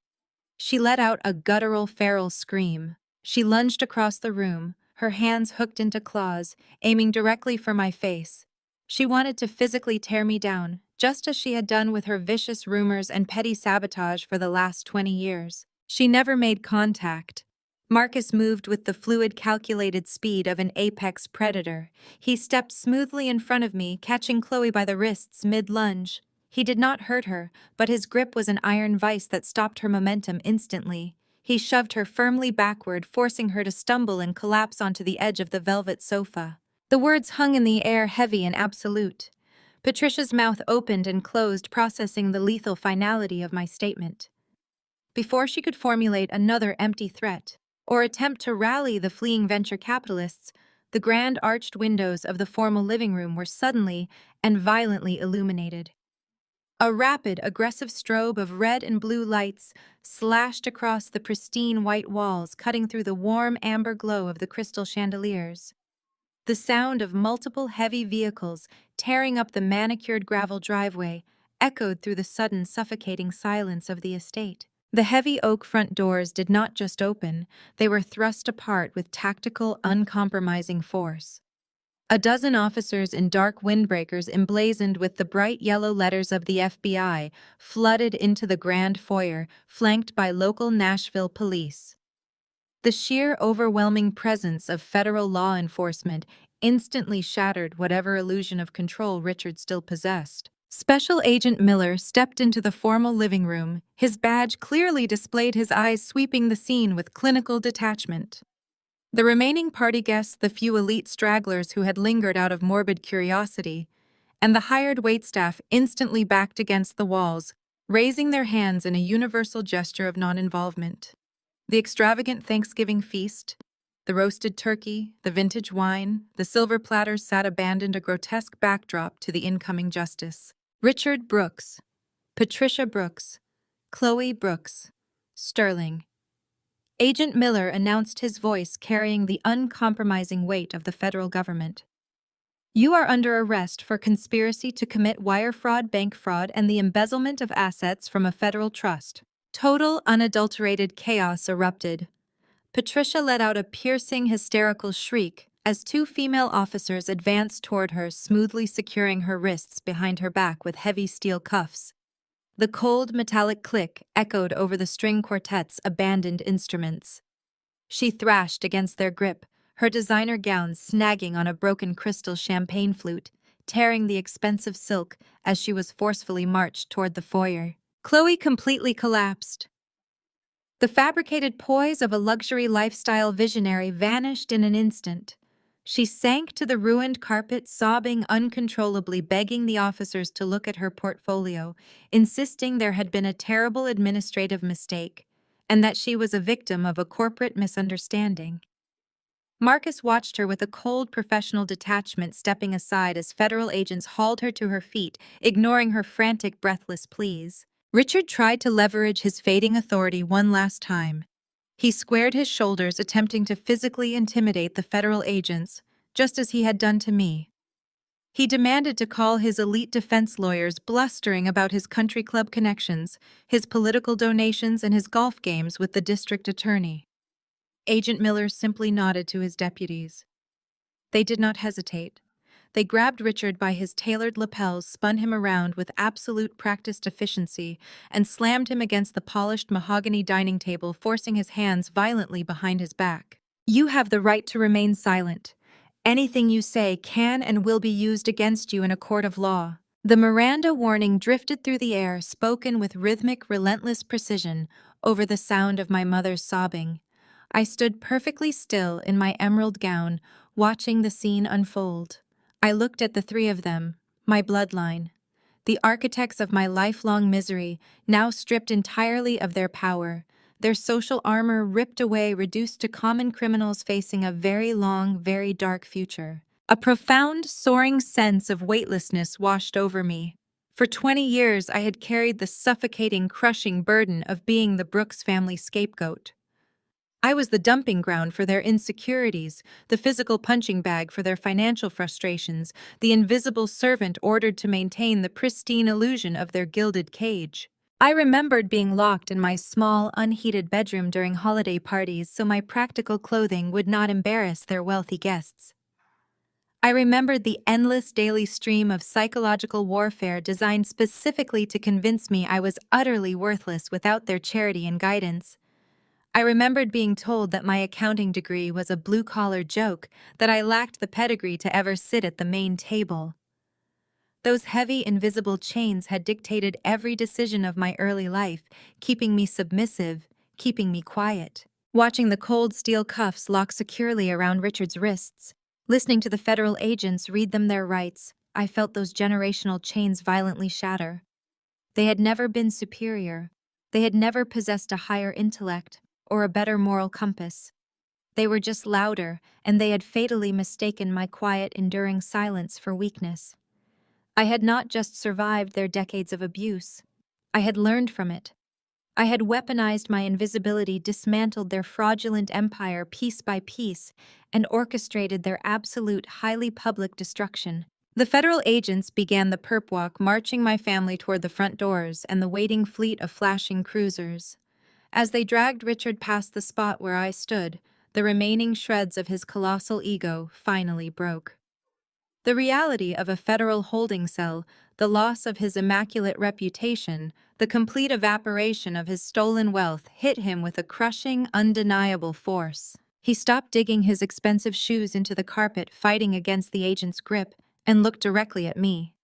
She let out a guttural, feral scream. She lunged across the room, her hands hooked into claws, aiming directly for my face. She wanted to physically tear me down, just as she had done with her vicious rumors and petty sabotage for the last 20 years. She never made contact. Marcus moved with the fluid, calculated speed of an apex predator. He stepped smoothly in front of me, catching Chloe by the wrists mid-lunge. He did not hurt her, but his grip was an iron vice that stopped her momentum instantly. He shoved her firmly backward, forcing her to stumble and collapse onto the edge of the velvet sofa. The words hung in the air, heavy and absolute. Patricia's mouth opened and closed, processing the lethal finality of my statement. Before she could formulate another empty threat, or attempt to rally the fleeing venture capitalists, the grand arched windows of the formal living room were suddenly and violently illuminated. A rapid, aggressive strobe of red and blue lights slashed across the pristine white walls, cutting through the warm amber glow of the crystal chandeliers. The sound of multiple heavy vehicles tearing up the manicured gravel driveway echoed through the sudden, suffocating silence of the estate. The heavy oak front doors did not just open, they were thrust apart with tactical, uncompromising force. A dozen officers in dark windbreakers emblazoned with the bright yellow letters of the FBI flooded into the grand foyer, flanked by local Nashville police. The sheer, overwhelming presence of federal law enforcement instantly shattered whatever illusion of control Richard still possessed. Special Agent Miller stepped into the formal living room. His badge clearly displayed, his eyes sweeping the scene with clinical detachment. The remaining party guests, the few elite stragglers who had lingered out of morbid curiosity, and the hired waitstaff instantly backed against the walls, raising their hands in a universal gesture of non-involvement. The extravagant Thanksgiving feast, the roasted turkey, the vintage wine, the silver platters sat abandoned, a grotesque backdrop to the incoming justice. Richard Brooks, Patricia Brooks, Chloe Brooks, Sterling. Agent Miller announced, his voice carrying the uncompromising weight of the federal government. "You are under arrest for conspiracy to commit wire fraud, bank fraud, and the embezzlement of assets from a federal trust." Total, unadulterated chaos erupted. Patricia let out a piercing, hysterical shriek as two female officers advanced toward her, smoothly securing her wrists behind her back with heavy steel cuffs. The cold, metallic click echoed over the string quartet's abandoned instruments. She thrashed against their grip, her designer gown snagging on a broken crystal champagne flute, tearing the expensive silk as she was forcefully marched toward the foyer. Chloe completely collapsed. The fabricated poise of a luxury lifestyle visionary vanished in an instant. She sank to the ruined carpet, sobbing uncontrollably, begging the officers to look at her portfolio, insisting there had been a terrible administrative mistake, and that she was a victim of a corporate misunderstanding. Marcus watched her with a cold professional detachment, stepping aside as federal agents hauled her to her feet, ignoring her frantic, breathless pleas. Richard tried to leverage his fading authority one last time. He squared his shoulders, attempting to physically intimidate the federal agents, just as he had done to me. He demanded to call his elite defense lawyers, blustering about his country club connections, his political donations, and his golf games with the district attorney. Agent Miller simply nodded to his deputies. They did not hesitate. They grabbed Richard by his tailored lapels, spun him around with absolute practiced efficiency, and slammed him against the polished mahogany dining table, forcing his hands violently behind his back. "You have the right to remain silent. Anything you say can and will be used against you in a court of law." The Miranda warning drifted through the air, spoken with rhythmic, relentless precision, over the sound of my mother's sobbing. I stood perfectly still in my emerald gown, watching the scene unfold. I looked at the three of them, my bloodline, the architects of my lifelong misery, now stripped entirely of their power, their social armor ripped away, reduced to common criminals facing a very long, very dark future. A profound, soaring sense of weightlessness washed over me. For 20 years, I had carried the suffocating, crushing burden of being the Brooks family scapegoat. I was the dumping ground for their insecurities, the physical punching bag for their financial frustrations, the invisible servant ordered to maintain the pristine illusion of their gilded cage. I remembered being locked in my small, unheated bedroom during holiday parties so my practical clothing would not embarrass their wealthy guests. I remembered the endless daily stream of psychological warfare designed specifically to convince me I was utterly worthless without their charity and guidance. I remembered being told that my accounting degree was a blue-collar joke, that I lacked the pedigree to ever sit at the main table. Those heavy, invisible chains had dictated every decision of my early life, keeping me submissive, keeping me quiet. Watching the cold steel cuffs lock securely around Richard's wrists, listening to the federal agents read them their rights, I felt those generational chains violently shatter. They had never been superior. They had never possessed a higher intellect or a better moral compass. They were just louder, and they had fatally mistaken my quiet, enduring silence for weakness. I had not just survived their decades of abuse. I had learned from it. I had weaponized my invisibility, dismantled their fraudulent empire piece by piece, and orchestrated their absolute, highly public destruction. The federal agents began the perp walk, marching my family toward the front doors and the waiting fleet of flashing cruisers. As they dragged Richard past the spot where I stood, the remaining shreds of his colossal ego finally broke. The reality of a federal holding cell, the loss of his immaculate reputation, the complete evaporation of his stolen wealth hit him with a crushing, undeniable force. He stopped digging his expensive shoes into the carpet, fighting against the agent's grip, and looked directly at me.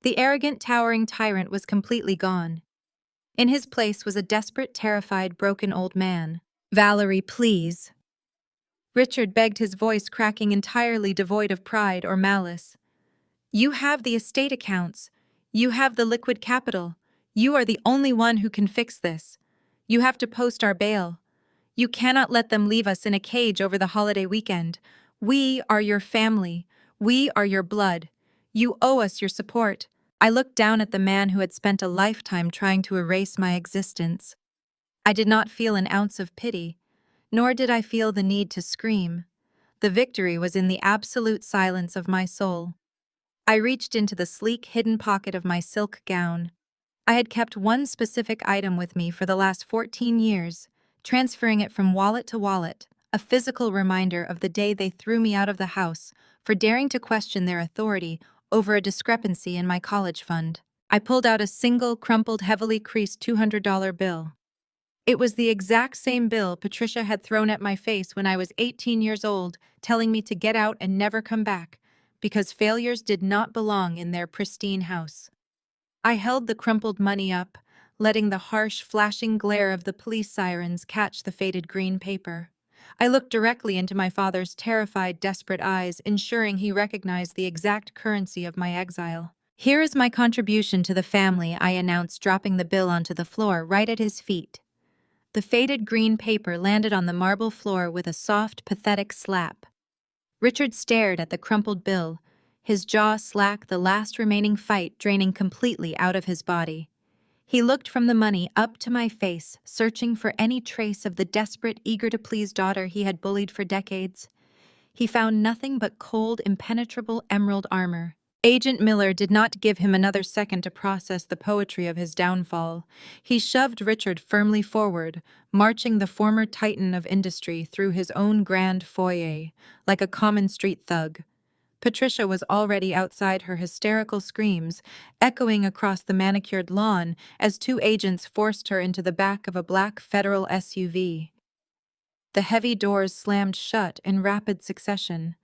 The arrogant, towering tyrant was completely gone. In his place was a desperate, terrified, broken old man. "Valerie, please." Richard begged, his voice cracking, entirely devoid of pride or malice. "You have the estate accounts. You have the liquid capital. You are the only one who can fix this. You have to post our bail. You cannot let them leave us in a cage over the holiday weekend. We are your family. We are your blood. You owe us your support." I looked down at the man who had spent a lifetime trying to erase my existence. I did not feel an ounce of pity, nor did I feel the need to scream. The victory was in the absolute silence of my soul. I reached into the sleek, hidden pocket of my silk gown. I had kept one specific item with me for the last 14 years, transferring it from wallet to wallet, a physical reminder of the day they threw me out of the house for daring to question their authority over a discrepancy in my college fund. I pulled out a single, crumpled, heavily creased $200 bill. It was the exact same bill Patricia had thrown at my face when I was 18 years old, telling me to get out and never come back, because failures did not belong in their pristine house. I held the crumpled money up, letting the harsh, flashing glare of the police sirens catch the faded green paper. I looked directly into my father's terrified, desperate eyes, ensuring he recognized the exact currency of my exile. "Here is my contribution to the family," I announced, dropping the bill onto the floor right at his feet. The faded green paper landed on the marble floor with a soft, pathetic slap. Richard stared at the crumpled bill, his jaw slack, the last remaining fight draining completely out of his body. He looked from the money up to my face, searching for any trace of the desperate, eager-to-please daughter he had bullied for decades. He found nothing but cold, impenetrable emerald armor. Agent Miller did not give him another second to process the poetry of his downfall. He shoved Richard firmly forward, marching the former titan of industry through his own grand foyer, like a common street thug. Patricia was already outside, her hysterical screams echoing across the manicured lawn as two agents forced her into the back of a black federal SUV. The heavy doors slammed shut in rapid succession.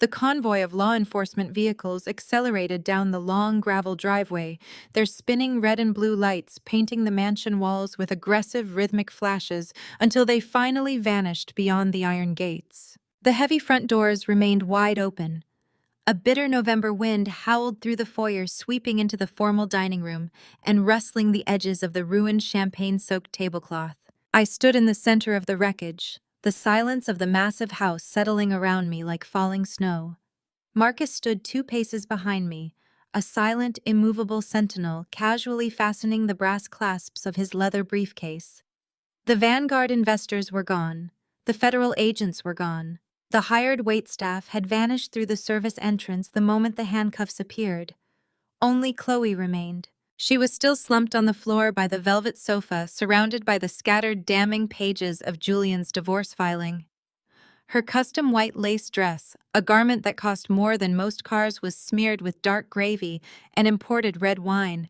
The convoy of law enforcement vehicles accelerated down the long gravel driveway, their spinning red and blue lights painting the mansion walls with aggressive rhythmic flashes until they finally vanished beyond the iron gates. The heavy front doors remained wide open. A bitter November wind howled through the foyer, sweeping into the formal dining room and rustling the edges of the ruined champagne-soaked tablecloth. I stood in the center of the wreckage, the silence of the massive house settling around me like falling snow. Marcus stood 2 paces behind me, a silent, immovable sentinel casually fastening the brass clasps of his leather briefcase. The Vanguard investors were gone. The federal agents were gone. The hired waitstaff had vanished through the service entrance the moment the handcuffs appeared. Only Chloe remained. She was still slumped on the floor by the velvet sofa, surrounded by the scattered, damning pages of Julian's divorce filing. Her custom white lace dress, a garment that cost more than most cars, was smeared with dark gravy and imported red wine.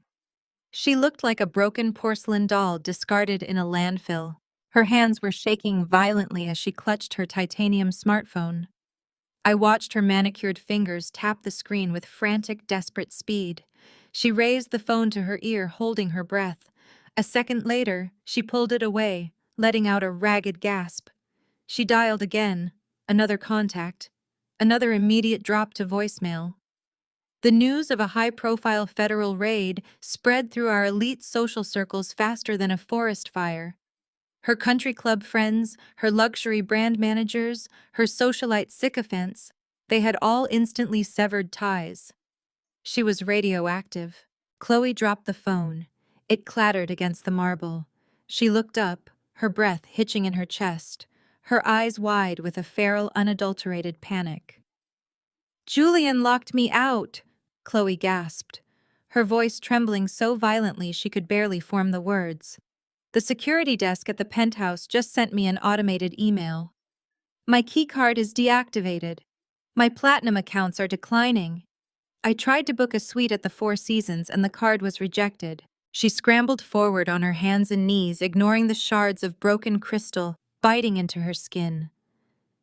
She looked like a broken porcelain doll discarded in a landfill. Her hands were shaking violently as she clutched her titanium smartphone. I watched her manicured fingers tap the screen with frantic, desperate speed. She raised the phone to her ear, holding her breath. A second later, she pulled it away, letting out a ragged gasp. She dialed again, another contact, another immediate drop to voicemail. The news of a high-profile federal raid spread through our elite social circles faster than a forest fire. Her country club friends, her luxury brand managers, her socialite sycophants, they had all instantly severed ties. She was radioactive. Chloe dropped the phone. It clattered against the marble. She looked up, her breath hitching in her chest, her eyes wide with a feral, unadulterated panic. "Julian locked me out," Chloe gasped, her voice trembling so violently she could barely form the words. "The security desk at the penthouse just sent me an automated email. My keycard is deactivated. My platinum accounts are declining. I tried to book a suite at the Four Seasons and the card was rejected." She scrambled forward on her hands and knees, ignoring the shards of broken crystal biting into her skin.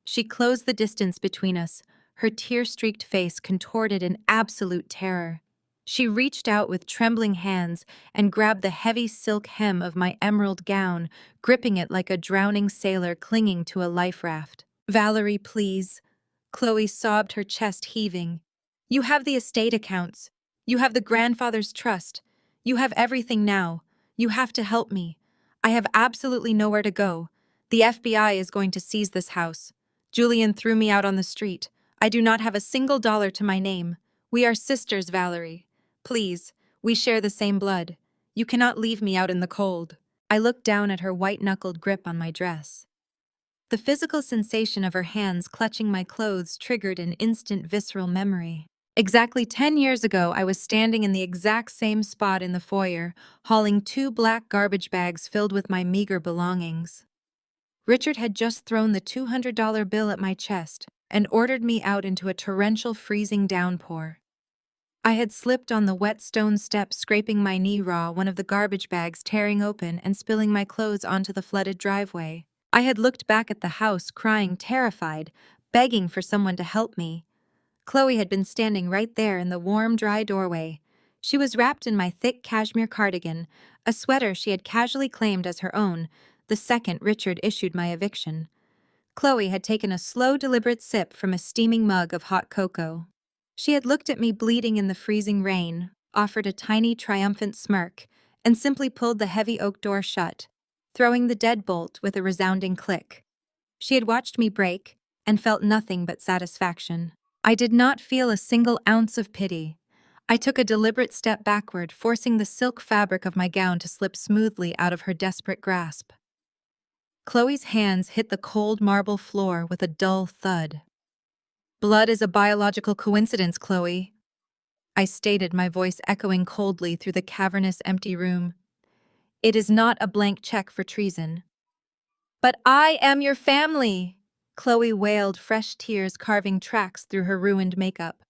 She closed the distance between us, her tear-streaked face contorted in absolute terror. She reached out with trembling hands and grabbed the heavy silk hem of my emerald gown, gripping it like a drowning sailor clinging to a life raft. "Valerie, please." Chloe sobbed, her chest heaving. "You have the estate accounts. You have the grandfather's trust. You have everything now. You have to help me. I have absolutely nowhere to go. The FBI is going to seize this house. Julian threw me out on the street. I do not have a single dollar to my name. We are sisters, Valerie. Please, we share the same blood. You cannot leave me out in the cold." I looked down at her white-knuckled grip on my dress. The physical sensation of her hands clutching my clothes triggered an instant visceral memory. Exactly 10 years ago, I was standing in the exact same spot in the foyer, hauling 2 black garbage bags filled with my meager belongings. Richard had just thrown the $200 bill at my chest and ordered me out into a torrential, freezing downpour. I had slipped on the wet stone steps, scraping my knee raw, one of the garbage bags tearing open and spilling my clothes onto the flooded driveway. I had looked back at the house, crying, terrified, begging for someone to help me. Chloe had been standing right there in the warm, dry doorway. She was wrapped in my thick cashmere cardigan, a sweater she had casually claimed as her own, the second Richard issued my eviction. Chloe had taken a slow, deliberate sip from a steaming mug of hot cocoa. She had looked at me bleeding in the freezing rain, offered a tiny, triumphant smirk, and simply pulled the heavy oak door shut, throwing the deadbolt with a resounding click. She had watched me break and felt nothing but satisfaction. I did not feel a single ounce of pity. I took a deliberate step backward, forcing the silk fabric of my gown to slip smoothly out of her desperate grasp. Chloe's hands hit the cold marble floor with a dull thud. "Blood is a biological coincidence, Chloe," I stated, my voice echoing coldly through the cavernous empty room. "It is not a blank check for treason." "But I am your family," Chloe wailed, fresh tears carving tracks through her ruined makeup.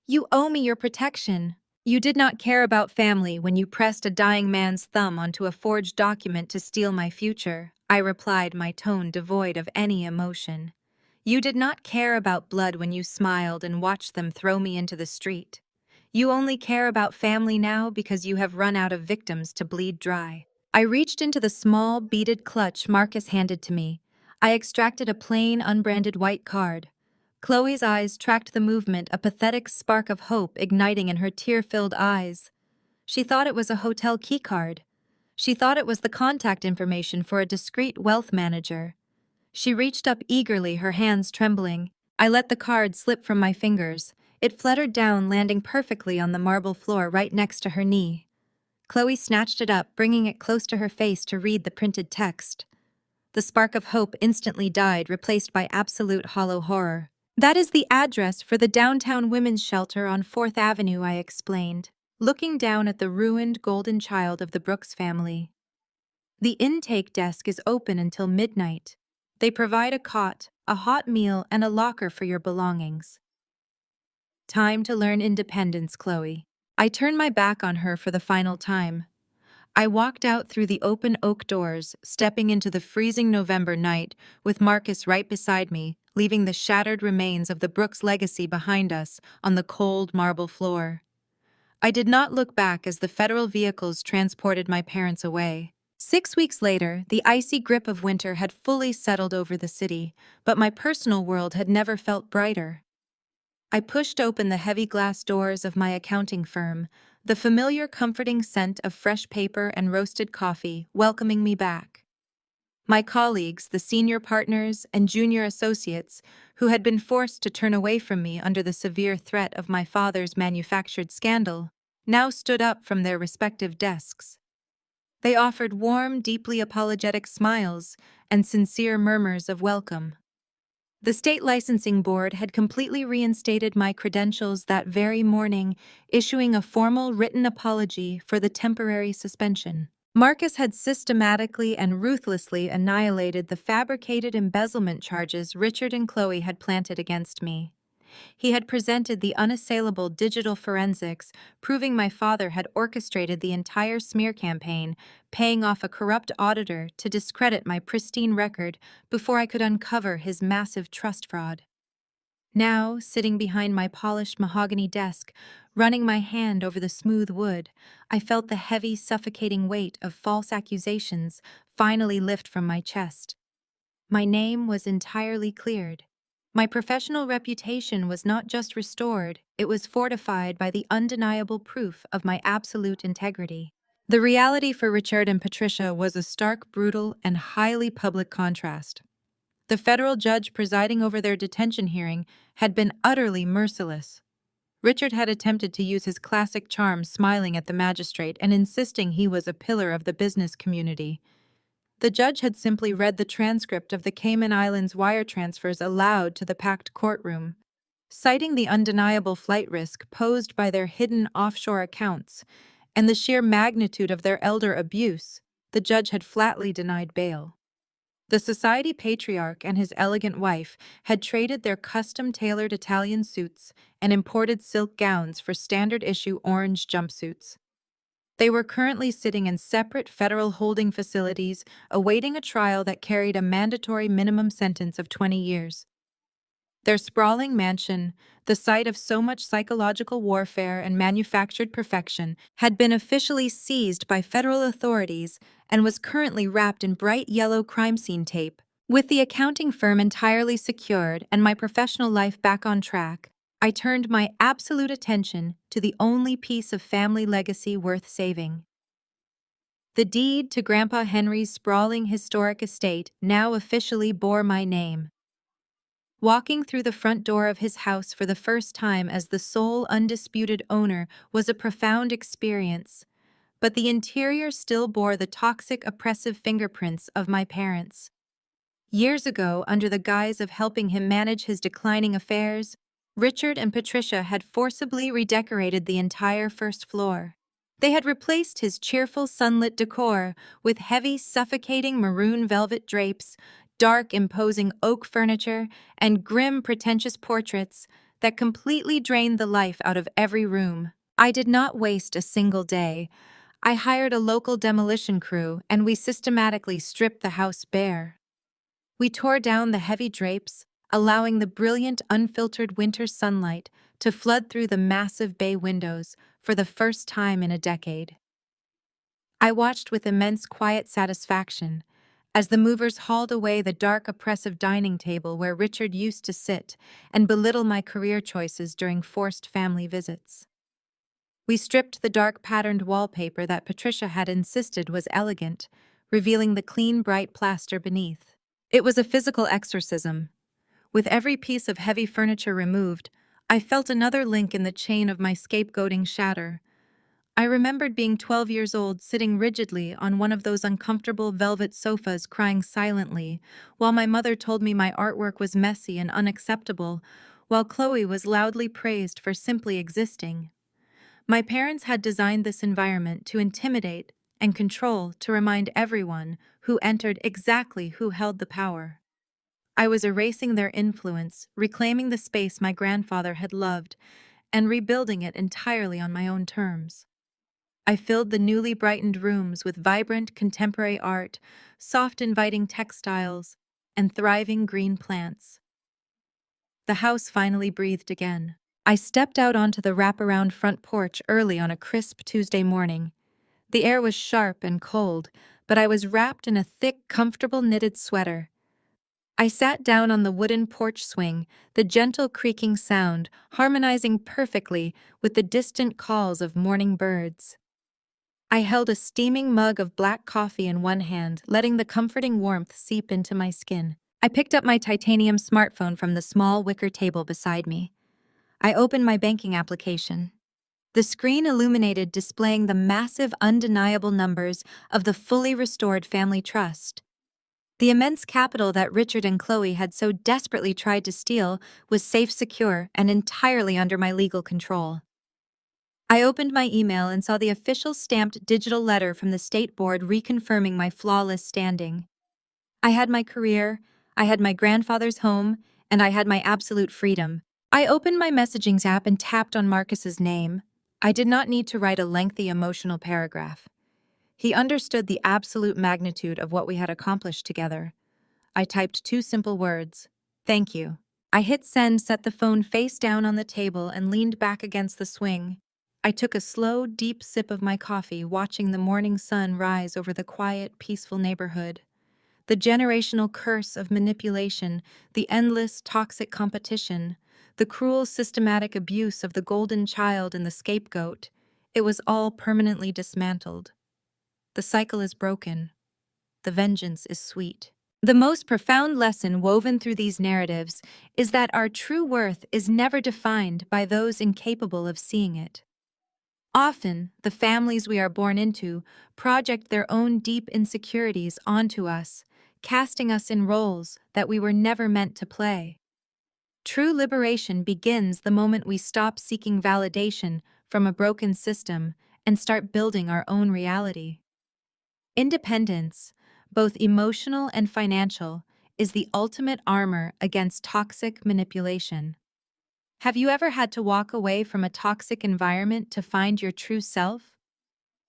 "You owe me your protection." "You did not care about family when you pressed a dying man's thumb onto a forged document to steal my future," I replied, my tone devoid of any emotion. "You did not care about blood when you smiled and watched them throw me into the street. You only care about family now because you have run out of victims to bleed dry." I reached into the small, beaded clutch Marcus handed to me. I extracted a plain, unbranded white card. Chloe's eyes tracked the movement, a pathetic spark of hope igniting in her tear-filled eyes. She thought it was a hotel keycard. She thought it was the contact information for a discreet wealth manager. She reached up eagerly, her hands trembling. I let the card slip from my fingers. It fluttered down, landing perfectly on the marble floor right next to her knee. Chloe snatched it up, bringing it close to her face to read the printed text. The spark of hope instantly died, replaced by absolute hollow horror. "That is the address for the downtown women's shelter on 4th Avenue, I explained, looking down at the ruined golden child of the Brooks family. "The intake desk is open until midnight. They provide a cot, a hot meal, and a locker for your belongings." Time to learn independence, Chloe. I turned my back on her for the final time. I walked out through the open oak doors, stepping into the freezing November night, with Marcus right beside me, leaving the shattered remains of the Brooks legacy behind us on the cold marble floor. I did not look back as the federal vehicles transported my parents away. 6 weeks later, the icy grip of winter had fully settled over the city, but my personal world had never felt brighter. I pushed open the heavy glass doors of my accounting firm, the familiar comforting scent of fresh paper and roasted coffee welcoming me back. My colleagues, the senior partners and junior associates, who had been forced to turn away from me under the severe threat of my father's manufactured scandal, now stood up from their respective desks. They offered warm, deeply apologetic smiles and sincere murmurs of welcome. The state licensing board had completely reinstated my credentials that very morning, issuing a formal written apology for the temporary suspension. Marcus had systematically and ruthlessly annihilated the fabricated embezzlement charges Richard and Chloe had planted against me. He had presented the unassailable digital forensics, proving my father had orchestrated the entire smear campaign, paying off a corrupt auditor to discredit my pristine record before I could uncover his massive trust fraud. Now, sitting behind my polished mahogany desk, running my hand over the smooth wood, I felt the heavy, suffocating weight of false accusations finally lift from my chest. My name was entirely cleared. My professional reputation was not just restored, it was fortified by the undeniable proof of my absolute integrity. The reality for Richard and Patricia was a stark, brutal, and highly public contrast. The federal judge presiding over their detention hearing had been utterly merciless. Richard had attempted to use his classic charm, smiling at the magistrate and insisting he was a pillar of the business community. The judge had simply read the transcript of the Cayman Islands wire transfers aloud to the packed courtroom. Citing the undeniable flight risk posed by their hidden offshore accounts and the sheer magnitude of their elder abuse, the judge had flatly denied bail. The society patriarch and his elegant wife had traded their custom-tailored Italian suits and imported silk gowns for standard-issue orange jumpsuits. They were currently sitting in separate federal holding facilities, awaiting a trial that carried a mandatory minimum sentence of 20 years. Their sprawling mansion, the site of so much psychological warfare and manufactured perfection, had been officially seized by federal authorities and was currently wrapped in bright yellow crime scene tape. With the accounting firm entirely secured and my professional life back on track, I turned my absolute attention to the only piece of family legacy worth saving. The deed to Grandpa Henry's sprawling historic estate now officially bore my name. Walking through the front door of his house for the first time as the sole undisputed owner was a profound experience, but the interior still bore the toxic, oppressive fingerprints of my parents. Years ago, under the guise of helping him manage his declining affairs, Richard and Patricia had forcibly redecorated the entire first floor. They had replaced his cheerful sunlit decor with heavy, suffocating maroon velvet drapes, dark, imposing oak furniture, and grim, pretentious portraits that completely drained the life out of every room. I did not waste a single day. I hired a local demolition crew and we systematically stripped the house bare. We tore down the heavy drapes, allowing the brilliant, unfiltered winter sunlight to flood through the massive bay windows for the first time in a decade. I watched with immense quiet satisfaction as the movers hauled away the dark, oppressive dining table where Richard used to sit and belittle my career choices during forced family visits. We stripped the dark patterned wallpaper that Patricia had insisted was elegant, revealing the clean, bright plaster beneath. It was a physical exorcism. With every piece of heavy furniture removed, I felt another link in the chain of my scapegoating shatter. I remembered being 12 years old, sitting rigidly on one of those uncomfortable velvet sofas, crying silently, while my mother told me my artwork was messy and unacceptable, while Chloe was loudly praised for simply existing. My parents had designed this environment to intimidate and control, to remind everyone who entered exactly who held the power. I was erasing their influence, reclaiming the space my grandfather had loved, and rebuilding it entirely on my own terms. I filled the newly brightened rooms with vibrant contemporary art, soft inviting textiles, and thriving green plants. The house finally breathed again. I stepped out onto the wraparound front porch early on a crisp Tuesday morning. The air was sharp and cold, but I was wrapped in a thick, comfortable knitted sweater. I sat down on the wooden porch swing, the gentle creaking sound harmonizing perfectly with the distant calls of morning birds. I held a steaming mug of black coffee in one hand, letting the comforting warmth seep into my skin. I picked up my titanium smartphone from the small wicker table beside me. I opened my banking application. The screen illuminated, displaying the massive, undeniable numbers of the fully restored family trust. The immense capital that Richard and Chloe had so desperately tried to steal was safe, secure, and entirely under my legal control. I opened my email and saw the official stamped digital letter from the state board reconfirming my flawless standing. I had my career, I had my grandfather's home, and I had my absolute freedom. I opened my messaging app and tapped on Marcus's name. I did not need to write a lengthy emotional paragraph. He understood the absolute magnitude of what we had accomplished together. I typed two simple words: "Thank you." I hit send, set the phone face down on the table, and leaned back against the swing. I took a slow, deep sip of my coffee, watching the morning sun rise over the quiet, peaceful neighborhood. The generational curse of manipulation, the endless, toxic competition, the cruel, systematic abuse of the golden child and the scapegoat, it was all permanently dismantled. The cycle is broken. The vengeance is sweet. The most profound lesson woven through these narratives is that our true worth is never defined by those incapable of seeing it. Often, the families we are born into project their own deep insecurities onto us, casting us in roles that we were never meant to play. True liberation begins the moment we stop seeking validation from a broken system and start building our own reality. Independence, both emotional and financial, is the ultimate armor against toxic manipulation. Have you ever had to walk away from a toxic environment to find your true self?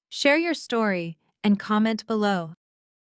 Share your story and comment below.